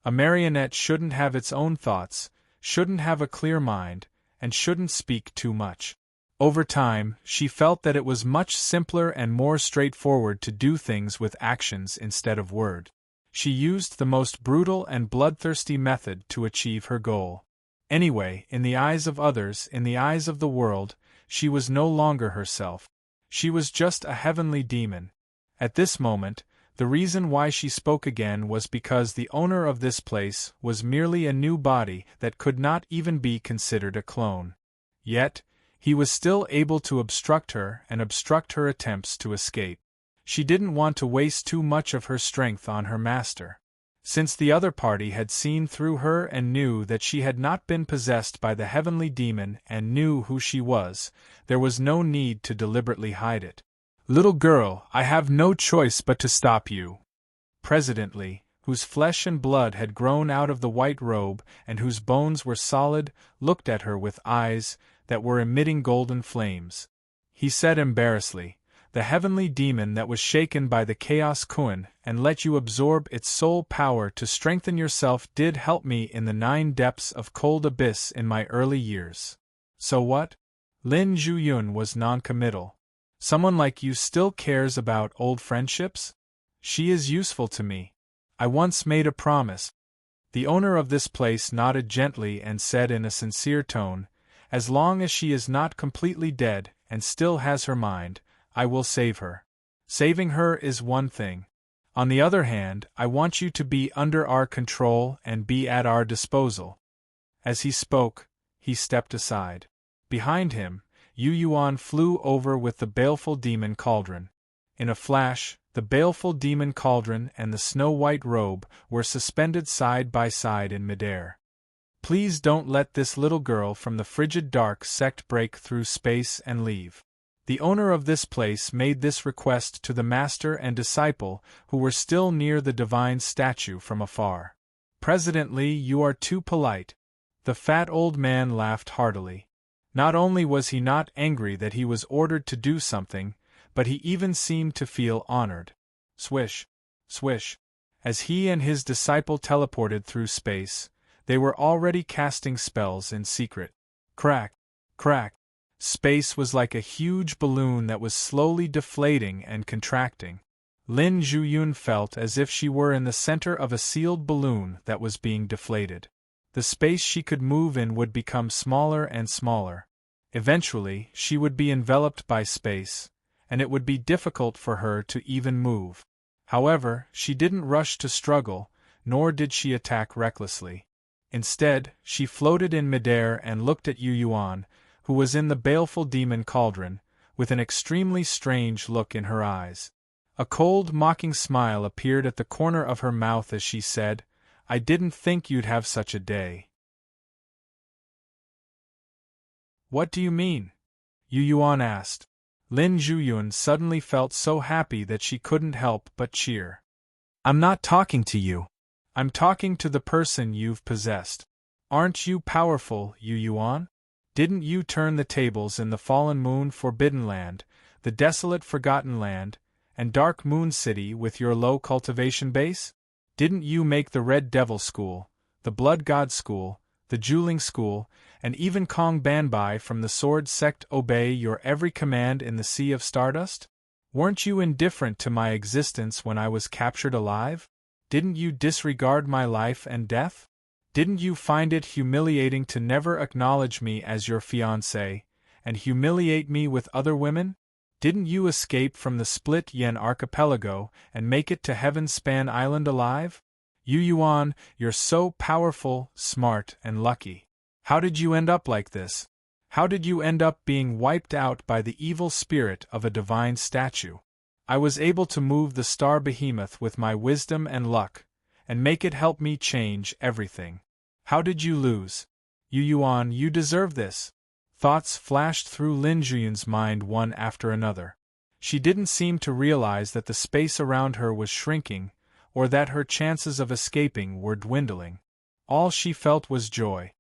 A marionette shouldn't have its own thoughts, shouldn't have a clear mind, and shouldn't speak too much. Over time, she felt that it was much simpler and more straightforward to do things with actions instead of word. She used the most brutal and bloodthirsty method to achieve her goal. Anyway, in the eyes of others, in the eyes of the world, she was no longer herself. She was just a heavenly demon. At this moment, the reason why she spoke again was because the owner of this place was merely a new body that could not even be considered a clone. Yet, he was still able to obstruct her and obstruct her attempts to escape. She didn't want to waste too much of her strength on her master. Since the other party had seen through her and knew that she had not been possessed by the heavenly demon and knew who she was, there was no need to deliberately hide it. "Little girl, I have no choice but to stop you." President Li, whose flesh and blood had grown out of the white robe and whose bones were solid, looked at her with eyes that were emitting golden flames. He said embarrassedly, "The heavenly demon that was shaken by the Chaos Kun and let you absorb its soul power to strengthen yourself did help me in the 9 depths of cold abyss in my early years. So what?" Lin Zhuyun was noncommittal. "Someone like you still cares about old friendships? She is useful to me. I once made a promise." The owner of this place nodded gently and said in a sincere tone, "As long as she is not completely dead and still has her mind, I will save her. Saving her is one thing. On the other hand, I want you to be under our control and be at our disposal." As he spoke, he stepped aside. Behind him, Yu Yuan flew over with the baleful demon cauldron. In a flash, the baleful demon cauldron and the snow-white robe were suspended side by side in midair. "Please don't let this little girl from the frigid dark sect break through space and leave." The owner of this place made this request to the master and disciple who were still near the divine statue from afar. "President Li, you are too polite." The fat old man laughed heartily. Not only was he not angry that he was ordered to do something, but he even seemed to feel honored. Swish, swish. As he and his disciple teleported through space, they were already casting spells in secret. Crack, crack. Space was like a huge balloon that was slowly deflating and contracting. Lin Zhuyun felt as if she were in the center of a sealed balloon that was being deflated. The space she could move in would become smaller and smaller. Eventually, she would be enveloped by space, and it would be difficult for her to even move. However, she didn't rush to struggle, nor did she attack recklessly. Instead, she floated in midair and looked at Yu Yuan, who was in the baleful demon cauldron, with an extremely strange look in her eyes. A cold, mocking smile appeared at the corner of her mouth as she said, "I didn't think you'd have such a day." "What do you mean?" Yu Yuan asked. Lin Zhuyun suddenly felt so happy that she couldn't help but cheer. "I'm not talking to you. I'm talking to the person you've possessed. Aren't you powerful, Yu Yuan? Didn't you turn the tables in the Fallen Moon Forbidden Land, the desolate Forgotten Land, and Dark Moon City with your low cultivation base? Didn't you make the Red Devil School, the Blood God School, the Juling School, and even Kong Banbai from the Sword Sect obey your every command in the Sea of Stardust? Weren't you indifferent to my existence when I was captured alive? Didn't you disregard my life and death? Didn't you find it humiliating to never acknowledge me as your fiancé, and humiliate me with other women? Didn't you escape from the Split Yen archipelago and make it to Heaven-Span Island alive? Yu Yuan, you're so powerful, smart, and lucky. How did you end up like this? How did you end up being wiped out by the evil spirit of a divine statue? I was able to move the star behemoth with my wisdom and luck, and make it help me change everything. How did you lose? Yu Yuan, you deserve this. Thoughts flashed through Lin Zhuyun's mind one after another. She didn't seem to realize that the space around her was shrinking, or that her chances of escaping were dwindling. All she felt was joy.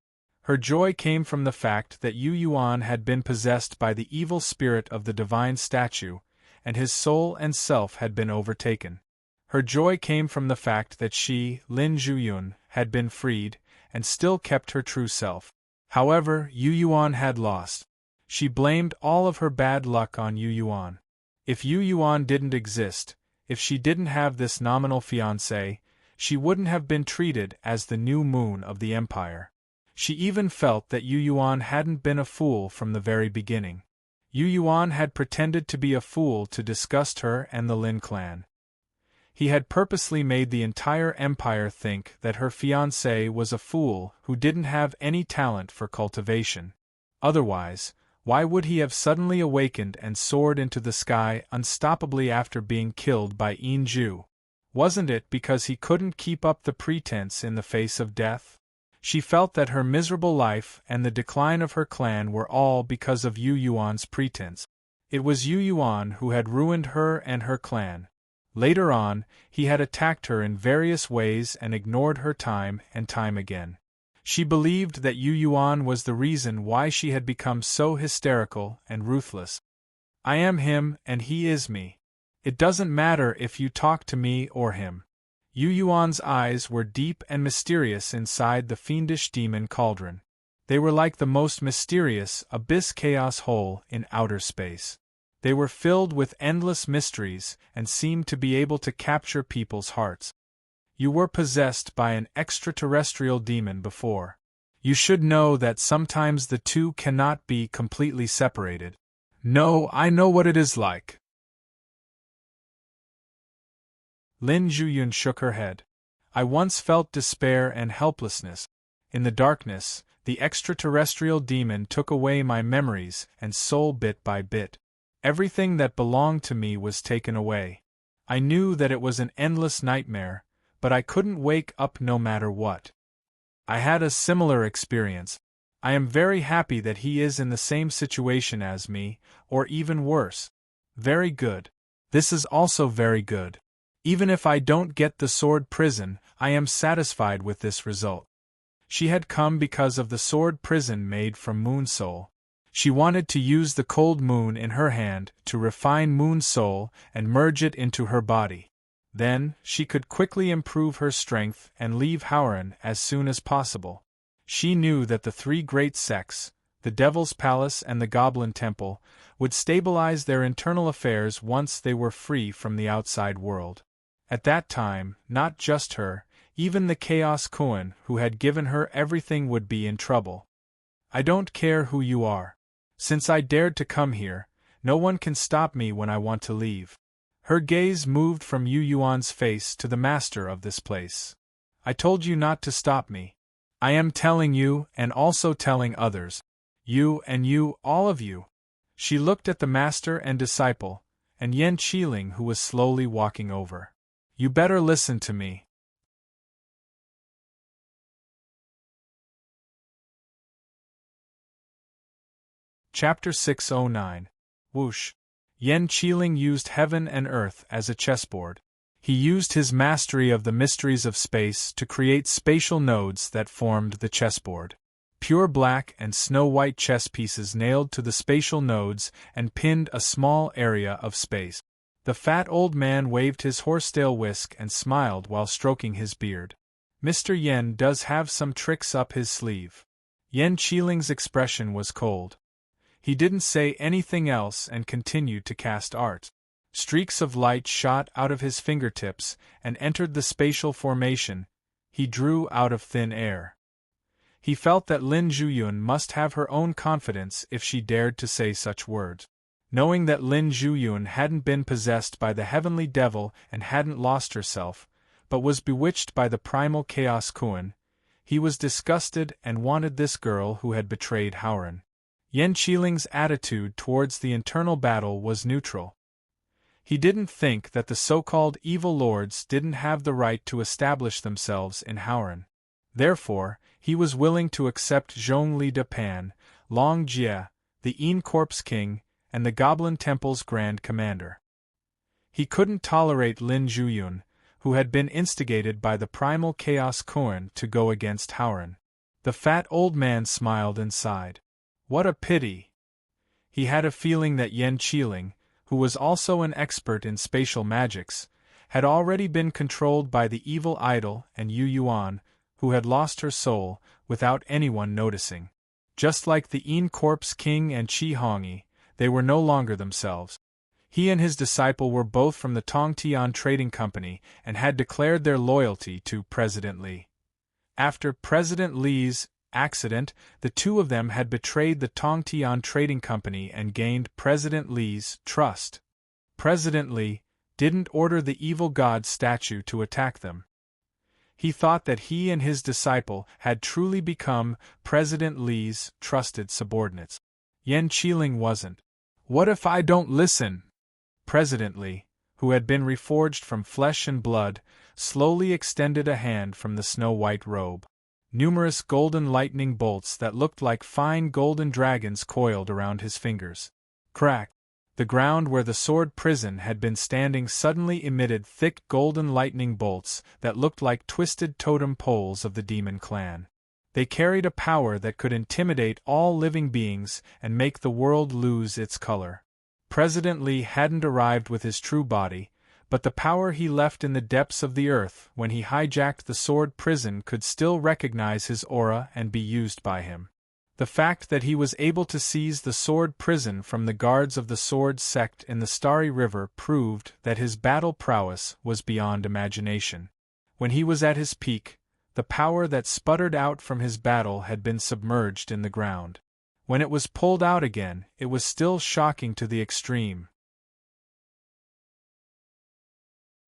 Her joy came from the fact that Yu Yuan had been possessed by the evil spirit of the divine statue, and his soul and self had been overtaken. Her joy came from the fact that she, Lin Zhuyun, had been freed, and still kept her true self. However, Yu Yuan had lost. She blamed all of her bad luck on Yu Yuan. If Yu Yuan didn't exist, if she didn't have this nominal fiancé, she wouldn't have been treated as the new moon of the empire. She even felt that Yu Yuan hadn't been a fool from the very beginning. Yu Yuan had pretended to be a fool to disgust her and the Lin clan. He had purposely made the entire empire think that her fiancé was a fool who didn't have any talent for cultivation. Otherwise, why would he have suddenly awakened and soared into the sky unstoppably after being killed by Yin Ju? Wasn't it because he couldn't keep up the pretense in the face of death? She felt that her miserable life and the decline of her clan were all because of Yu Yuan's pretense. It was Yu Yuan who had ruined her and her clan. Later on, he had attacked her in various ways and ignored her time and time again. She believed that Yu Yuan was the reason why she had become so hysterical and ruthless. I am him and he is me. It doesn't matter if you talk to me or him. Yu Yuan's eyes were deep and mysterious inside the fiendish demon cauldron. They were like the most mysterious abyss chaos hole in outer space. They were filled with endless mysteries and seemed to be able to capture people's hearts. You were possessed by an extraterrestrial demon before. You should know that sometimes the two cannot be completely separated. No, I know what it is like. Lin Zhuyun shook her head. I once felt despair and helplessness. In the darkness, the extraterrestrial demon took away my memories and soul bit by bit. Everything that belonged to me was taken away. I knew that it was an endless nightmare, but I couldn't wake up no matter what. I had a similar experience. I am very happy that he is in the same situation as me, or even worse. Very good. This is also very good. Even if I don't get the sword prison, I am satisfied with this result. She had come because of the sword prison made from Moon Soul. She wanted to use the cold moon in her hand to refine Moon Soul and merge it into her body. Then, she could quickly improve her strength and leave Howren as soon as possible. She knew that the three great sects, the Devil's Palace and the Goblin Temple, would stabilize their internal affairs once they were free from the outside world. At that time, not just her, even the Chaos Kuan who had given her everything would be in trouble. I don't care who you are. Since I dared to come here, no one can stop me when I want to leave. Her gaze moved from Yu Yuan's face to the master of this place. I told you not to stop me. I am telling you, and also telling others. You and you, all of you. She looked at the master and disciple, and Yan Qiling, who was slowly walking over. You better listen to me. Chapter 609. Whoosh. Yan Qiling used heaven and earth as a chessboard. He used his mastery of the mysteries of space to create spatial nodes that formed the chessboard. Pure black and snow-white chess pieces nailed to the spatial nodes and pinned a small area of space. The fat old man waved his horsetail whisk and smiled while stroking his beard. Mr. Yen does have some tricks up his sleeve. Yan Qiling's expression was cold. He didn't say anything else and continued to cast art. Streaks of light shot out of his fingertips and entered the spatial formation he drew out of thin air. He felt that Lin Zhuyun must have her own confidence if she dared to say such words. Knowing that Lin Zhuyun hadn't been possessed by the heavenly devil and hadn't lost herself, but was bewitched by the primal chaos Kuan, he was disgusted and wanted this girl who had betrayed Howren. Yan Qiling's attitude towards the internal battle was neutral. He didn't think that the so-called evil lords didn't have the right to establish themselves in Howren. Therefore, he was willing to accept Zhongli de Pan, Long Jie, the Yin Corpse King, and the Goblin Temple's Grand Commander. He couldn't tolerate Lin Zhuyun, who had been instigated by the primal chaos Kuan to go against Howren. The fat old man smiled and sighed. What a pity! He had a feeling that Yan Qiling, who was also an expert in spatial magics, had already been controlled by the evil idol and Yu Yuan, who had lost her soul, without anyone noticing. Just like the Yin Corpse King and Qi Hongyi, they were no longer themselves. He and his disciple were both from the Tongtian Trading Company and had declared their loyalty to President Li. After President Li's accident, the two of them had betrayed the Tongtian Trading Company and gained President Li's trust. President Li didn't order the evil god statue to attack them. He thought that he and his disciple had truly become President Li's trusted subordinates. Yan Qiling wasn't. What if I don't listen? President Li, who had been reforged from flesh and blood, slowly extended a hand from the snow-white robe. Numerous golden lightning bolts that looked like fine golden dragons coiled around his fingers. Crack! The ground where the sword prison had been standing suddenly emitted thick golden lightning bolts that looked like twisted totem poles of the demon clan. They carried a power that could intimidate all living beings and make the world lose its color. President Li hadn't arrived with his true body, but the power he left in the depths of the earth when he hijacked the sword prison could still recognize his aura and be used by him. The fact that he was able to seize the sword prison from the guards of the sword sect in the Starry River proved that his battle prowess was beyond imagination. When he was at his peak, the power that sputtered out from his battle had been submerged in the ground. When it was pulled out again, it was still shocking to the extreme.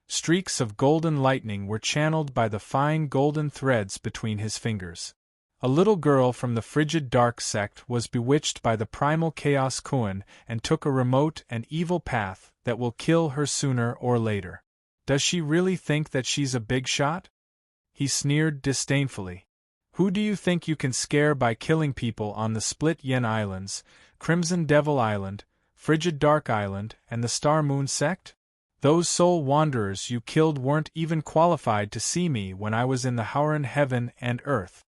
Streaks of golden lightning were channeled by the fine golden threads between his fingers. A little girl from the frigid dark sect was bewitched by the primal chaos Kuan and took a remote and evil path that will kill her sooner or later. Does she really think that she's a big shot? He sneered disdainfully. Who do you think you can scare by killing people on the Split Yen Islands, Crimson Devil Island, Frigid Dark Island, and the Star Moon sect? Those soul wanderers you killed weren't even qualified to see me when I was in the Howren heaven and earth.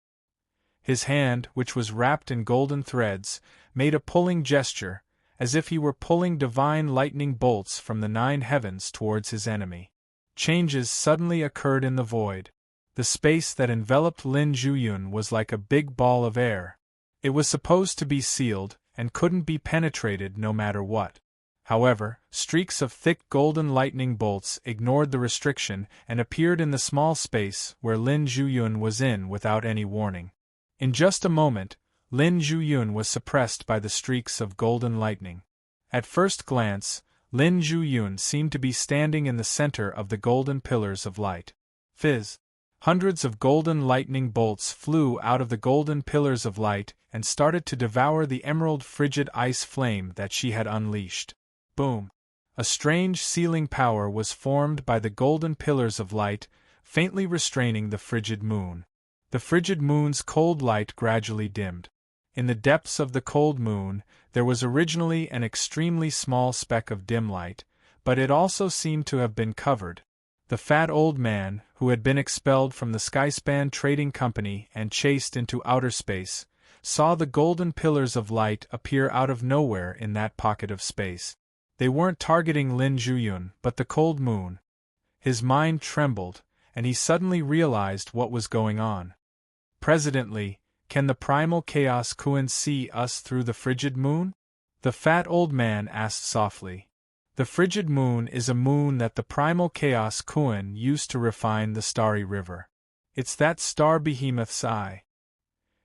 His hand, which was wrapped in golden threads, made a pulling gesture, as if he were pulling divine lightning bolts from the 9 heavens towards his enemy. Changes suddenly occurred in the void. The space that enveloped Lin Zhuyun was like a big ball of air. It was supposed to be sealed, and couldn't be penetrated no matter what. However, streaks of thick golden lightning bolts ignored the restriction and appeared in the small space where Lin Zhuyun was in without any warning. In just a moment, Lin Zhuyun was suppressed by the streaks of golden lightning. At first glance, Lin Zhuyun seemed to be standing in the center of the golden pillars of light. Fizz! Hundreds of golden lightning bolts flew out of the golden pillars of light and started to devour the emerald frigid ice flame that she had unleashed. Boom! A strange sealing power was formed by the golden pillars of light, faintly restraining the frigid moon. The frigid moon's cold light gradually dimmed. In the depths of the cold moon, there was originally an extremely small speck of dim light, but it also seemed to have been covered. The fat old man, who had been expelled from the Skyspan Trading Company and chased into outer space, saw the golden pillars of light appear out of nowhere in that pocket of space. They weren't targeting Lin Zhuyun, but the cold moon. His mind trembled, and he suddenly realized what was going on. Presently, can the primal chaos Kuan see us through the frigid moon? The fat old man asked softly. The frigid moon is a moon that the primal chaos Kuan used to refine the starry river. It's that star behemoth's eye.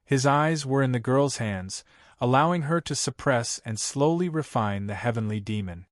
His eyes were in the girl's hands, allowing her to suppress and slowly refine the heavenly demon.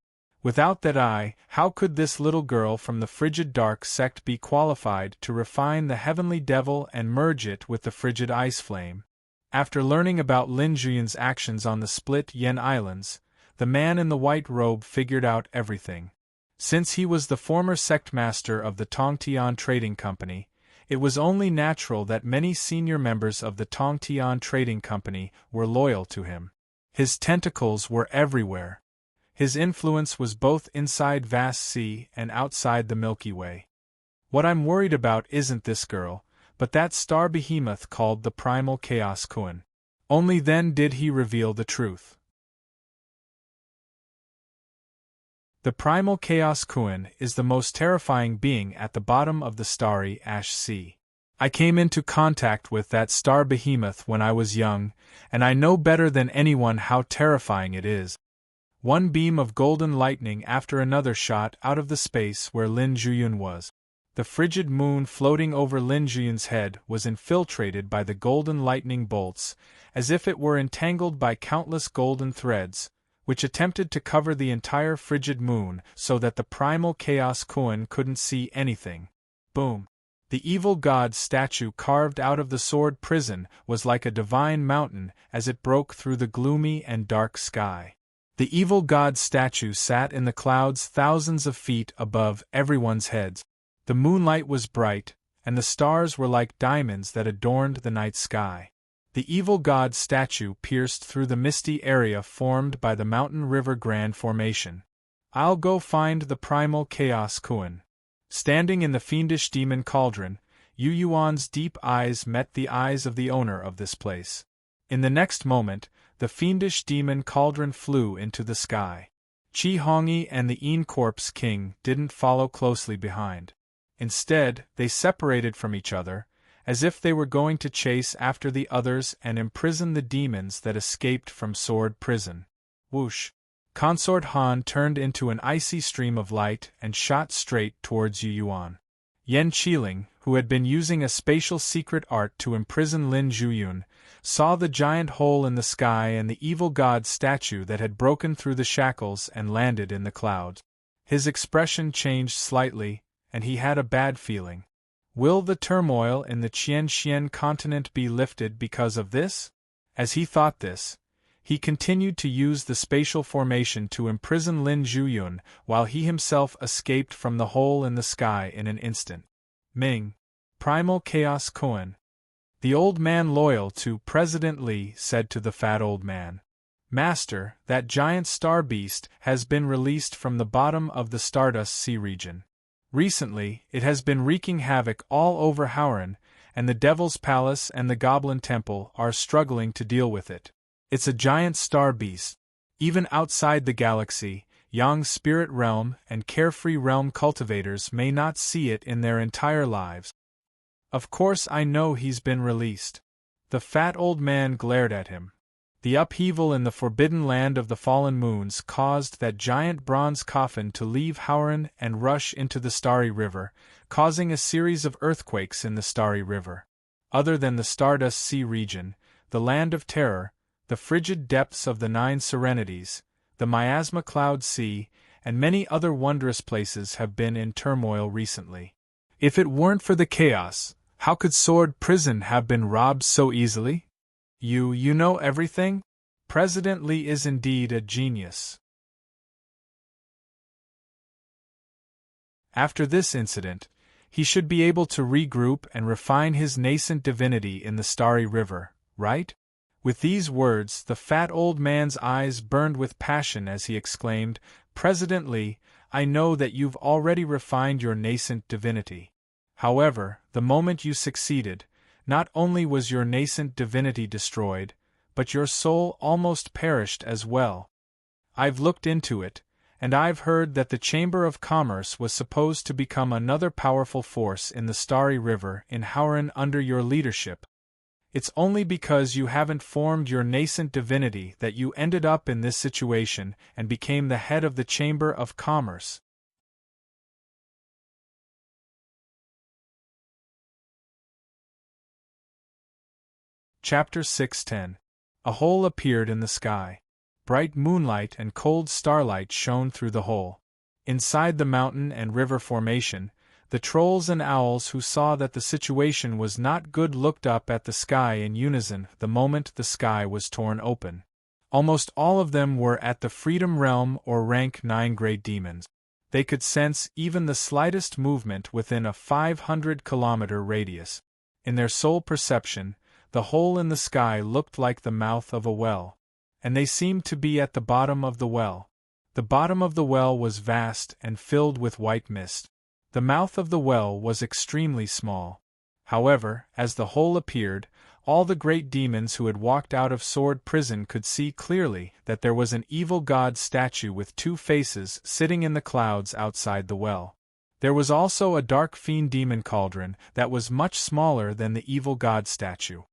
Without that eye, how could this little girl from the frigid dark sect be qualified to refine the heavenly devil and merge it with the frigid ice flame? After learning about Lin Zhuyun's actions on the Split Yen Islands, the man in the white robe figured out everything. Since he was the former sect master of the Tongtian Trading Company, it was only natural that many senior members of the Tongtian Trading Company were loyal to him. His tentacles were everywhere. His influence was both inside Vast Sea and outside the Milky Way. What I'm worried about isn't this girl, but that star behemoth called the Primal Chaos Kuan. Only then did he reveal the truth. The Primal Chaos Kuan is the most terrifying being at the bottom of the starry ash sea. I came into contact with that star behemoth when I was young, and I know better than anyone how terrifying it is. One beam of golden lightning after another shot out of the space where Lin Zhuyun was. The frigid moon floating over Lin Zhuyun's head was infiltrated by the golden lightning bolts, as if it were entangled by countless golden threads, which attempted to cover the entire frigid moon so that the primal chaos Kuan couldn't see anything. Boom! The evil god statue carved out of the sword prison was like a divine mountain as it broke through the gloomy and dark sky. The evil god statue sat in the clouds thousands of feet above everyone's heads. The moonlight was bright, and the stars were like diamonds that adorned the night sky. The evil god statue pierced through the misty area formed by the Mountain River Grand Formation. I'll go find the primal chaos Kuan. Standing in the fiendish demon cauldron, Yu Yuan's deep eyes met the eyes of the owner of this place. In the next moment, the fiendish demon cauldron flew into the sky. Qi Hongyi and the Een Corpse King didn't follow closely behind. Instead, they separated from each other, as if they were going to chase after the others and imprison the demons that escaped from Sword Prison. Whoosh! Consort Han turned into an icy stream of light and shot straight towards Yu Yuan. Yen Qiling, who had been using a spatial secret art to imprison Lin Zhuyun, saw the giant hole in the sky and the evil god statue that had broken through the shackles and landed in the clouds. His expression changed slightly, and he had a bad feeling. Will the turmoil in the Qianxian continent be lifted because of this? As he thought this, he continued to use the spatial formation to imprison Lin Zhuyun while he himself escaped from the hole in the sky in an instant. Ming. Primal Chaos Kuan. The old man loyal to President Li said to the fat old man, "Master, that giant star beast has been released from the bottom of the Stardust Sea region. Recently, it has been wreaking havoc all over Howren, and the Devil's Palace and the Goblin Temple are struggling to deal with it. It's a giant star beast. Even outside the galaxy, Yang's spirit realm and carefree realm cultivators may not see it in their entire lives. Of course I know he's been released." The fat old man glared at him. The upheaval in the forbidden land of the fallen moons caused that giant bronze coffin to leave Howren and rush into the Starry River, causing a series of earthquakes in the Starry River. Other than the Stardust Sea region, the Land of Terror, the frigid depths of the 9 serenities, the miasma cloud sea, and many other wondrous places have been in turmoil recently. If it weren't for the chaos, how could Sword Prison have been robbed so easily? You know everything? President Lee is indeed a genius. After this incident, he should be able to regroup and refine his nascent divinity in the Starry River, right? With these words, the fat old man's eyes burned with passion as he exclaimed, President Lee, I know that you've already refined your nascent divinity. However, the moment you succeeded, not only was your nascent divinity destroyed, but your soul almost perished as well. I've looked into it, and I've heard that the Chamber of Commerce was supposed to become another powerful force in the Starry River in Howran under your leadership. It's only because you haven't formed your nascent divinity that you ended up in this situation and became the head of the Chamber of Commerce. Chapter 6:10. A hole appeared in the sky. Bright moonlight and cold starlight shone through the hole. Inside the mountain and river formation, the trolls and owls who saw that the situation was not good looked up at the sky in unison the moment the sky was torn open. Almost all of them were at the Freedom Realm or rank 9 great demons. They could sense even the slightest movement within a 500-kilometer radius. In their sole perception, the hole in the sky looked like the mouth of a well, and they seemed to be at the bottom of the well. The bottom of the well was vast and filled with white mist. The mouth of the well was extremely small. However, as the hole appeared, all the great demons who had walked out of Sword Prison could see clearly that there was an evil god statue with 2 faces sitting in the clouds outside the well. There was also a dark fiend demon cauldron that was much smaller than the evil god statue.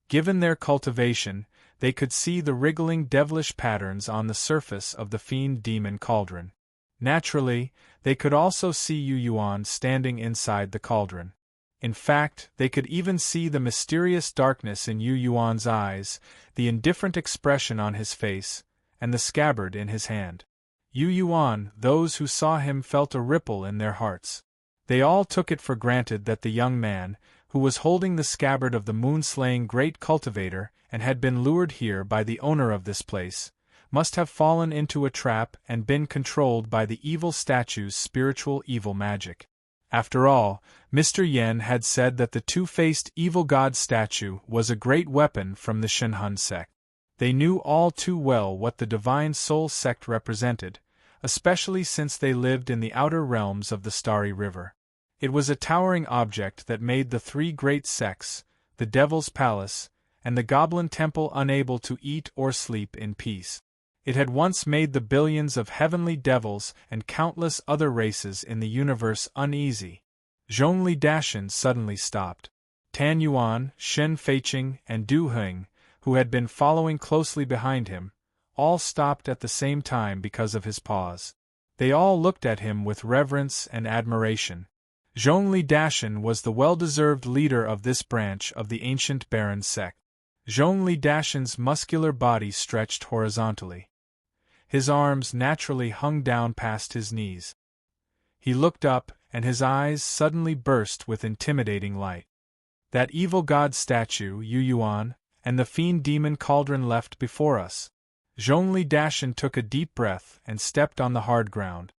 Given their cultivation, they could see the wriggling devilish patterns on the surface of the fiend demon cauldron. Naturally, they could also see Yu Yuan standing inside the cauldron. In fact, they could even see the mysterious darkness in Yu Yuan's eyes, the indifferent expression on his face, and the scabbard in his hand. Yu Yuan, those who saw him felt a ripple in their hearts. They all took it for granted that the young man, who was holding the scabbard of the moon-slaying great cultivator and had been lured here by the owner of this place, must have fallen into a trap and been controlled by the evil statue's spiritual evil magic. After all, Mr. Yen had said that the 2-faced evil god statue was a great weapon from the Shinhan sect. They knew all too well what the Divine Soul sect represented, especially since they lived in the outer realms of the Starry River. It was a towering object that made the 3 great sects, the Devil's Palace, and the Goblin Temple unable to eat or sleep in peace. It had once made the billions of heavenly devils and countless other races in the universe uneasy. Zhongli Dashan suddenly stopped. Tan Yuan, Shen Feiqing, and Du Heng, who had been following closely behind him, all stopped at the same time because of his pause. They all looked at him with reverence and admiration. Zhongli Dashan was the well-deserved leader of this branch of the ancient Baron sect. Zhongli Dashan's muscular body stretched horizontally. His arms naturally hung down past his knees. He looked up, and his eyes suddenly burst with intimidating light. That evil god statue, Yu Yuan, and the fiend demon cauldron left before us. Zhongli Dashan took a deep breath and stepped on the hard ground.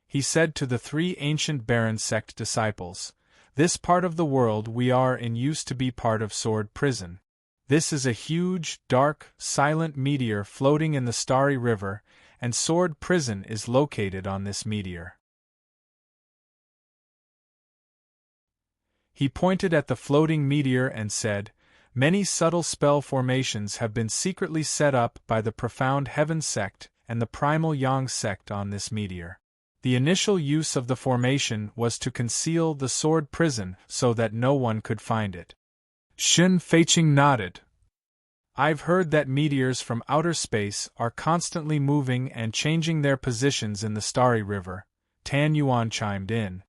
He said to the 3 ancient Baron sect disciples, "This part of the world we are in used to be part of Sword Prison. This is a huge, dark, silent meteor floating in the Starry River, and Sword Prison is located on this meteor." He pointed at the floating meteor and said, "Many subtle spell formations have been secretly set up by the Profound Heaven sect and the Primal Yang sect on this meteor. The initial use of the formation was to conceal the Sword Prison so that no one could find it." Shen Feiqing nodded. "I've heard that meteors from outer space are constantly moving and changing their positions in the Starry River," Tan Yuan chimed in.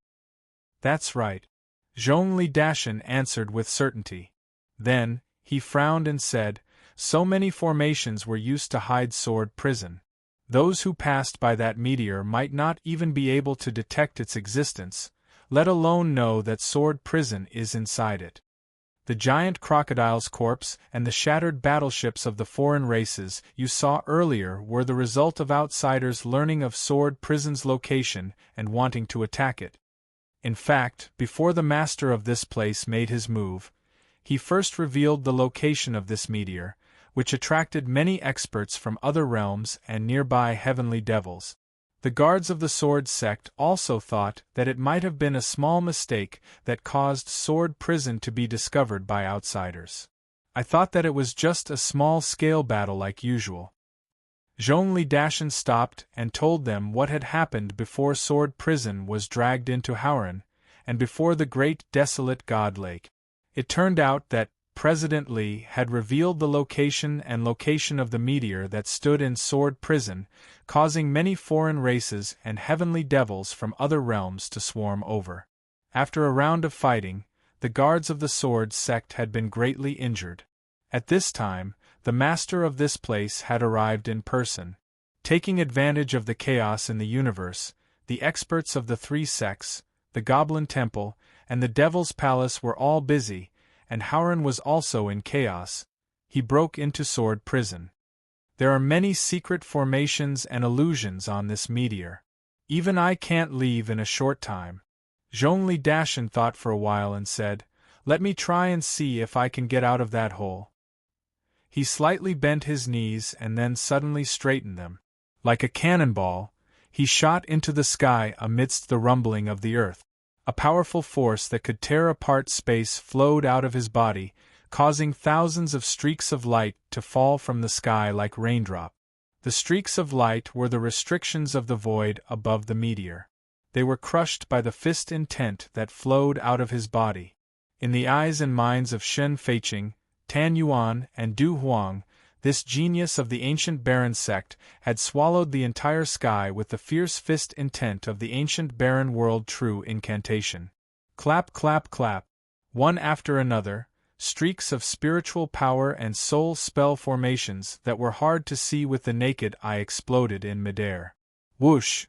"That's right," Zhongli Dashan answered with certainty. Then, he frowned and said, So many formations were used to hide Sword Prison. Those who passed by that meteor might not even be able to detect its existence, let alone know that Sword Prison is inside it. The giant crocodile's corpse and the shattered battleships of the foreign races you saw earlier were the result of outsiders learning of Sword Prison's location and wanting to attack it. In fact, before the master of this place made his move, he first revealed the location of this meteor, which attracted many experts from other realms and nearby heavenly devils. The guards of the Sword sect also thought that it might have been a small mistake that caused Sword Prison to be discovered by outsiders. I thought that it was just a small-scale battle like usual. Zhongli Dashan stopped and told them what had happened before Sword Prison was dragged into Howran, and before the great desolate God Lake. It turned out that President Li had revealed the location of the meteor that stood in Sword Prison, causing many foreign races and heavenly devils from other realms to swarm over. After a round of fighting, the guards of the Sword sect had been greatly injured. At this time, the master of this place had arrived in person. Taking advantage of the chaos in the universe, the experts of the three sects, the Goblin Temple, and the Devil's Palace were all busy, and Howran was also in chaos. He broke into Sword Prison. There are many secret formations and illusions on this meteor. Even I can't leave in a short time. Zhongli Dashan thought for a while and said, "Let me try and see if I can get out of that hole." He slightly bent his knees and then suddenly straightened them. Like a cannonball, he shot into the sky amidst the rumbling of the earth. A powerful force that could tear apart space flowed out of his body, causing thousands of streaks of light to fall from the sky like raindrops. The streaks of light were the restrictions of the void above the meteor. They were crushed by the fist intent that flowed out of his body. In the eyes and minds of Shen Feiqing, Tan Yuan, and Du Huang, this genius of the ancient Baron sect had swallowed the entire sky with the fierce fist intent of the ancient Baron world true incantation. Clap, clap, clap. One after another, streaks of spiritual power and soul spell formations that were hard to see with the naked eye exploded in midair. Whoosh!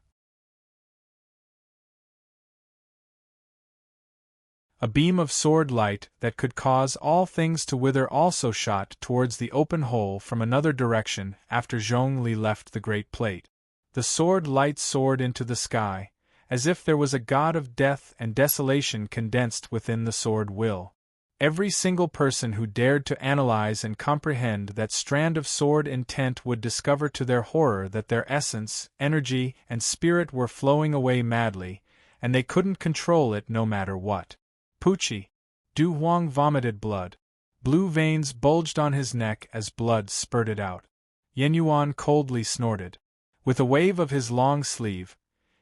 A beam of sword light that could cause all things to wither also shot towards the open hole from another direction after Zhongli left the great plate. The sword light soared into the sky, as if there was a god of death and desolation condensed within the sword will. Every single person who dared to analyze and comprehend that strand of sword intent would discover to their horror that their essence, energy, and spirit were flowing away madly, and they couldn't control it no matter what. Pucci. Du Huang vomited blood. Blue veins bulged on his neck as blood spurted out. Yen Yuan coldly snorted. With a wave of his long sleeve,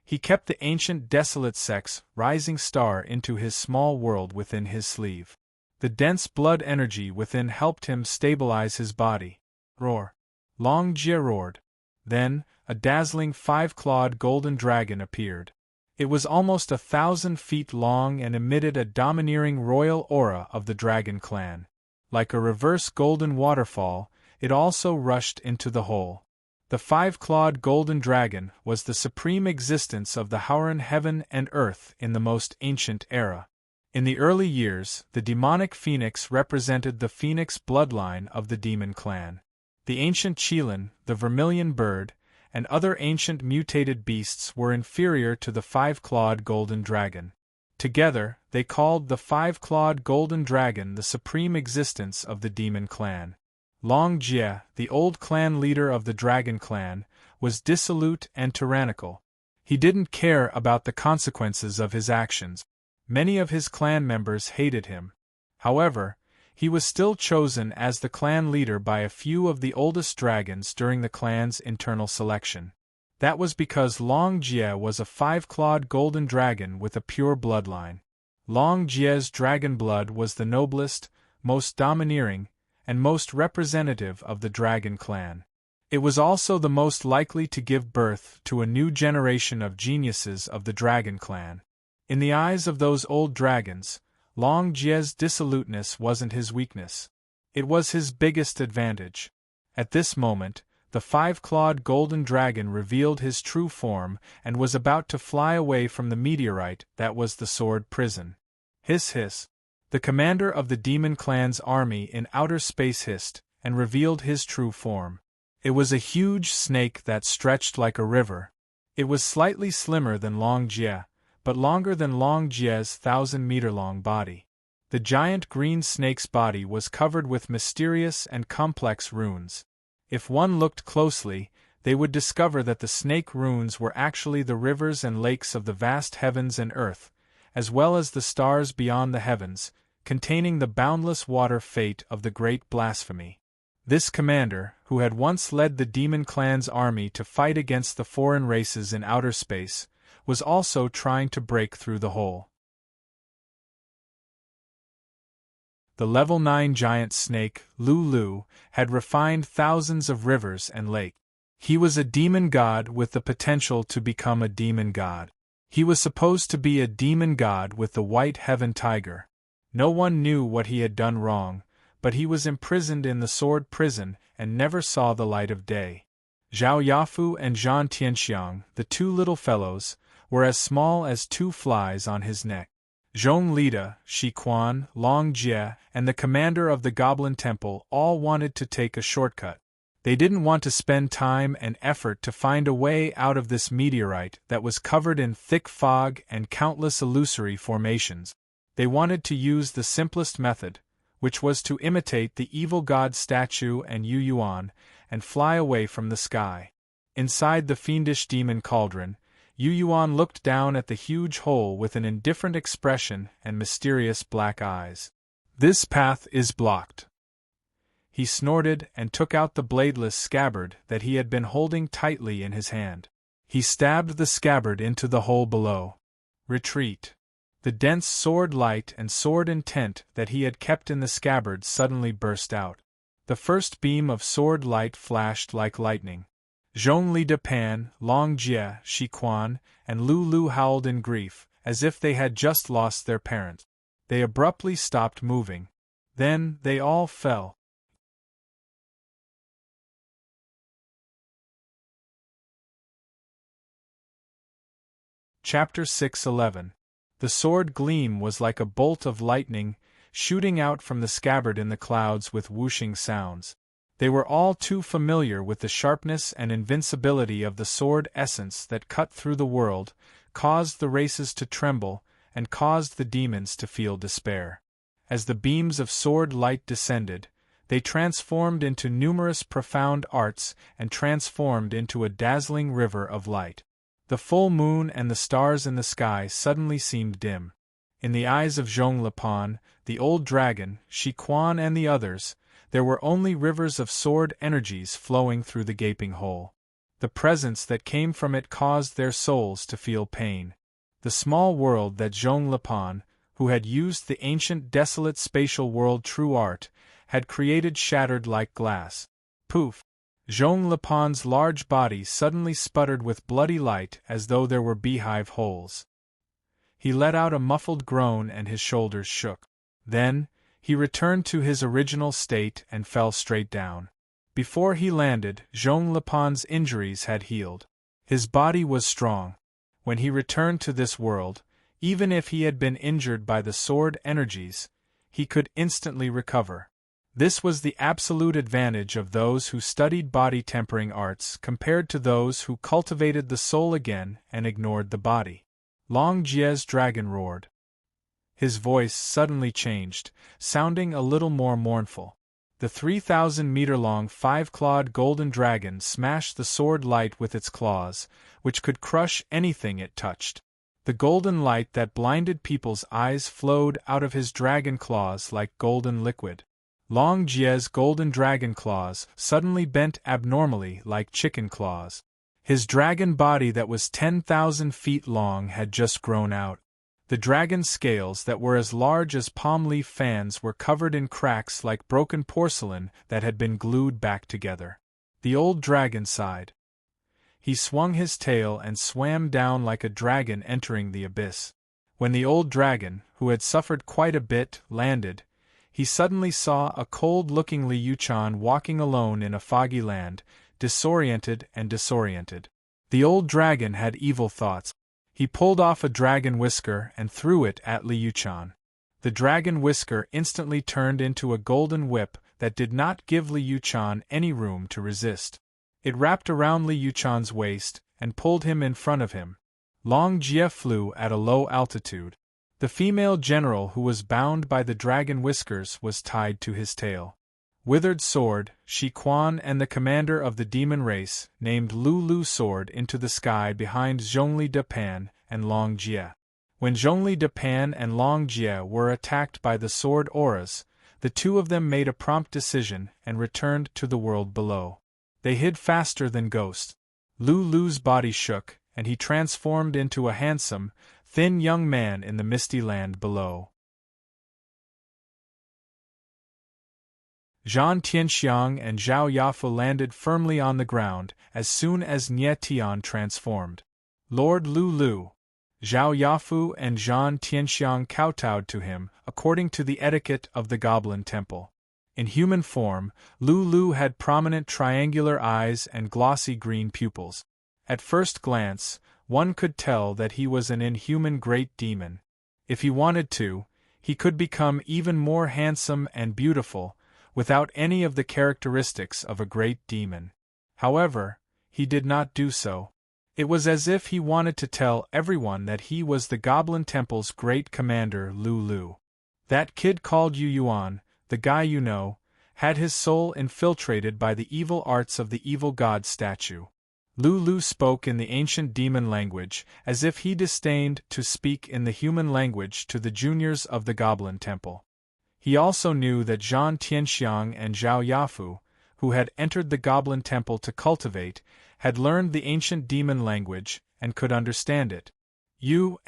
he kept the ancient desolate sect's rising star into his small world within his sleeve. The dense blood energy within helped him stabilize his body. Roar. Long Jie roared. Then, a dazzling 5-clawed golden dragon appeared. It was almost 1,000 feet long and emitted a domineering royal aura of the dragon clan. Like a reverse golden waterfall, it also rushed into the hole. The 5-clawed golden dragon was the supreme existence of the Howran heaven and earth in the most ancient era. In the early years, the demonic phoenix represented the phoenix bloodline of the demon clan. The ancient Qilin, the vermilion bird, and other ancient mutated beasts were inferior to the 5-clawed golden dragon. Together, they called the 5-clawed golden dragon the supreme existence of the demon clan. Long Jie, the old clan leader of the dragon clan, was dissolute and tyrannical. He didn't care about the consequences of his actions. Many of his clan members hated him. However, he was still chosen as the clan leader by a few of the oldest dragons during the clan's internal selection. That was because Long Jie was a 5-clawed golden dragon with a pure bloodline. Long Jie's dragon blood was the noblest, most domineering, and most representative of the dragon clan. It was also the most likely to give birth to a new generation of geniuses of the dragon clan. In the eyes of those old dragons, Long Jie's dissoluteness wasn't his weakness. It was his biggest advantage. At this moment, the five-clawed golden dragon revealed his true form and was about to fly away from the meteorite that was the sword prison. Hiss hiss. The commander of the demon clan's army in outer space hissed, and revealed his true form. It was a huge snake that stretched like a river. It was slightly slimmer than Long Jie, but longer than Long Jie's 1,000-meter-long body. The giant green snake's body was covered with mysterious and complex runes. If one looked closely, they would discover that the snake runes were actually the rivers and lakes of the vast heavens and earth, as well as the stars beyond the heavens, containing the boundless water fate of the great blasphemy. This commander, who had once led the demon clan's army to fight against the foreign races in outer space, was also trying to break through the hole. The level 9 giant snake, Lulu, had refined thousands of rivers and lakes. He was a demon god with the potential to become a demon god. He was supposed to be a demon god with the white heaven tiger. No one knew what he had done wrong, but he was imprisoned in the sword prison and never saw the light of day. Zhao Yafu and Zhang Tianxiang, the two little fellows, were as small as two flies on his neck. Zhong Lida, Shi Quan, Long Jie, and the commander of the Goblin Temple all wanted to take a shortcut. They didn't want to spend time and effort to find a way out of this meteorite that was covered in thick fog and countless illusory formations. They wanted to use the simplest method, which was to imitate the evil god statue and Yu Yuan, and fly away from the sky. Inside the fiendish demon cauldron, Yu Yuan looked down at the huge hole with an indifferent expression and mysterious black eyes. "This path is blocked." He snorted and took out the bladeless scabbard that he had been holding tightly in his hand. He stabbed the scabbard into the hole below. Retreat. The dense sword light and sword intent that he had kept in the scabbard suddenly burst out. The first beam of sword light flashed like lightning. Zhong Li de Pan, Long Jie, Shi Quan, and Lu Lu howled in grief, as if they had just lost their parent. They abruptly stopped moving. Then they all fell. Chapter 6:11. The sword gleam was like a bolt of lightning, shooting out from the scabbard in the clouds with whooshing sounds. They were all too familiar with the sharpness and invincibility of the sword essence that cut through the world, caused the races to tremble, and caused the demons to feel despair. As the beams of sword light descended, they transformed into numerous profound arts and transformed into a dazzling river of light. The full moon and the stars in the sky suddenly seemed dim. In the eyes of Zhong Lipan, the old dragon, Shi Quan and the others, there were only rivers of sword energies flowing through the gaping hole. The presence that came from it caused their souls to feel pain. The small world that Zhong Lipan, who had used the ancient desolate spatial world true art, had created shattered like glass. Poof! Zhong Lipan's large body suddenly sputtered with bloody light as though there were beehive holes. He let out a muffled groan and his shoulders shook. Then, he returned to his original state and fell straight down. Before he landed, Zhong Lipan's injuries had healed. His body was strong. When he returned to this world, even if he had been injured by the sword energies, he could instantly recover. This was the absolute advantage of those who studied body-tempering arts compared to those who cultivated the soul again and ignored the body. Long Jie's dragon roared. His voice suddenly changed, sounding a little more mournful. The 3,000-meter-long five-clawed golden dragon smashed the sword light with its claws, which could crush anything it touched. The golden light that blinded people's eyes flowed out of his dragon claws like golden liquid. Long Jie's golden dragon claws suddenly bent abnormally like chicken claws. His dragon body that was 10,000 feet long had just grown out. The dragon scales that were as large as palm leaf fans were covered in cracks like broken porcelain that had been glued back together. The old dragon sighed. He swung his tail and swam down like a dragon entering the abyss. When the old dragon, who had suffered quite a bit, landed, he suddenly saw a cold-looking Liu Chan walking alone in a foggy land, disoriented and disoriented. The old dragon had evil thoughts. He pulled off a dragon whisker and threw it at Liu Chan. The dragon whisker instantly turned into a golden whip that did not give Liu Chan any room to resist. It wrapped around Liu Chan's waist and pulled him in front of him. Long Jie flew at a low altitude. The female general who was bound by the dragon whiskers was tied to his tail. Withered Sword, Shi Quan and the commander of the demon race named Lu soared into the sky behind Zhongli de Pan and Long Jie. When Zhongli de Pan and Long Jie were attacked by the sword auras, the two of them made a prompt decision and returned to the world below. They hid faster than ghosts. Lu's body shook, and he transformed into a handsome, thin young man in the misty land below. Zhan Tianxiang and Zhao Yafu landed firmly on the ground as soon as Nye Tian transformed. Lord Lu, Zhao Yafu and Zhan Tianxiang kowtowed to him, according to the etiquette of the Goblin Temple. In human form, Lu had prominent triangular eyes and glossy green pupils. At first glance, one could tell that he was an inhuman great demon. If he wanted to, he could become even more handsome and beautiful, without any of the characteristics of a great demon. However, he did not do so. It was as if he wanted to tell everyone that he was the Goblin Temple's great commander Lu. That kid called Yu Yuan, the guy you know, had his soul infiltrated by the evil arts of the evil god statue. Lu spoke in the ancient demon language, as if he disdained to speak in the human language to the juniors of the Goblin Temple. He also knew that Zhan Tianxiang and Zhao Yafu, who had entered the Goblin Temple to cultivate, had learned the ancient demon language and could understand it. You,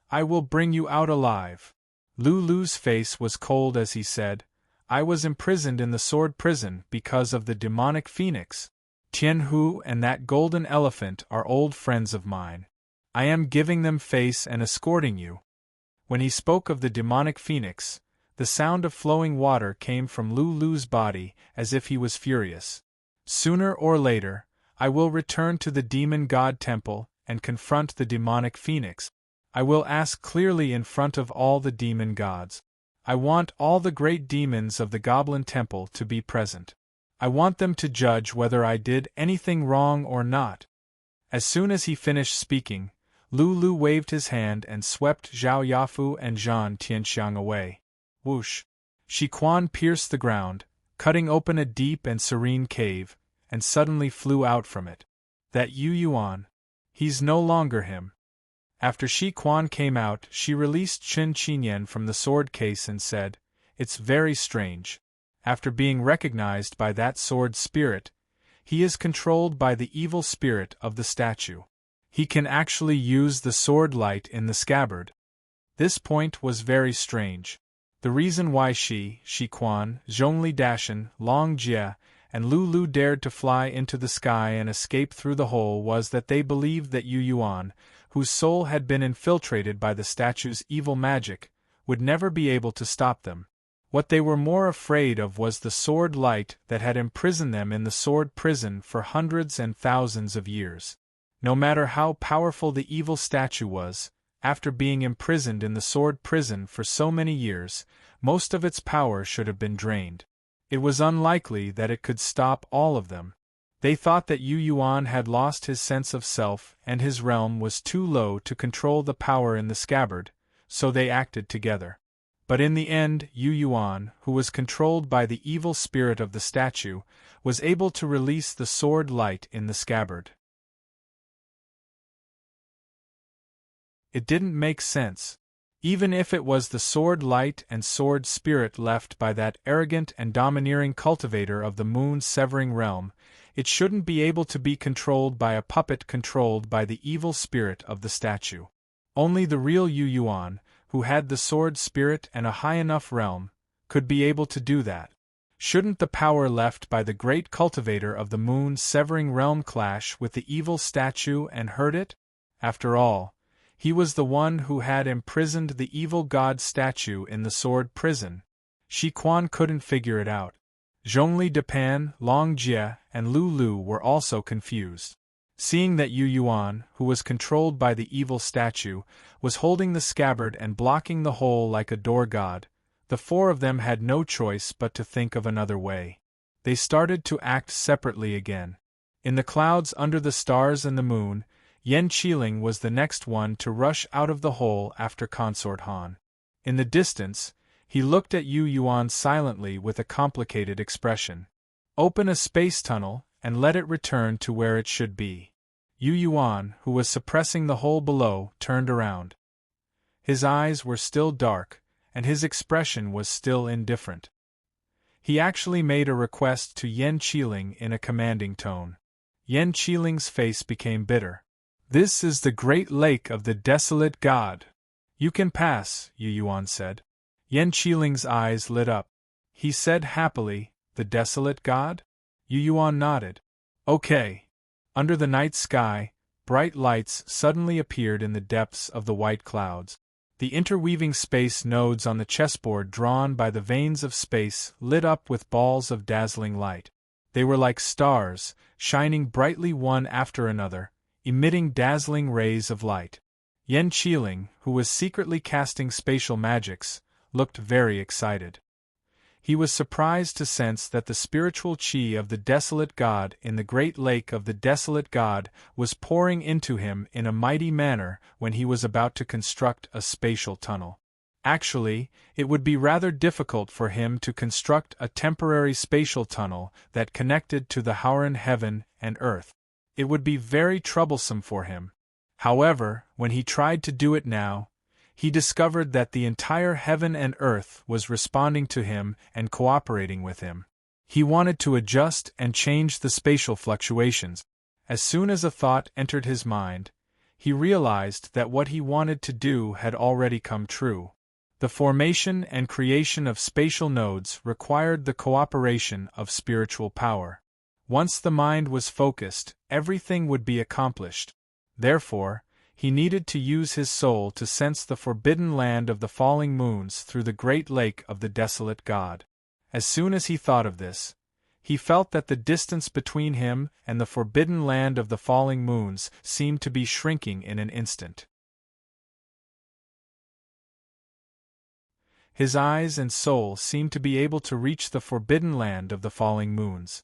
I will bring you out alive. Lu's face was cold as he said, I was imprisoned in the sword prison because of the demonic phoenix. Tianhu and that golden elephant are old friends of mine. I am giving them face and escorting you. When he spoke of the demonic phoenix, the sound of flowing water came from Lu's body as if he was furious. Sooner or later, I will return to the demon god temple and confront the demonic phoenix. I will ask clearly in front of all the demon gods. I want all the great demons of the Goblin Temple to be present. I want them to judge whether I did anything wrong or not. As soon as he finished speaking, Lu waved his hand and swept Zhao Yafu and Zhan Tianxiang away. Whoosh! Shi Quan pierced the ground, cutting open a deep and serene cave, and suddenly flew out from it. That Yu Yuan. He's no longer him. After Shi Quan came out, she released Qin Qinyan from the sword case and said, It's very strange. After being recognized by that sword spirit, he is controlled by the evil spirit of the statue. He can actually use the sword light in the scabbard. This point was very strange. The reason why Shi Quan, Zhongli Dashan, Long Jie, and Lu dared to fly into the sky and escape through the hole was that they believed that Yu Yuan, whose soul had been infiltrated by the statue's evil magic, would never be able to stop them. What they were more afraid of was the sword light that had imprisoned them in the sword prison for hundreds and thousands of years. No matter how powerful the evil statue was, after being imprisoned in the sword prison for so many years, most of its power should have been drained. It was unlikely that it could stop all of them. They thought that Yu Yuan had lost his sense of self and his realm was too low to control the power in the scabbard, so they acted together. But in the end, Yu Yuan, who was controlled by the evil spirit of the statue, was able to release the sword light in the scabbard. It didn't make sense. Even if it was the sword light and sword spirit left by that arrogant and domineering cultivator of the moon's severing realm, it shouldn't be able to be controlled by a puppet controlled by the evil spirit of the statue. Only the real Yu Yuan, who had the sword spirit and a high enough realm, could be able to do that. Shouldn't the power left by the great cultivator of the moon's severing realm clash with the evil statue and hurt it? After all, he was the one who had imprisoned the evil god statue in the sword prison. Shi Quan couldn't figure it out. Zhongli Depan, Long Jie, and Lu Lu were also confused. Seeing that Yu Yuan, who was controlled by the evil statue, was holding the scabbard and blocking the hole like a door god, the four of them had no choice but to think of another way. They started to act separately again. In the clouds under the stars and the moon, Yan Qiling was the next one to rush out of the hole after Consort Han. In the distance, he looked at Yu Yuan silently with a complicated expression. Open a space tunnel, and let it return to where it should be. Yu Yuan, who was suppressing the hole below, turned around. His eyes were still dark, and his expression was still indifferent. He actually made a request to Yan Qiling in a commanding tone. Yan Qiling's face became bitter. This is the great lake of the desolate god. You can pass, Yu Yuan said. Yan Qiling's eyes lit up. He said happily, the desolate god? Yu Yuan nodded. Okay. Under the night sky, bright lights suddenly appeared in the depths of the white clouds. The interweaving space nodes on the chessboard drawn by the veins of space lit up with balls of dazzling light. They were like stars, shining brightly one after another, emitting dazzling rays of light. Yan Qiling, who was secretly casting spatial magics, looked very excited. He was surprised to sense that the spiritual qi of the desolate god in the great lake of the desolate god was pouring into him in a mighty manner when he was about to construct a spatial tunnel. Actually, it would be rather difficult for him to construct a temporary spatial tunnel that connected to the Howran heaven and earth. It would be very troublesome for him. However, when he tried to do it now, he discovered that the entire heaven and earth was responding to him and cooperating with him. He wanted to adjust and change the spatial fluctuations. As soon as a thought entered his mind, he realized that what he wanted to do had already come true. The formation and creation of spatial nodes required the cooperation of spiritual power. Once the mind was focused, everything would be accomplished. Therefore, he needed to use his soul to sense the forbidden land of the falling moons through the great lake of the desolate god. As soon as he thought of this, he felt that the distance between him and the forbidden land of the falling moons seemed to be shrinking in an instant. His eyes and soul seemed to be able to reach the forbidden land of the falling moons.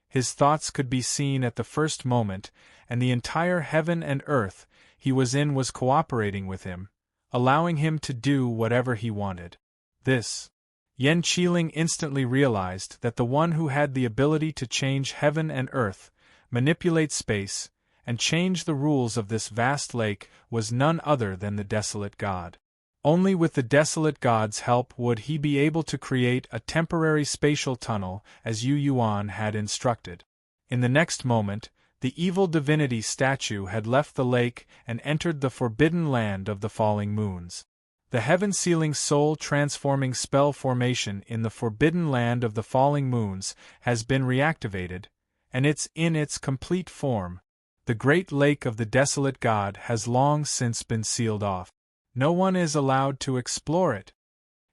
His thoughts could be seen at the first moment, and the entire heaven and earth he was in was cooperating with him, allowing him to do whatever he wanted. Yan Qiling instantly realized that the one who had the ability to change heaven and earth, manipulate space, and change the rules of this vast lake was none other than the desolate god. Only with the desolate god's help would he be able to create a temporary spatial tunnel as Yu Yuan had instructed. In the next moment, the evil divinity statue had left the lake and entered the forbidden land of the falling moons. The heaven-sealing soul-transforming spell formation in the forbidden land of the falling moons has been reactivated, and it's in its complete form. The great lake of the desolate god has long since been sealed off. No one is allowed to explore it.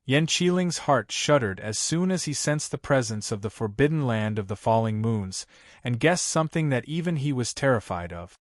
Yan Qiling's heart shuddered as soon as he sensed the presence of the forbidden land of the falling moons, and guessed something that even he was terrified of.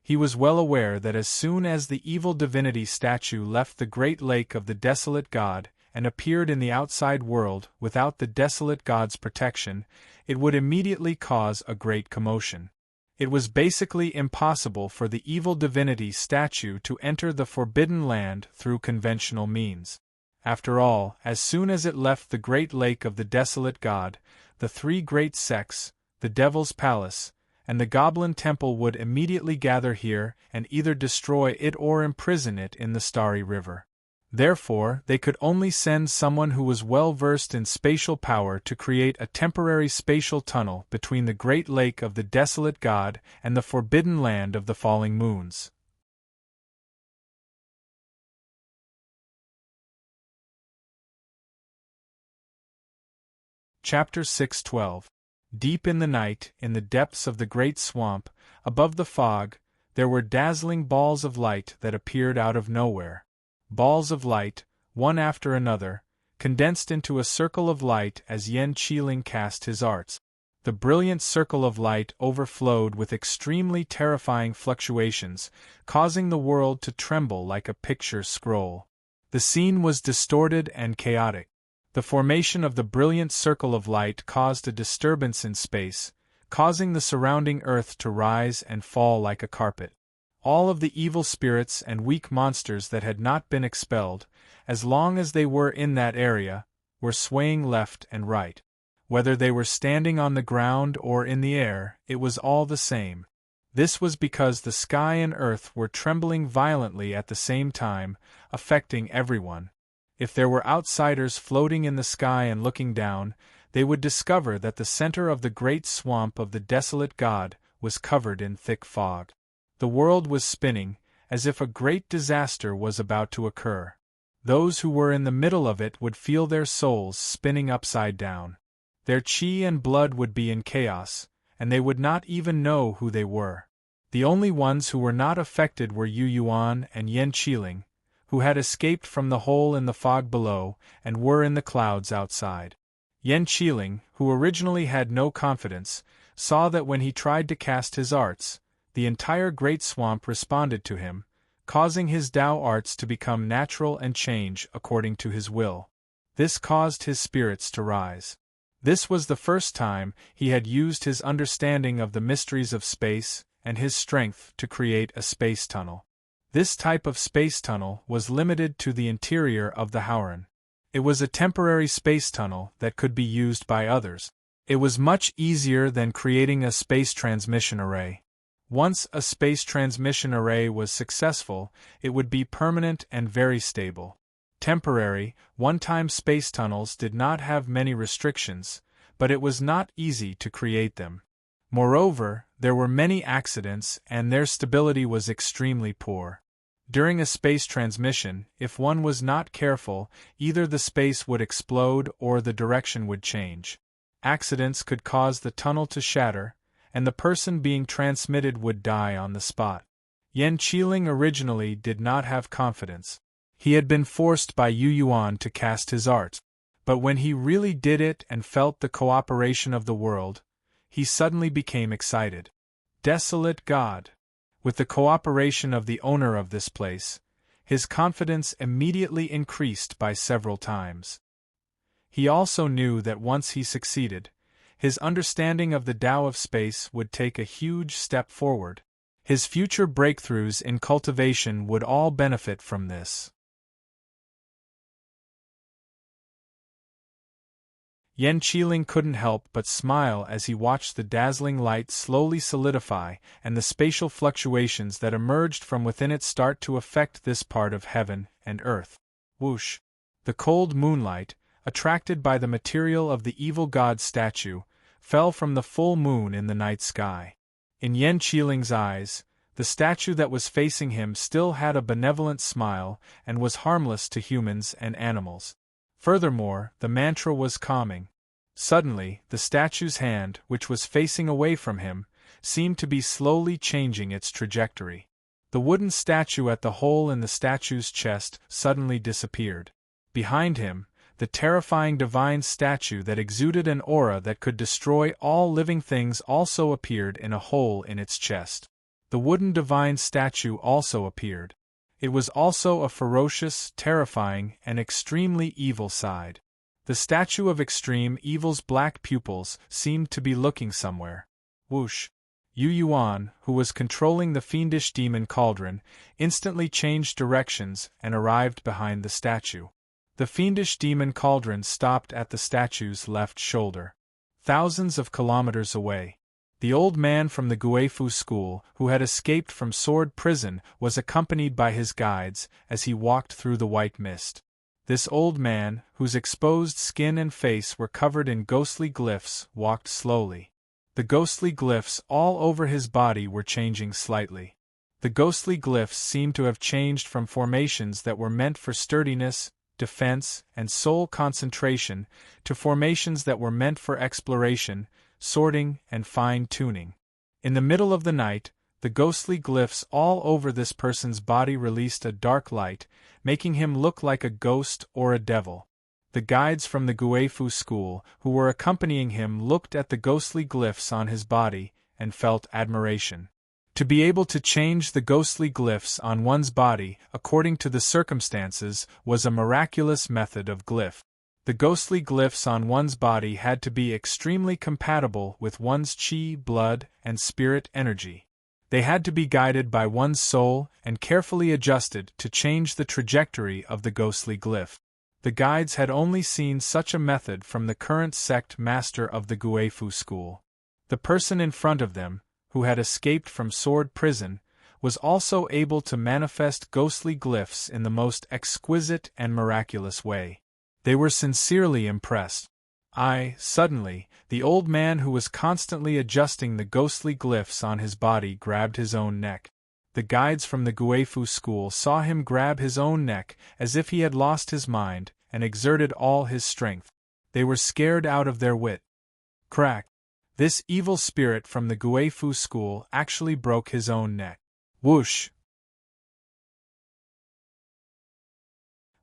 He was well aware that as soon as the evil divinity statue left the great lake of the desolate god and appeared in the outside world without the desolate god's protection, it would immediately cause a great commotion. It was basically impossible for the evil divinity statue to enter the forbidden land through conventional means. After all, as soon as it left the great lake of the desolate god, the three great sects, the Devil's Palace, and the Goblin Temple would immediately gather here and either destroy it or imprison it in the Starry River. Therefore, they could only send someone who was well versed in spatial power to create a temporary spatial tunnel between the great lake of the desolate god and the forbidden land of the falling moons. Chapter 612. Deep in the night, in the depths of the great swamp, above the fog, there were dazzling balls of light that appeared out of nowhere. Balls of light, one after another, condensed into a circle of light as Yan Qiling cast his arts. The brilliant circle of light overflowed with extremely terrifying fluctuations, causing the world to tremble like a picture scroll. The scene was distorted and chaotic. The formation of the brilliant circle of light caused a disturbance in space, causing the surrounding earth to rise and fall like a carpet. All of the evil spirits and weak monsters that had not been expelled, as long as they were in that area, were swaying left and right. Whether they were standing on the ground or in the air, it was all the same. This was because the sky and earth were trembling violently at the same time, affecting everyone. If there were outsiders floating in the sky and looking down, they would discover that the center of the great swamp of the desolate god was covered in thick fog. The world was spinning, as if a great disaster was about to occur. Those who were in the middle of it would feel their souls spinning upside down. Their chi and blood would be in chaos, and they would not even know who they were. The only ones who were not affected were Yu Yuan and Yan Qiling, who had escaped from the hole in the fog below and were in the clouds outside. Yan Qiling, who originally had no confidence, saw that when he tried to cast his arts, the entire great swamp responded to him, causing his Tao arts to become natural and change according to his will. This caused his spirits to rise. This was the first time he had used his understanding of the mysteries of space and his strength to create a space tunnel. This type of space tunnel was limited to the interior of the Howren. It was a temporary space tunnel that could be used by others. It was much easier than creating a space transmission array. Once a space transmission array was successful, it would be permanent and very stable. Temporary, one-time space tunnels did not have many restrictions, but it was not easy to create them. Moreover, there were many accidents and their stability was extremely poor. During a space transmission, if one was not careful, either the space would explode or the direction would change. Accidents could cause the tunnel to shatter, and the person being transmitted would die on the spot. Yan Qiling originally did not have confidence. He had been forced by Yu Yuan to cast his arts, but when he really did it and felt the cooperation of the world, he suddenly became excited. Desolate God! With the cooperation of the owner of this place, his confidence immediately increased by several times. He also knew that once he succeeded, his understanding of the Tao of space would take a huge step forward. His future breakthroughs in cultivation would all benefit from this. Yan Qiling couldn't help but smile as he watched the dazzling light slowly solidify and the spatial fluctuations that emerged from within it start to affect this part of heaven and earth. Whoosh! The cold moonlight, attracted by the material of the evil god statue, fell from the full moon in the night sky. In Yan Qiling's eyes, the statue that was facing him still had a benevolent smile and was harmless to humans and animals. Furthermore, the mantra was calming. Suddenly, the statue's hand, which was facing away from him, seemed to be slowly changing its trajectory. The wooden statue at the hole in the statue's chest suddenly disappeared. Behind him, the terrifying divine statue that exuded an aura that could destroy all living things also appeared in a hole in its chest. The wooden divine statue also appeared. It was also a ferocious, terrifying, and extremely evil side. The statue of extreme evil's black pupils seemed to be looking somewhere. Whoosh! Yu Yuan, who was controlling the fiendish demon cauldron, instantly changed directions and arrived behind the statue. The fiendish demon cauldron stopped at the statue's left shoulder. Thousands of kilometers away, the old man from the Guifu school, who had escaped from Sword Prison, was accompanied by his guides as he walked through the white mist. This old man, whose exposed skin and face were covered in ghostly glyphs, walked slowly. The ghostly glyphs all over his body were changing slightly. The ghostly glyphs seemed to have changed from formations that were meant for sturdiness, defense, and soul concentration, to formations that were meant for exploration, sorting, and fine-tuning. In the middle of the night, the ghostly glyphs all over this person's body released a dark light, making him look like a ghost or a devil. The guides from the Guifu school who were accompanying him looked at the ghostly glyphs on his body and felt admiration. To be able to change the ghostly glyphs on one's body according to the circumstances was a miraculous method of glyph. The ghostly glyphs on one's body had to be extremely compatible with one's chi, blood, and spirit energy. They had to be guided by one's soul and carefully adjusted to change the trajectory of the ghostly glyph. The guides had only seen such a method from the current sect master of the Guifu school. The person in front of them, who had escaped from sword prison, was also able to manifest ghostly glyphs in the most exquisite and miraculous way. They were sincerely impressed. Suddenly, the old man who was constantly adjusting the ghostly glyphs on his body grabbed his own neck. The guides from the Guifu school saw him grab his own neck as if he had lost his mind and exerted all his strength. They were scared out of their wit. Crack! This evil spirit from the Guifu school actually broke his own neck. Whoosh!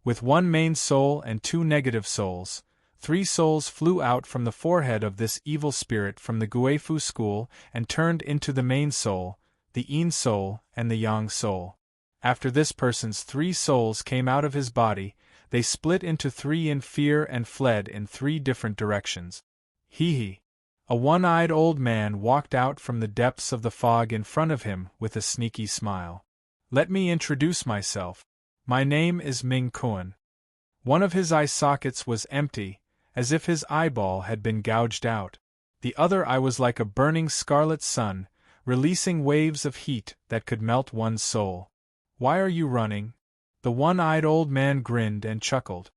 With one main soul and two negative souls, 3 souls flew out from the forehead of this evil spirit from the Guifu school and turned into the main soul, the Yin soul, and the Yang soul. After this person's 3 souls came out of his body, they split into 3 in fear and fled in 3 different directions. Hee. A one-eyed old man walked out from the depths of the fog in front of him with a sneaky smile. Let me introduce myself. My name is Ming Kuan. One of his eye sockets was empty, as if his eyeball had been gouged out. The other eye was like a burning scarlet sun, releasing waves of heat that could melt one's soul. Why are you running? The one-eyed old man grinned and chuckled.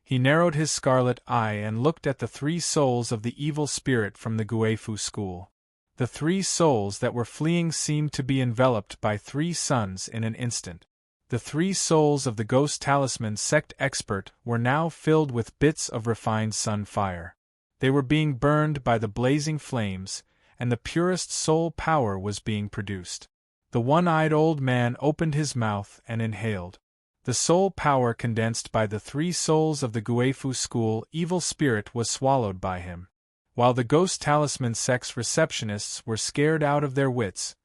He narrowed his scarlet eye and looked at the 3 souls of the evil spirit from the Guifu school. The 3 souls that were fleeing seemed to be enveloped by 3 suns in an instant. The 3 souls of the Ghost Talisman sect expert were now filled with bits of refined sun fire. They were being burned by the blazing flames, and the purest soul power was being produced. The one-eyed old man opened his mouth and inhaled. The soul power condensed by the 3 souls of the Guifu school evil spirit was swallowed by him. While the Ghost Talisman sect's receptionists were scared out of their wits,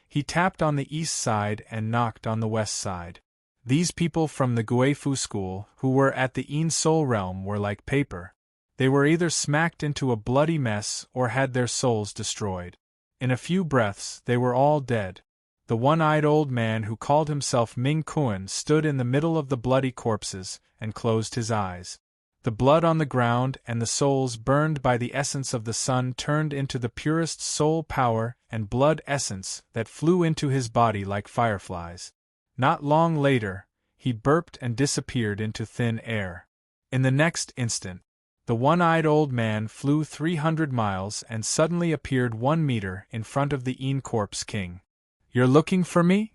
he tapped on the east side and knocked on the west side. These people from the Guifu school who were at the Yin soul realm were like paper. They were either smacked into a bloody mess or had their souls destroyed. In a few breaths they were all dead. The one-eyed old man who called himself Ming Kuan stood in the middle of the bloody corpses and closed his eyes. The blood on the ground and the souls burned by the essence of the sun turned into the purest soul power and blood essence that flew into his body like fireflies. Not long later, he burped and disappeared into thin air. In the next instant, the one-eyed old man flew 300 miles and suddenly appeared 1 meter in front of the Yin Corpse King. You're looking for me?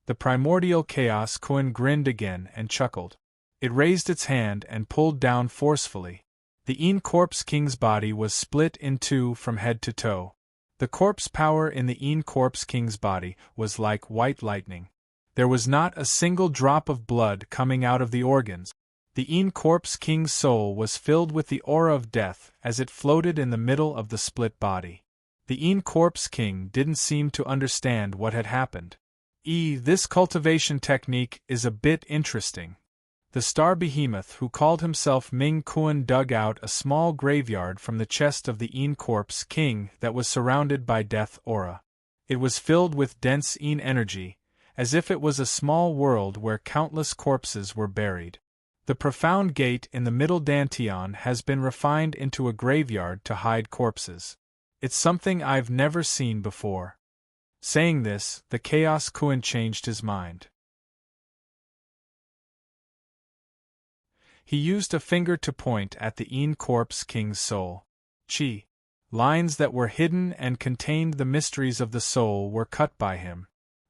The primordial chaos Kuan grinned again and chuckled. It raised its hand and pulled down forcefully. The Yin Corpse King's body was split in 2 from head to toe. The corpse power in the Yin Corpse King's body was like white lightning. There was not a single drop of blood coming out of the organs. The Yin Corpse King's soul was filled with the aura of death as it floated in the middle of the split body. The Yin Corpse King didn't seem to understand what had happened. This cultivation technique is a bit interesting. The star behemoth who called himself Ming Kuan dug out a small graveyard from the chest of the Yin Corpse King that was surrounded by death aura. It was filled with dense Yin energy, as if it was a small world where countless corpses were buried. The profound gate in the middle dantian has been refined into a graveyard to hide corpses. It's something I've never seen before. Saying this, the Chaos Kuan changed his mind. He used a finger to point at the Yin Corpse King's soul. Chi. Lines that were hidden and contained the mysteries of the soul were cut by him.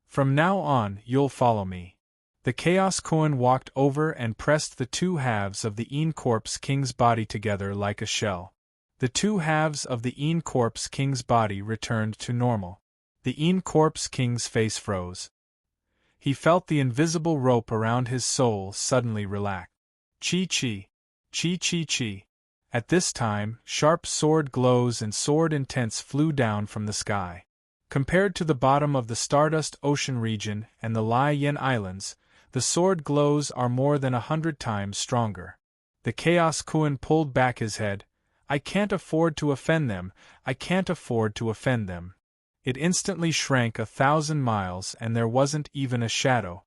From now on, you'll follow me. The Chaos Kuan walked over and pressed the 2 halves of the Yin Corpse King's body together like a shell. The 2 halves of the Yin Corpse King's body returned to normal. The Yin Corpse King's face froze. He felt the invisible rope around his soul suddenly relax. Chi. Chi chi chi. At this time, sharp sword glows and sword intents flew down from the sky. Compared to the bottom of the Stardust Ocean region and the Lai Yin Islands, the sword glows are more than 100 times stronger. The Chaos Kuan pulled back his head. I can't afford to offend them, I can't afford to offend them. It instantly shrank 1,000 miles and there wasn't even a shadow.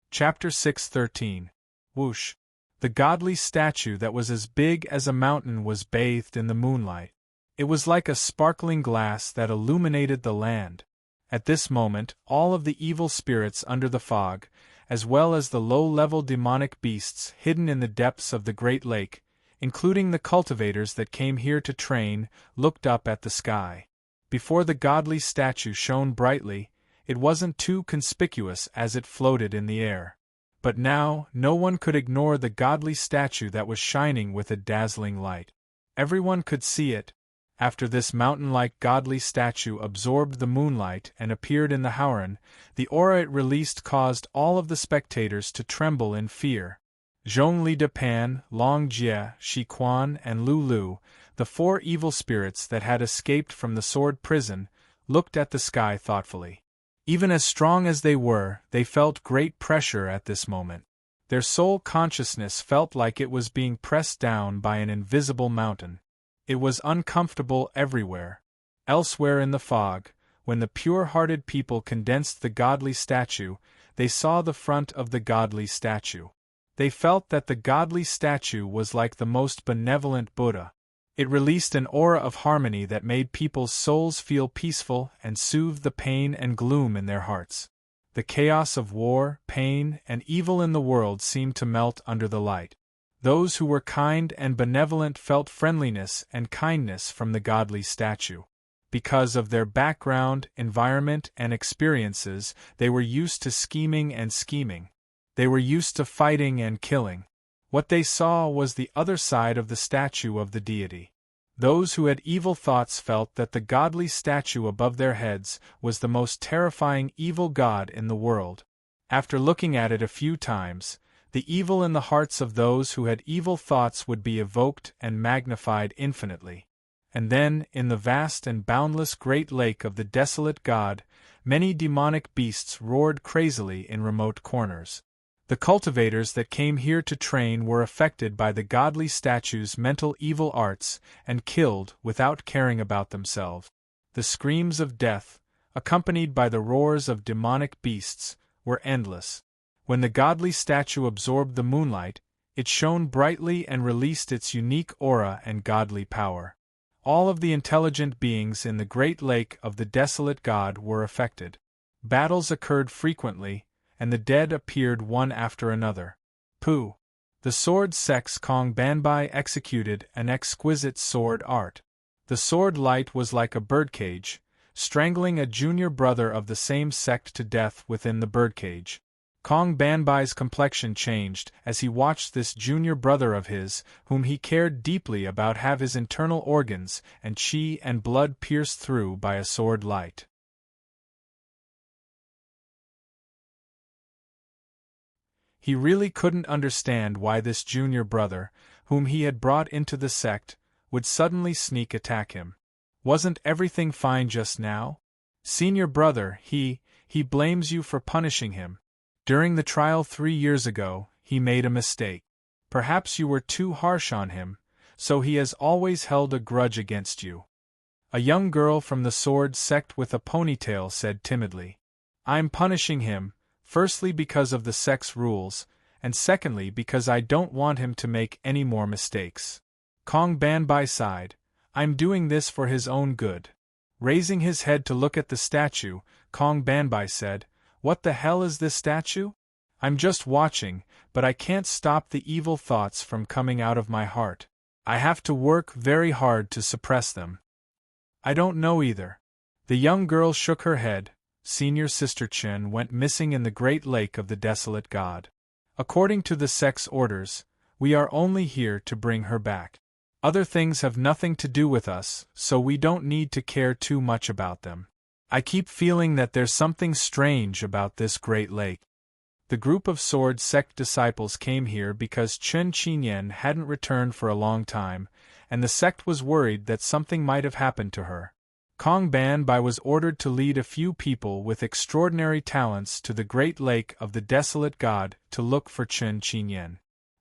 Chapter 6:13. Whoosh. The godly statue that was as big as a mountain was bathed in the moonlight. It was like a sparkling glass that illuminated the land. At this moment, all of the evil spirits under the fog, as well as the low-level demonic beasts hidden in the depths of the Great Lake, including the cultivators that came here to train, looked up at the sky. Before the godly statue shone brightly, it wasn't too conspicuous as it floated in the air. But now, no one could ignore the godly statue that was shining with a dazzling light. Everyone could see it. After this mountain-like godly statue absorbed the moonlight and appeared in the Howren, the aura it released caused all of the spectators to tremble in fear. Zhongli de Pan, Long Jie, Shi Quan, and Lu Lu, the 4 evil spirits that had escaped from the sword prison, looked at the sky thoughtfully. Even as strong as they were, they felt great pressure at this moment. Their soul consciousness felt like it was being pressed down by an invisible mountain. It was uncomfortable everywhere. Elsewhere in the fog, when the pure-hearted people condensed the godly statue, they saw the front of the godly statue. They felt that the godly statue was like the most benevolent Buddha. It released an aura of harmony that made people's souls feel peaceful and soothed the pain and gloom in their hearts. The chaos of war, pain, and evil in the world seemed to melt under the light. Those who were kind and benevolent felt friendliness and kindness from the godly statue. Because of their background, environment, and experiences, they were used to scheming and scheming. They were used to fighting and killing. What they saw was the other side of the statue of the deity. Those who had evil thoughts felt that the godly statue above their heads was the most terrifying evil god in the world. After looking at it a few times, the evil in the hearts of those who had evil thoughts would be evoked and magnified infinitely. And then, in the vast and boundless great lake of the desolate god, many demonic beasts roared crazily in remote corners. The cultivators that came here to train were affected by the godly statue's mental evil arts and killed without caring about themselves. The screams of death, accompanied by the roars of demonic beasts, were endless. When the godly statue absorbed the moonlight, it shone brightly and released its unique aura and godly power. All of the intelligent beings in the great lake of the desolate god were affected. Battles occurred frequently, and the dead appeared one after another. Pooh! The sword sex Kong Banbai executed an exquisite sword art. The sword light was like a birdcage, strangling a junior brother of the same sect to death within the birdcage. Kong Banbai's complexion changed as he watched this junior brother of his, whom he cared deeply about, have his internal organs and chi and blood pierced through by a sword light. He really couldn't understand why this junior brother, whom he had brought into the sect, would suddenly sneak attack him. Wasn't everything fine just now? Senior brother, he blames you for punishing him. During the trial 3 years ago, he made a mistake. Perhaps you were too harsh on him, so he has always held a grudge against you. A young girl from the sword sect with a ponytail said timidly. I'm punishing him, firstly because of the sect's rules, and secondly because I don't want him to make any more mistakes. Kong Banbai sighed. I'm doing this for his own good. Raising his head to look at the statue, Kong Banbai said, What the hell is this statue? I'm just watching, but I can't stop the evil thoughts from coming out of my heart. I have to work very hard to suppress them. I don't know either. The young girl shook her head. Senior Sister Chen went missing in the great lake of the desolate god. According to the sect's orders, we are only here to bring her back. Other things have nothing to do with us, so we don't need to care too much about them. I keep feeling that there's something strange about this great lake. The group of sword sect disciples came here because Chen Qinyan hadn't returned for a long time, and the sect was worried that something might have happened to her. Kong Banbai was ordered to lead a few people with extraordinary talents to the great lake of the desolate god to look for Chen Qinyan.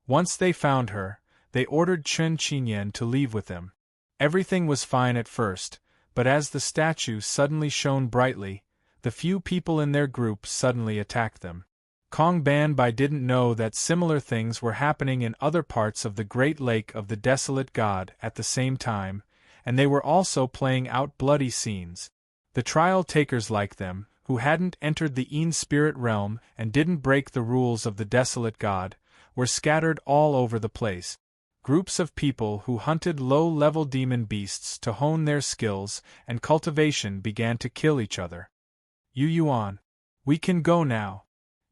Once they found her, they ordered Chen Qinyan to leave with them. Everything was fine at first, but as the statue suddenly shone brightly, the few people in their group suddenly attacked them. Kong Banbai didn't know that similar things were happening in other parts of the great lake of the desolate god at the same time, and they were also playing out bloody scenes. The trial takers like them, who hadn't entered the Een spirit realm and didn't break the rules of the desolate god, were scattered all over the place. Groups of people who hunted low-level demon beasts to hone their skills and cultivation began to kill each other. Yu Yuan. We can go now.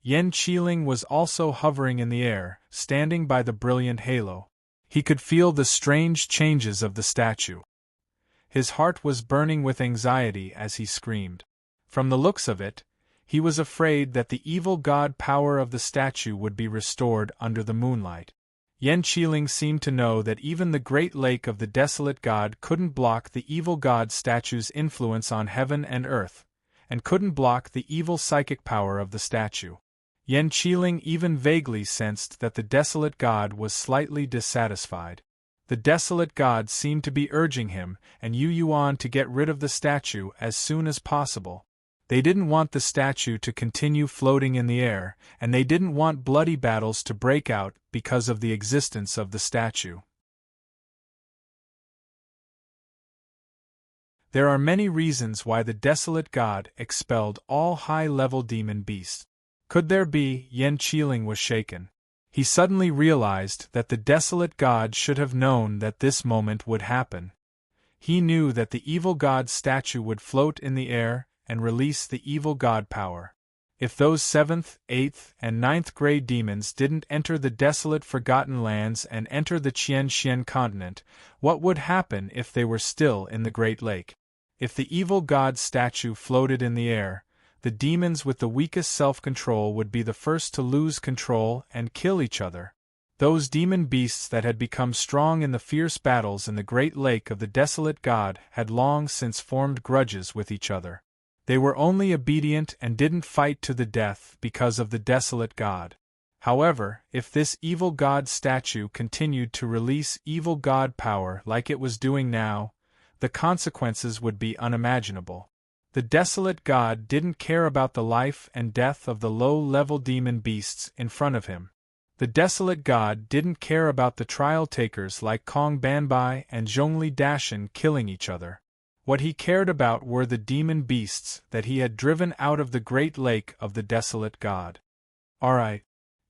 Yan Qiling was also hovering in the air, standing by the brilliant halo. He could feel the strange changes of the statue. His heart was burning with anxiety as he screamed. From the looks of it, he was afraid that the evil god power of the statue would be restored under the moonlight. Yan Qiling seemed to know that even the great lake of the desolate god couldn't block the evil god statue's influence on heaven and earth, and couldn't block the evil psychic power of the statue. Yan Qiling even vaguely sensed that the desolate god was slightly dissatisfied. The desolate god seemed to be urging him and Yu Yuan to get rid of the statue as soon as possible. They didn't want the statue to continue floating in the air, and they didn't want bloody battles to break out because of the existence of the statue. There are many reasons why the desolate god expelled all high-level demon beasts. Could there be? Yan Qiling was shaken. He suddenly realized that the desolate god should have known that this moment would happen. He knew that the evil god statue would float in the air and release the evil god power. If those 7th, 8th, and 9th grade demons didn't enter the desolate forgotten lands and enter the Qianxian continent, what would happen if they were still in the Great Lake? If the evil god statue floated in the air, the demons with the weakest self-control would be the first to lose control and kill each other. Those demon beasts that had become strong in the fierce battles in the Great Lake of the desolate god had long since formed grudges with each other. They were only obedient and didn't fight to the death because of the desolate god. However, if this evil god statue continued to release evil god power like it was doing now, the consequences would be unimaginable. The desolate god didn't care about the life and death of the low-level demon beasts in front of him. The desolate god didn't care about the trial takers like Kong Banbai and Zhongli Dashan killing each other. What he cared about were the demon beasts that he had driven out of the great lake of the desolate god. Alright.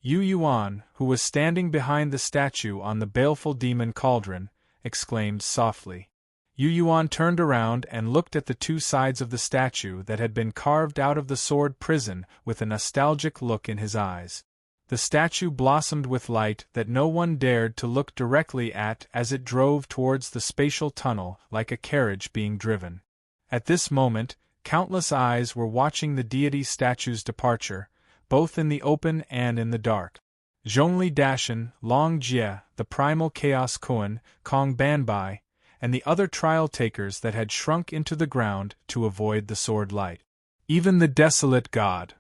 Yu Yuan, who was standing behind the statue on the baleful demon cauldron, exclaimed softly. Yu Yuan turned around and looked at the two sides of the statue that had been carved out of the sword prison with a nostalgic look in his eyes. The statue blossomed with light that no one dared to look directly at as it drove towards the spatial tunnel like a carriage being driven. At this moment, countless eyes were watching the deity statue's departure, both in the open and in the dark. Zhongli Dashan, Long Jie, the primal chaos Kuan, Kong Banbai, and the other trial takers that had shrunk into the ground to avoid the sword light. Even the desolate god.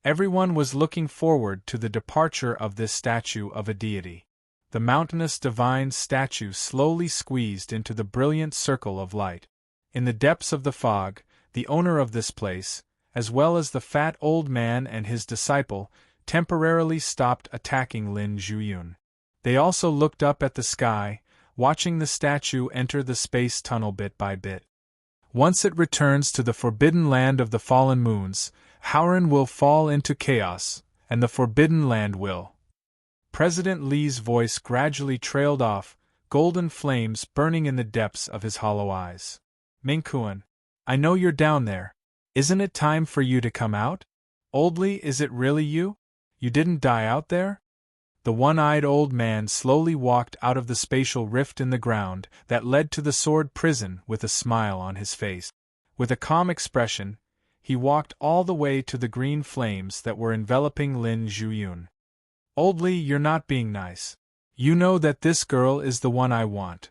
Everyone was looking forward to the departure of this statue of a deity. The mountainous divine statue slowly squeezed into the brilliant circle of light. In the depths of the fog, the owner of this place, as well as the fat old man and his disciple, temporarily stopped attacking Lin Zhuyun. They also looked up at the sky, watching the statue enter the space tunnel bit by bit. Once it returns to the forbidden land of the fallen moons, Howren will fall into chaos, and the forbidden land will. President Li's voice gradually trailed off, golden flames burning in the depths of his hollow eyes. Mingkuan, I know you're down there. Isn't it time for you to come out? Oldly, is it really you? You didn't die out there? The one-eyed old man slowly walked out of the spatial rift in the ground that led to the sword prison with a smile on his face. With a calm expression, he walked all the way to the green flames that were enveloping Lin Zhuyun. "Old Li, you're not being nice. You know that this girl is the one I want.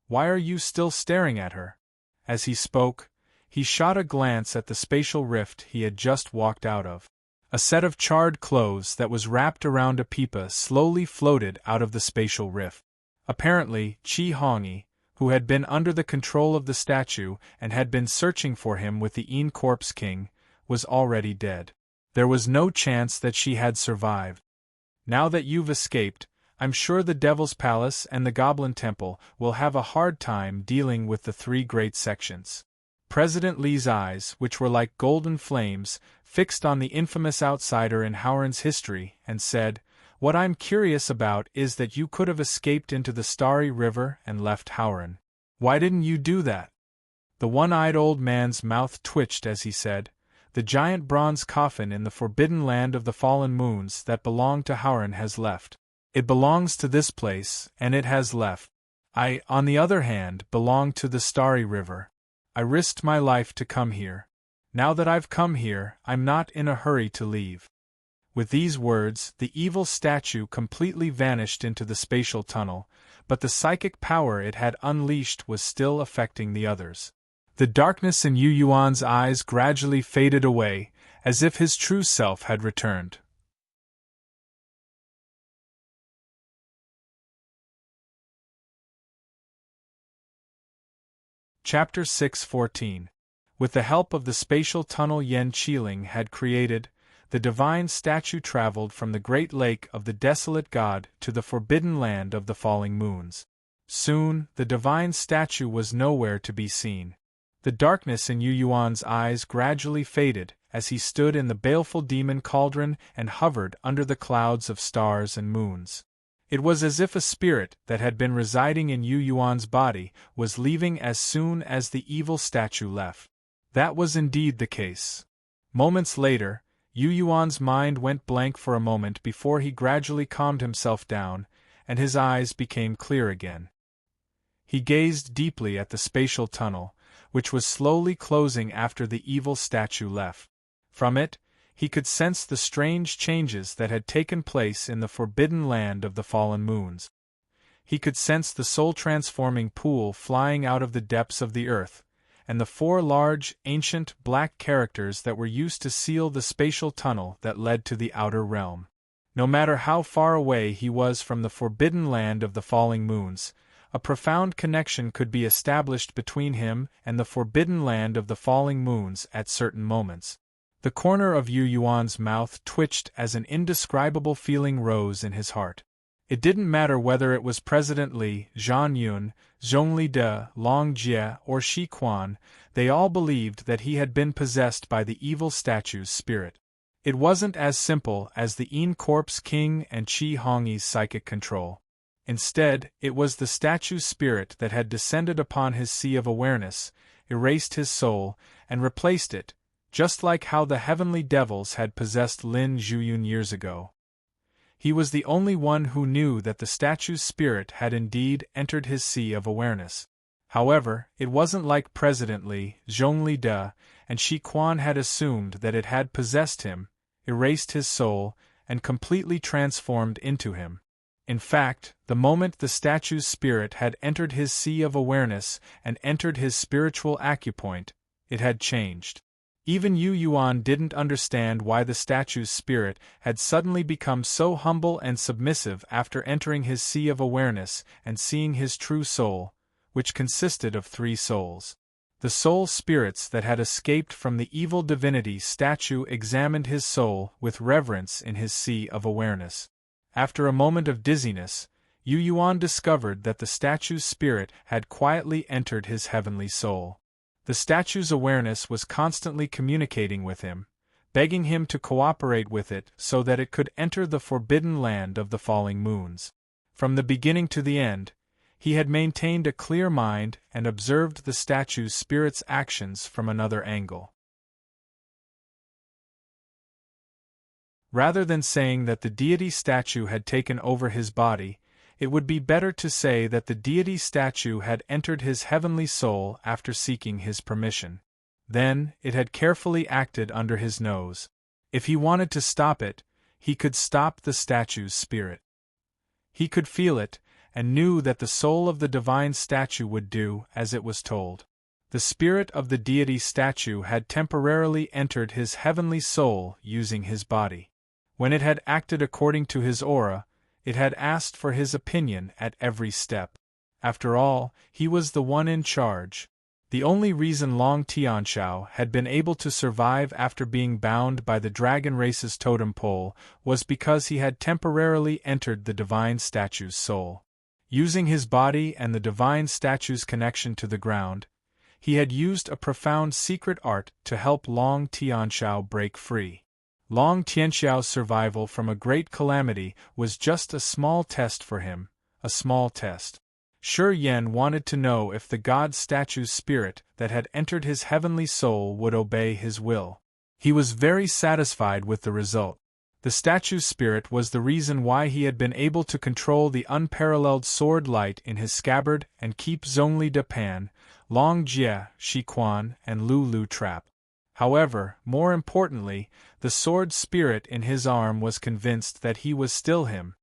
Why are you still staring at her?" As he spoke, he shot a glance at the spatial rift he had just walked out of. A set of charred clothes that was wrapped around a pipa slowly floated out of the spatial rift. Apparently, Qi Hongyi, who had been under the control of the statue and had been searching for him with the Een Corpse King, was already dead. There was no chance that she had survived. "Now that you've escaped, I'm sure the Devil's Palace and the Goblin Temple will have a hard time dealing with the three great sections." President Li's eyes, which were like golden flames, fixed on the infamous outsider in Howren's history, and said, "What I'm curious about is that you could have escaped into the Starry River and left Howren. Why didn't you do that?" The one-eyed old man's mouth twitched as he said, "The giant bronze coffin in the forbidden land of the fallen moons that belonged to Howren has left. It belongs to this place, and it has left. I, on the other hand, belong to the Starry River. I risked my life to come here. Now that I've come here, I'm not in a hurry to leave." With these words, the evil statue completely vanished into the spatial tunnel, but the psychic power it had unleashed was still affecting the others. The darkness in Yu Yuan's eyes gradually faded away, as if his true self had returned. Chapter 6:14. With the help of the spatial tunnel Yen Qiling had created, the divine statue traveled from the great lake of the desolate god to the forbidden land of the falling moons. Soon, the divine statue was nowhere to be seen. The darkness in Yu Yuan's eyes gradually faded as he stood in the baleful demon cauldron and hovered under the clouds of stars and moons. It was as if a spirit that had been residing in Yu Yuan's body was leaving as soon as the evil statue left. That was indeed the case. Moments later, Yu Yuan's mind went blank for a moment before he gradually calmed himself down, and his eyes became clear again. He gazed deeply at the spatial tunnel, which was slowly closing after the evil statue left. From it, he could sense the strange changes that had taken place in the forbidden land of the fallen moons. He could sense the soul-transforming pool flying out of the depths of the earth, and the four large, ancient, black characters that were used to seal the spatial tunnel that led to the outer realm. No matter how far away he was from the forbidden land of the falling moons, a profound connection could be established between him and the forbidden land of the falling moons at certain moments. The corner of Yu Yuan's mouth twitched as an indescribable feeling rose in his heart. It didn't matter whether it was President Li, Zhang Yun, Zhongli De, Long Jie, or Shi Quan, they all believed that he had been possessed by the evil statue's spirit. It wasn't as simple as the Een Corpse King and Qi Hongyi's psychic control. Instead, it was the statue's spirit that had descended upon his sea of awareness, erased his soul, and replaced it, just like how the heavenly devils had possessed Lin Zhuyun years ago. He was the only one who knew that the statue's spirit had indeed entered his sea of awareness. However, it wasn't like President Li, Zhongli De, and Shi Quan had assumed that it had possessed him, erased his soul, and completely transformed into him. In fact, the moment the statue's spirit had entered his sea of awareness and entered his spiritual acupoint, it had changed. Even Yu Yuan didn't understand why the statue's spirit had suddenly become so humble and submissive after entering his sea of awareness and seeing his true soul, which consisted of 3 souls. The soul spirits that had escaped from the evil divinity statue examined his soul with reverence in his sea of awareness. After a moment of dizziness, Yu Yuan discovered that the statue's spirit had quietly entered his heavenly soul. The statue's awareness was constantly communicating with him, begging him to cooperate with it so that it could enter the forbidden land of the falling moons. From the beginning to the end, he had maintained a clear mind and observed the statue's spirit's actions from another angle. Rather than saying that the deity statue had taken over his body, It would be better to say that the deity statue had entered his heavenly soul after seeking his permission. Then, it had carefully acted under his nose. If he wanted to stop it, he could stop the statue's spirit. He could feel it, and knew that the soul of the divine statue would do as it was told. The spirit of the deity statue had temporarily entered his heavenly soul using his body. When it had acted according to his aura, it had asked for his opinion at every step. After all, he was the one in charge. The only reason Long Tianxiao had been able to survive after being bound by the dragon race's totem pole was because he had temporarily entered the divine statue's soul. Using his body and the divine statue's connection to the ground, he had used a profound secret art to help Long Tianxiao break free. Long Tianxiao's survival from a great calamity was just a small test for him, a small test. Shi Yan wanted to know if the god statue's spirit that had entered his heavenly soul would obey his will. He was very satisfied with the result. The statue's spirit was the reason why he had been able to control the unparalleled sword light in his scabbard and keep Zhongli de Pan, Long Jie, Shi Quan, and Lu Lu trapped. However, more importantly, the sword spirit in his arm was convinced that he was still him.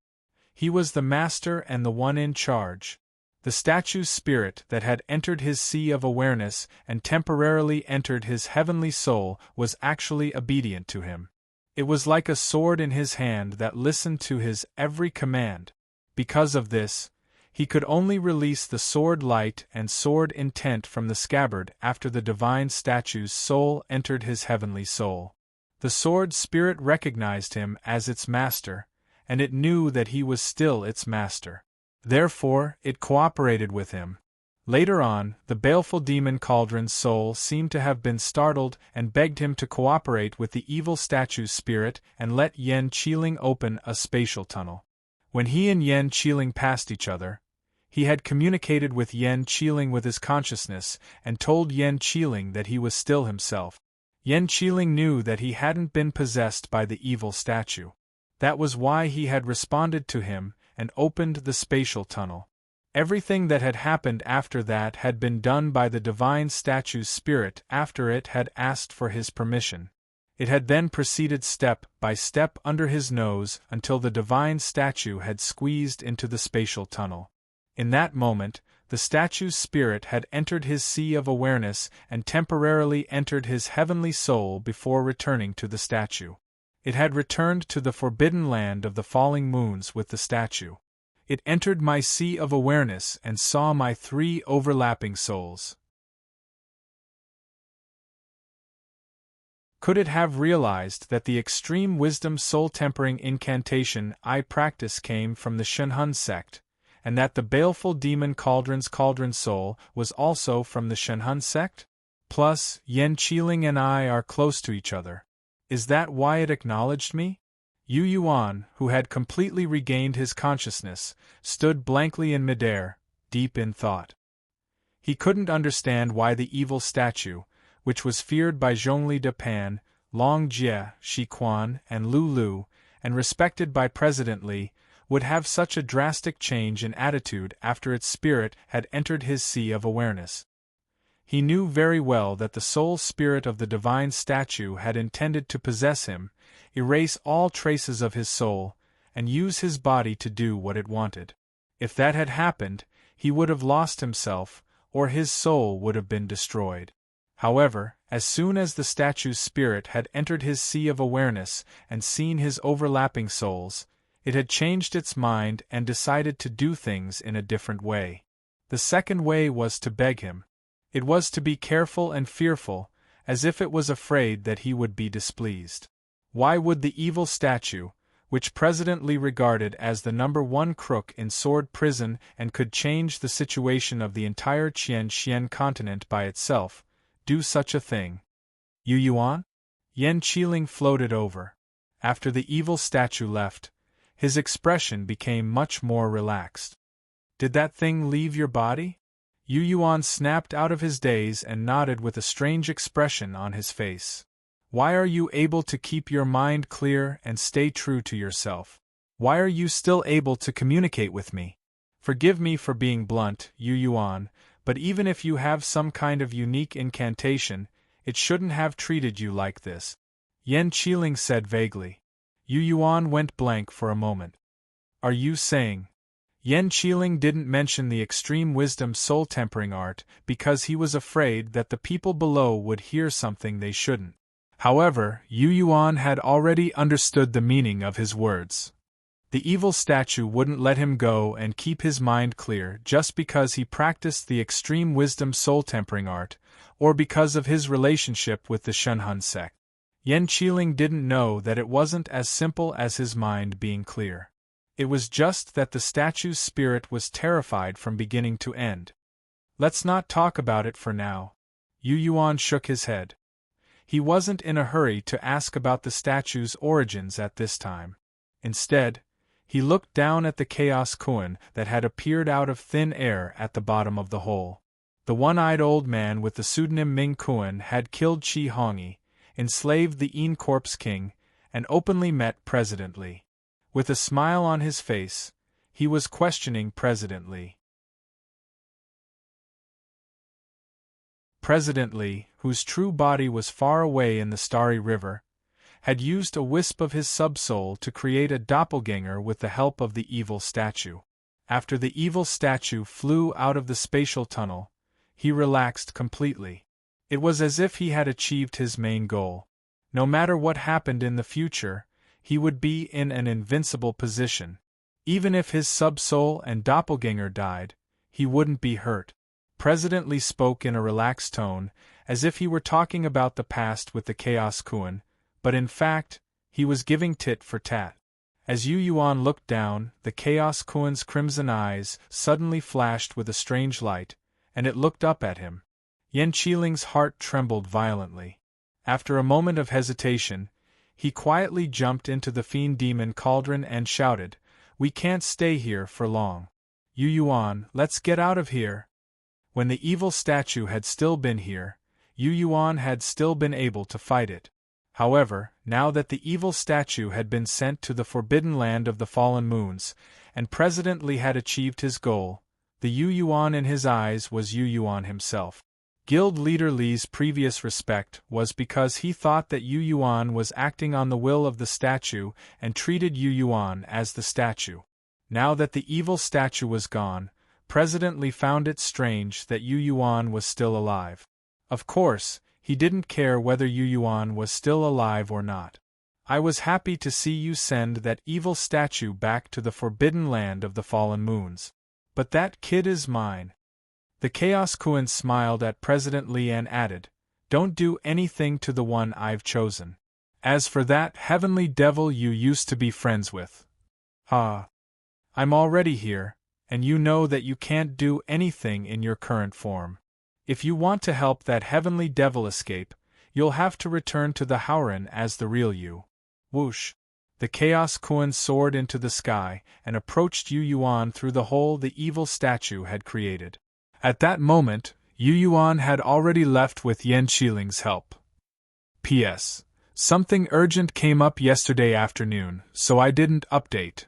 He was the master and the one in charge. The statue's spirit that had entered his sea of awareness and temporarily entered his heavenly soul was actually obedient to him. It was like a sword in his hand that listened to his every command. Because of this, he could only release the sword light and sword intent from the scabbard after the divine statue's soul entered his heavenly soul. The sword spirit recognized him as its master, and it knew that he was still its master. Therefore, it cooperated with him. Later on, the baleful demon Cauldron's soul seemed to have been startled and begged him to cooperate with the evil statue's spirit and let Yan Qiling open a spatial tunnel. When he and Yan Qiling passed each other, he had communicated with Yan Qiling with his consciousness and told Yan Qiling that he was still himself. Yan Qiling knew that he hadn't been possessed by the evil statue. That was why he had responded to him and opened the spatial tunnel. Everything that had happened after that had been done by the divine statue's spirit after it had asked for his permission. It had then proceeded step by step under his nose until the divine statue had squeezed into the spatial tunnel. In that moment, the statue's spirit had entered his sea of awareness and temporarily entered his heavenly soul before returning to the statue. It had returned to the forbidden land of the falling moons with the statue. It entered my sea of awareness and saw my 3 overlapping souls. Could it have realized that the extreme wisdom soul-tempering incantation I practice came from the Shenhun sect, and that the baleful demon Cauldron's cauldron soul was also from the Shenhun sect? Plus, Yan Qiling and I are close to each other. Is that why it acknowledged me? Yu Yuan, who had completely regained his consciousness, stood blankly in midair, deep in thought. He couldn't understand why the evil statue, which was feared by Zhongli de Pan, Long Jie, Shi Quan, and Lu Lu, and respected by President Li, would have such a drastic change in attitude after its spirit had entered his sea of awareness. He knew very well that the soul spirit of the divine statue had intended to possess him, erase all traces of his soul, and use his body to do what it wanted. If that had happened, he would have lost himself, or his soul would have been destroyed. However, as soon as the statue's spirit had entered his sea of awareness and seen his overlapping souls, it had changed its mind and decided to do things in a different way. The second way was to beg him. It was to be careful and fearful, as if it was afraid that he would be displeased. Why would the evil statue, which President Li regarded as the #1 crook in sword prison and could change the situation of the entire Qian continent by itself, do such a thing? Yu Yuan? Yan Qiling floated over. After the evil statue left, his expression became much more relaxed. Did that thing leave your body? Yu Yuan snapped out of his daze and nodded with a strange expression on his face. Why are you able to keep your mind clear and stay true to yourself? Why are you still able to communicate with me? Forgive me for being blunt, Yu Yuan, but even if you have some kind of unique incantation, it shouldn't have treated you like this. Yan Qiling said vaguely. Yu Yuan went blank for a moment. Are you saying? Yan Qiling didn't mention the extreme wisdom soul-tempering art because he was afraid that the people below would hear something they shouldn't. However, Yu Yuan had already understood the meaning of his words. The evil statue wouldn't let him go and keep his mind clear just because he practiced the extreme wisdom soul-tempering art, or because of his relationship with the Shunhun sect. Yan Qiling didn't know that it wasn't as simple as his mind being clear. It was just that the statue's spirit was terrified from beginning to end. Let's not talk about it for now. Yu Yuan shook his head. He wasn't in a hurry to ask about the statue's origins at this time. Instead, he looked down at the Chaos Kuan that had appeared out of thin air at the bottom of the hole. The one-eyed old man with the pseudonym Ming Kuan had killed Qi Hongyi, enslaved the Yin Corpse King, and openly met President Li. With a smile on his face, he was questioning President Li. President Li, whose true body was far away in the Starry River, had used a wisp of his subsoul to create a doppelganger with the help of the evil statue. After the evil statue flew out of the spatial tunnel, he relaxed completely. It was as if he had achieved his main goal. No matter what happened in the future, he would be in an invincible position. Even if his subsoul and doppelganger died, he wouldn't be hurt. President Li spoke in a relaxed tone, as if he were talking about the past with the Chaos Kuan, but in fact, he was giving tit for tat. As Yu Yuan looked down, the Chaos Kuan's crimson eyes suddenly flashed with a strange light, and it looked up at him. Yan Qiling's heart trembled violently. After a moment of hesitation, he quietly jumped into the Fiend Demon Cauldron and shouted, "We can't stay here for long. Yu Yuan, let's get out of here." When the evil statue had still been here, Yu Yuan had still been able to fight it. However, now that the evil statue had been sent to the forbidden land of the fallen moons, and President Li had achieved his goal, the Yu Yuan in his eyes was Yu Yuan himself. Guild leader Li's previous respect was because he thought that Yu Yuan was acting on the will of the statue and treated Yu Yuan as the statue. Now that the evil statue was gone, President Li found it strange that Yu Yuan was still alive. Of course, he didn't care whether Yu Yuan was still alive or not. "I was happy to see you send that evil statue back to the forbidden land of the fallen moons. But that kid is mine." The Chaos Kuan smiled at President Li and added, "Don't do anything to the one I've chosen. As for that heavenly devil you used to be friends with. I'm already here, and you know that you can't do anything in your current form. If you want to help that heavenly devil escape, you'll have to return to the Howren as the real you." Whoosh! The Chaos Kuan soared into the sky and approached Yu Yuan through the hole the evil statue had created. At that moment, Yu Yuan had already left with Yan Qiling's help. P.S. Something urgent came up yesterday afternoon, so I didn't update.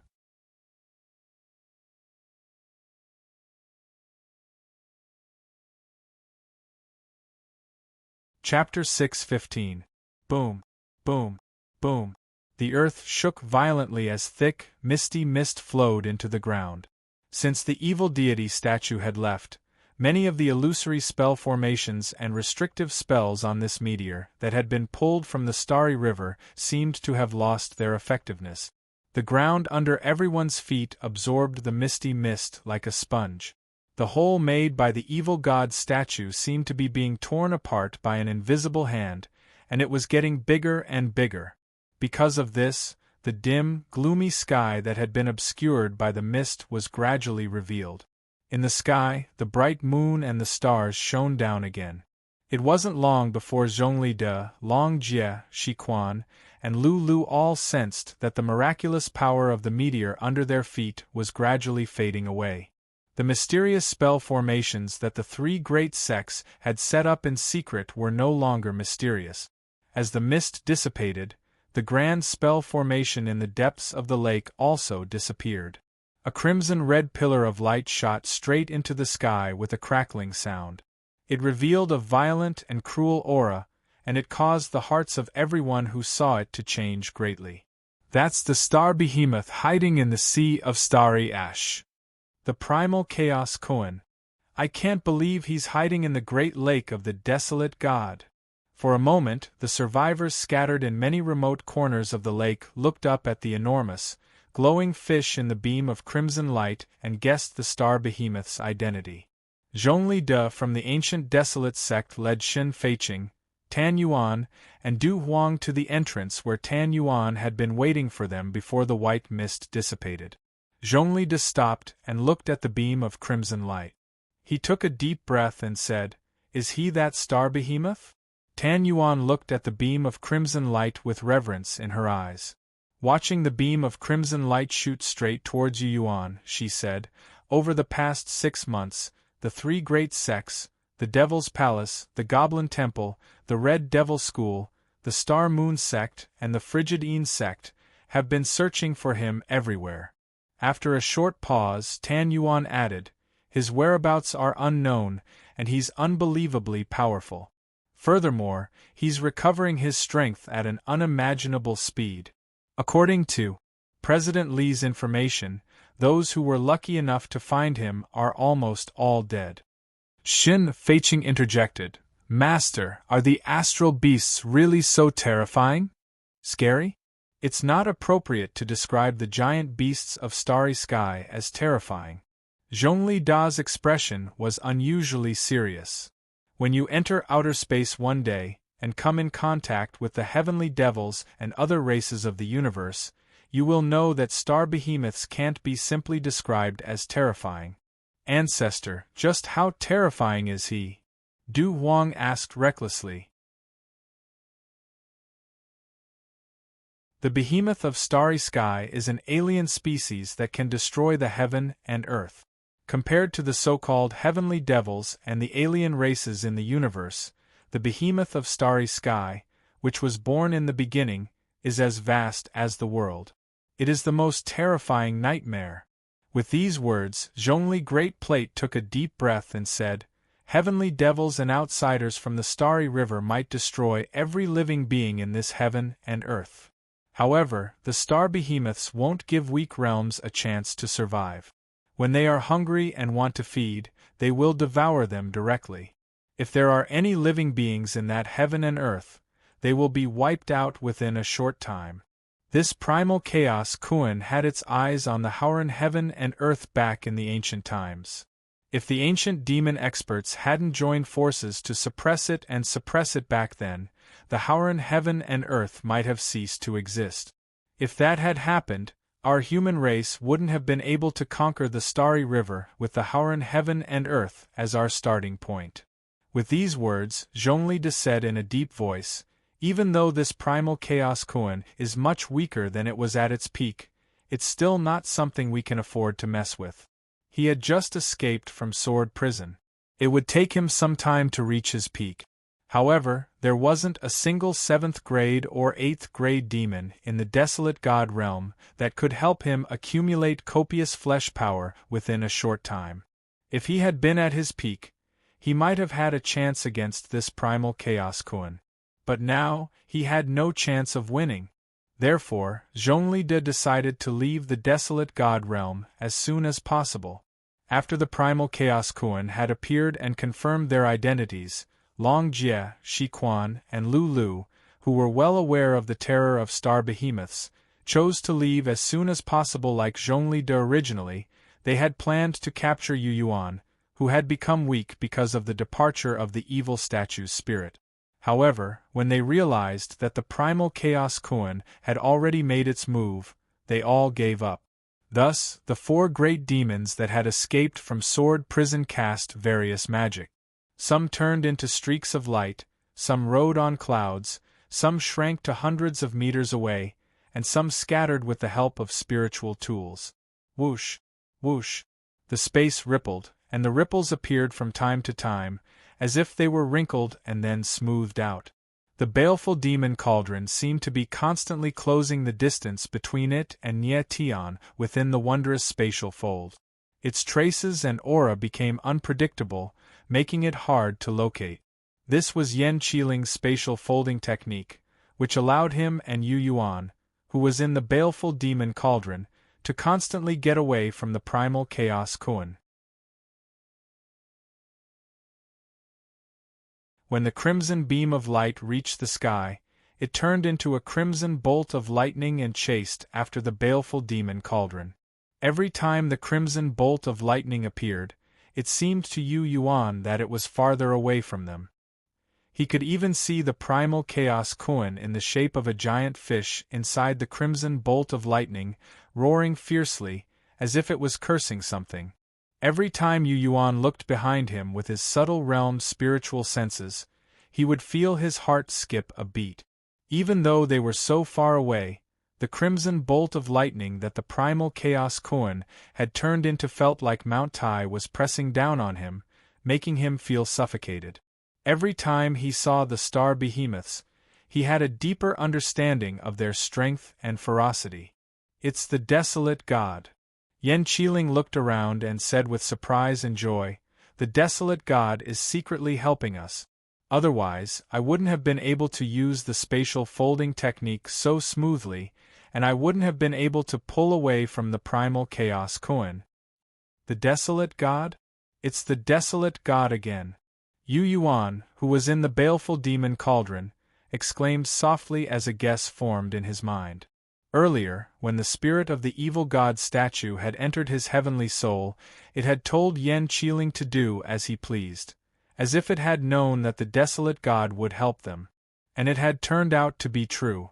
Chapter 6:15. Boom, boom, boom. The earth shook violently as thick, misty mist flowed into the ground. Since the evil deity statue had left, many of the illusory spell formations and restrictive spells on this meteor that had been pulled from the Starry River seemed to have lost their effectiveness. The ground under everyone's feet absorbed the misty mist like a sponge. The hole made by the evil god statue seemed to be being torn apart by an invisible hand, and it was getting bigger and bigger. Because of this, the dim, gloomy sky that had been obscured by the mist was gradually revealed. In the sky, the bright moon and the stars shone down again. It wasn't long before Zhongli De, Long Jie, Shi Quan, and Lu Lu all sensed that the miraculous power of the meteor under their feet was gradually fading away. The mysterious spell formations that the three great sects had set up in secret were no longer mysterious. As the mist dissipated, the grand spell formation in the depths of the lake also disappeared. A crimson-red pillar of light shot straight into the sky with a crackling sound. It revealed a violent and cruel aura, and it caused the hearts of everyone who saw it to change greatly. That's the star behemoth hiding in the sea of starry ash. The primal chaos koan. I can't believe he's hiding in the great lake of the desolate god. For a moment, the survivors scattered in many remote corners of the lake looked up at the enormous, glowing fish in the beam of crimson light and guessed the star behemoth's identity. Zhongli De from the ancient desolate sect led Shin Feiqing, Tan Yuan, and Du Huang to the entrance where Tan Yuan had been waiting for them before the white mist dissipated. Zhongli De stopped and looked at the beam of crimson light. He took a deep breath and said, "Is he that star behemoth?" Tan Yuan looked at the beam of crimson light with reverence in her eyes. Watching the beam of crimson light shoot straight towards you, Yuan, she said, "Over the past 6 months, the 3 great sects, the Devil's Palace, the Goblin Temple, the Red Devil School, the Star Moon Sect, and the Frigid Een Sect, have been searching for him everywhere." After a short pause, Tan Yuan added, "His whereabouts are unknown, and he's unbelievably powerful. Furthermore, he's recovering his strength at an unimaginable speed. According to President Li's information, those who were lucky enough to find him are almost all dead." Shin Feiqing interjected, "Master, are the astral beasts really so terrifying? Scary?" It's not appropriate to describe the giant beasts of starry sky as terrifying. Zhongli Da's expression was unusually serious. When you enter outer space one day, and come in contact with the heavenly devils and other races of the universe, you will know that star behemoths can't be simply described as terrifying. Ancestor, just how terrifying is he? Du Huang asked recklessly. The behemoth of starry sky is an alien species that can destroy the heaven and earth. Compared to the so-called heavenly devils and the alien races in the universe, the behemoth of starry sky, which was born in the beginning, is as vast as the world. It is the most terrifying nightmare. With these words, Zhongli Great Plate took a deep breath and said, "Heavenly devils and outsiders from the starry river might destroy every living being in this heaven and earth. However, the star behemoths won't give weak realms a chance to survive. When they are hungry and want to feed, they will devour them directly. If there are any living beings in that heaven and earth, they will be wiped out within a short time." This primal chaos koan had its eyes on the Howran heaven and earth back in the ancient times. If the ancient demon experts hadn't joined forces to suppress it back then, the Howran heaven and earth might have ceased to exist. If that had happened, our human race wouldn't have been able to conquer the starry river with the Howran heaven and earth as our starting point. With these words, Zhongli De said in a deep voice, "Even though this primal chaos koan is much weaker than it was at its peak, it's still not something we can afford to mess with. He had just escaped from sword prison. It would take him some time to reach his peak. However, there wasn't a single 7th grade or 8th grade demon in the desolate god realm that could help him accumulate copious flesh power within a short time. If he had been at his peak, he might have had a chance against this primal chaos koan. But now, he had no chance of winning. Therefore, Zhongli De decided to leave the desolate god realm as soon as possible. After the primal chaos koan had appeared and confirmed their identities, Long Jie, Shi Quan, and Lu Lu, who were well aware of the terror of star behemoths, chose to leave as soon as possible. Like Zhongli De originally, they had planned to capture Yu Yuan, who had become weak because of the departure of the evil statue's spirit. However, when they realized that the primal chaos koan had already made its move, they all gave up. Thus, the 4 great demons that had escaped from sword prison cast various magic. Some turned into streaks of light, some rode on clouds, some shrank to hundreds of meters away, and some scattered with the help of spiritual tools. Whoosh! Whoosh! The space rippled, and the ripples appeared from time to time, as if they were wrinkled and then smoothed out. The baleful demon cauldron seemed to be constantly closing the distance between it and Nye Tian within the wondrous spatial fold. Its traces and aura became unpredictable, making it hard to locate. This was Yen Qiling's spatial folding technique, which allowed him and Yu Yuan, who was in the baleful demon cauldron, to constantly get away from the primal chaos Kuan. When the crimson beam of light reached the sky, it turned into a crimson bolt of lightning and chased after the baleful demon cauldron. Every time the crimson bolt of lightning appeared, it seemed to Yu Yuan that it was farther away from them. He could even see the primal chaos Kuan in the shape of a giant fish inside the crimson bolt of lightning, roaring fiercely, as if it was cursing something. Every time Yu Yuan looked behind him with his subtle realmed spiritual senses, he would feel his heart skip a beat. Even though they were so far away, the crimson bolt of lightning that the primal chaos Kuan had turned into felt like Mount Tai was pressing down on him, making him feel suffocated. Every time he saw the star behemoths, he had a deeper understanding of their strength and ferocity. It's the desolate god. Yen Qiling looked around and said with surprise and joy, "The desolate god is secretly helping us. Otherwise, I wouldn't have been able to use the spatial folding technique so smoothly, and I wouldn't have been able to pull away from the primal chaos Kuan." The desolate god? It's the desolate god again. Yu Yuan, who was in the baleful demon cauldron, exclaimed softly as a guess formed in his mind. Earlier, when the spirit of the evil god statue had entered his heavenly soul, it had told Yen Qiling to do as he pleased, as if it had known that the desolate god would help them. And it had turned out to be true.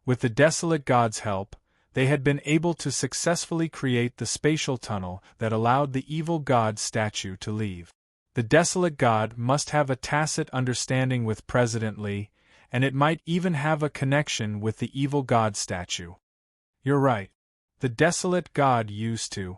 With the desolate god's help, they had been able to successfully create the spatial tunnel that allowed the evil god statue to leave. The desolate god must have a tacit understanding with President Li, and it might even have a connection with the evil god statue. You're right. The desolate god used to.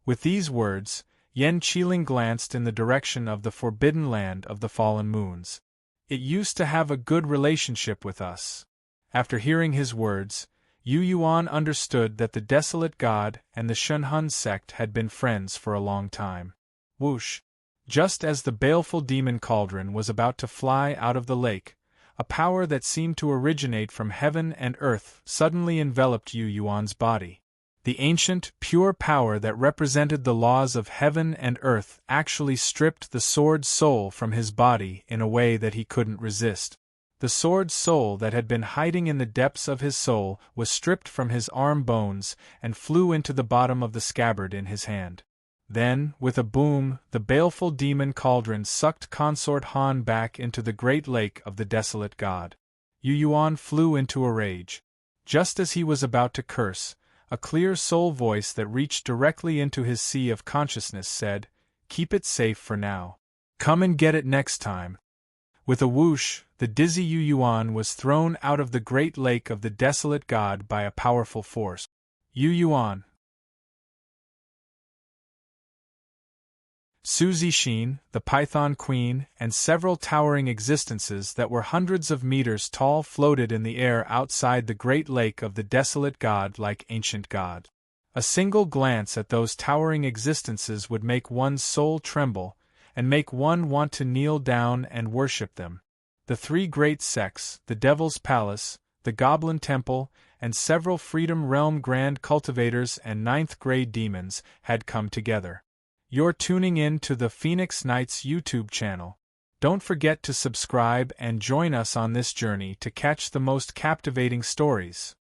With these words, Yen Qiling glanced in the direction of the forbidden land of the fallen moons. It used to have a good relationship with us. After hearing his words, Yu Yuan understood that the desolate god and the Shunhun sect had been friends for a long time. Whoosh! Just as the baleful demon cauldron was about to fly out of the lake, a power that seemed to originate from heaven and earth suddenly enveloped Yu Yuan's body. The ancient, pure power that represented the laws of heaven and earth actually stripped the sword's soul from his body in a way that he couldn't resist. The sword's soul that had been hiding in the depths of his soul was stripped from his arm bones and flew into the bottom of the scabbard in his hand. Then, with a boom, the baleful demon cauldron sucked Consort Han back into the great lake of the desolate god. Yu Yuan flew into a rage. Just as he was about to curse, a clear soul voice that reached directly into his sea of consciousness said, "Keep it safe for now. Come and get it next time." With a whoosh, the dizzy Yu Yuan was thrown out of the great lake of the desolate god by a powerful force. Yu Yuan. Su Zixin, the Python Queen, and several towering existences that were hundreds of meters tall floated in the air outside the great lake of the desolate god like ancient gods. A single glance at those towering existences would make one's soul tremble, and make one want to kneel down and worship them. The three great sects, the Devil's Palace, the Goblin Temple, and several Freedom Realm Grand Cultivators and ninth-grade demons, had come together. You're tuning in to the Phoenix Knights YouTube channel. Don't forget to subscribe and join us on this journey to catch the most captivating stories.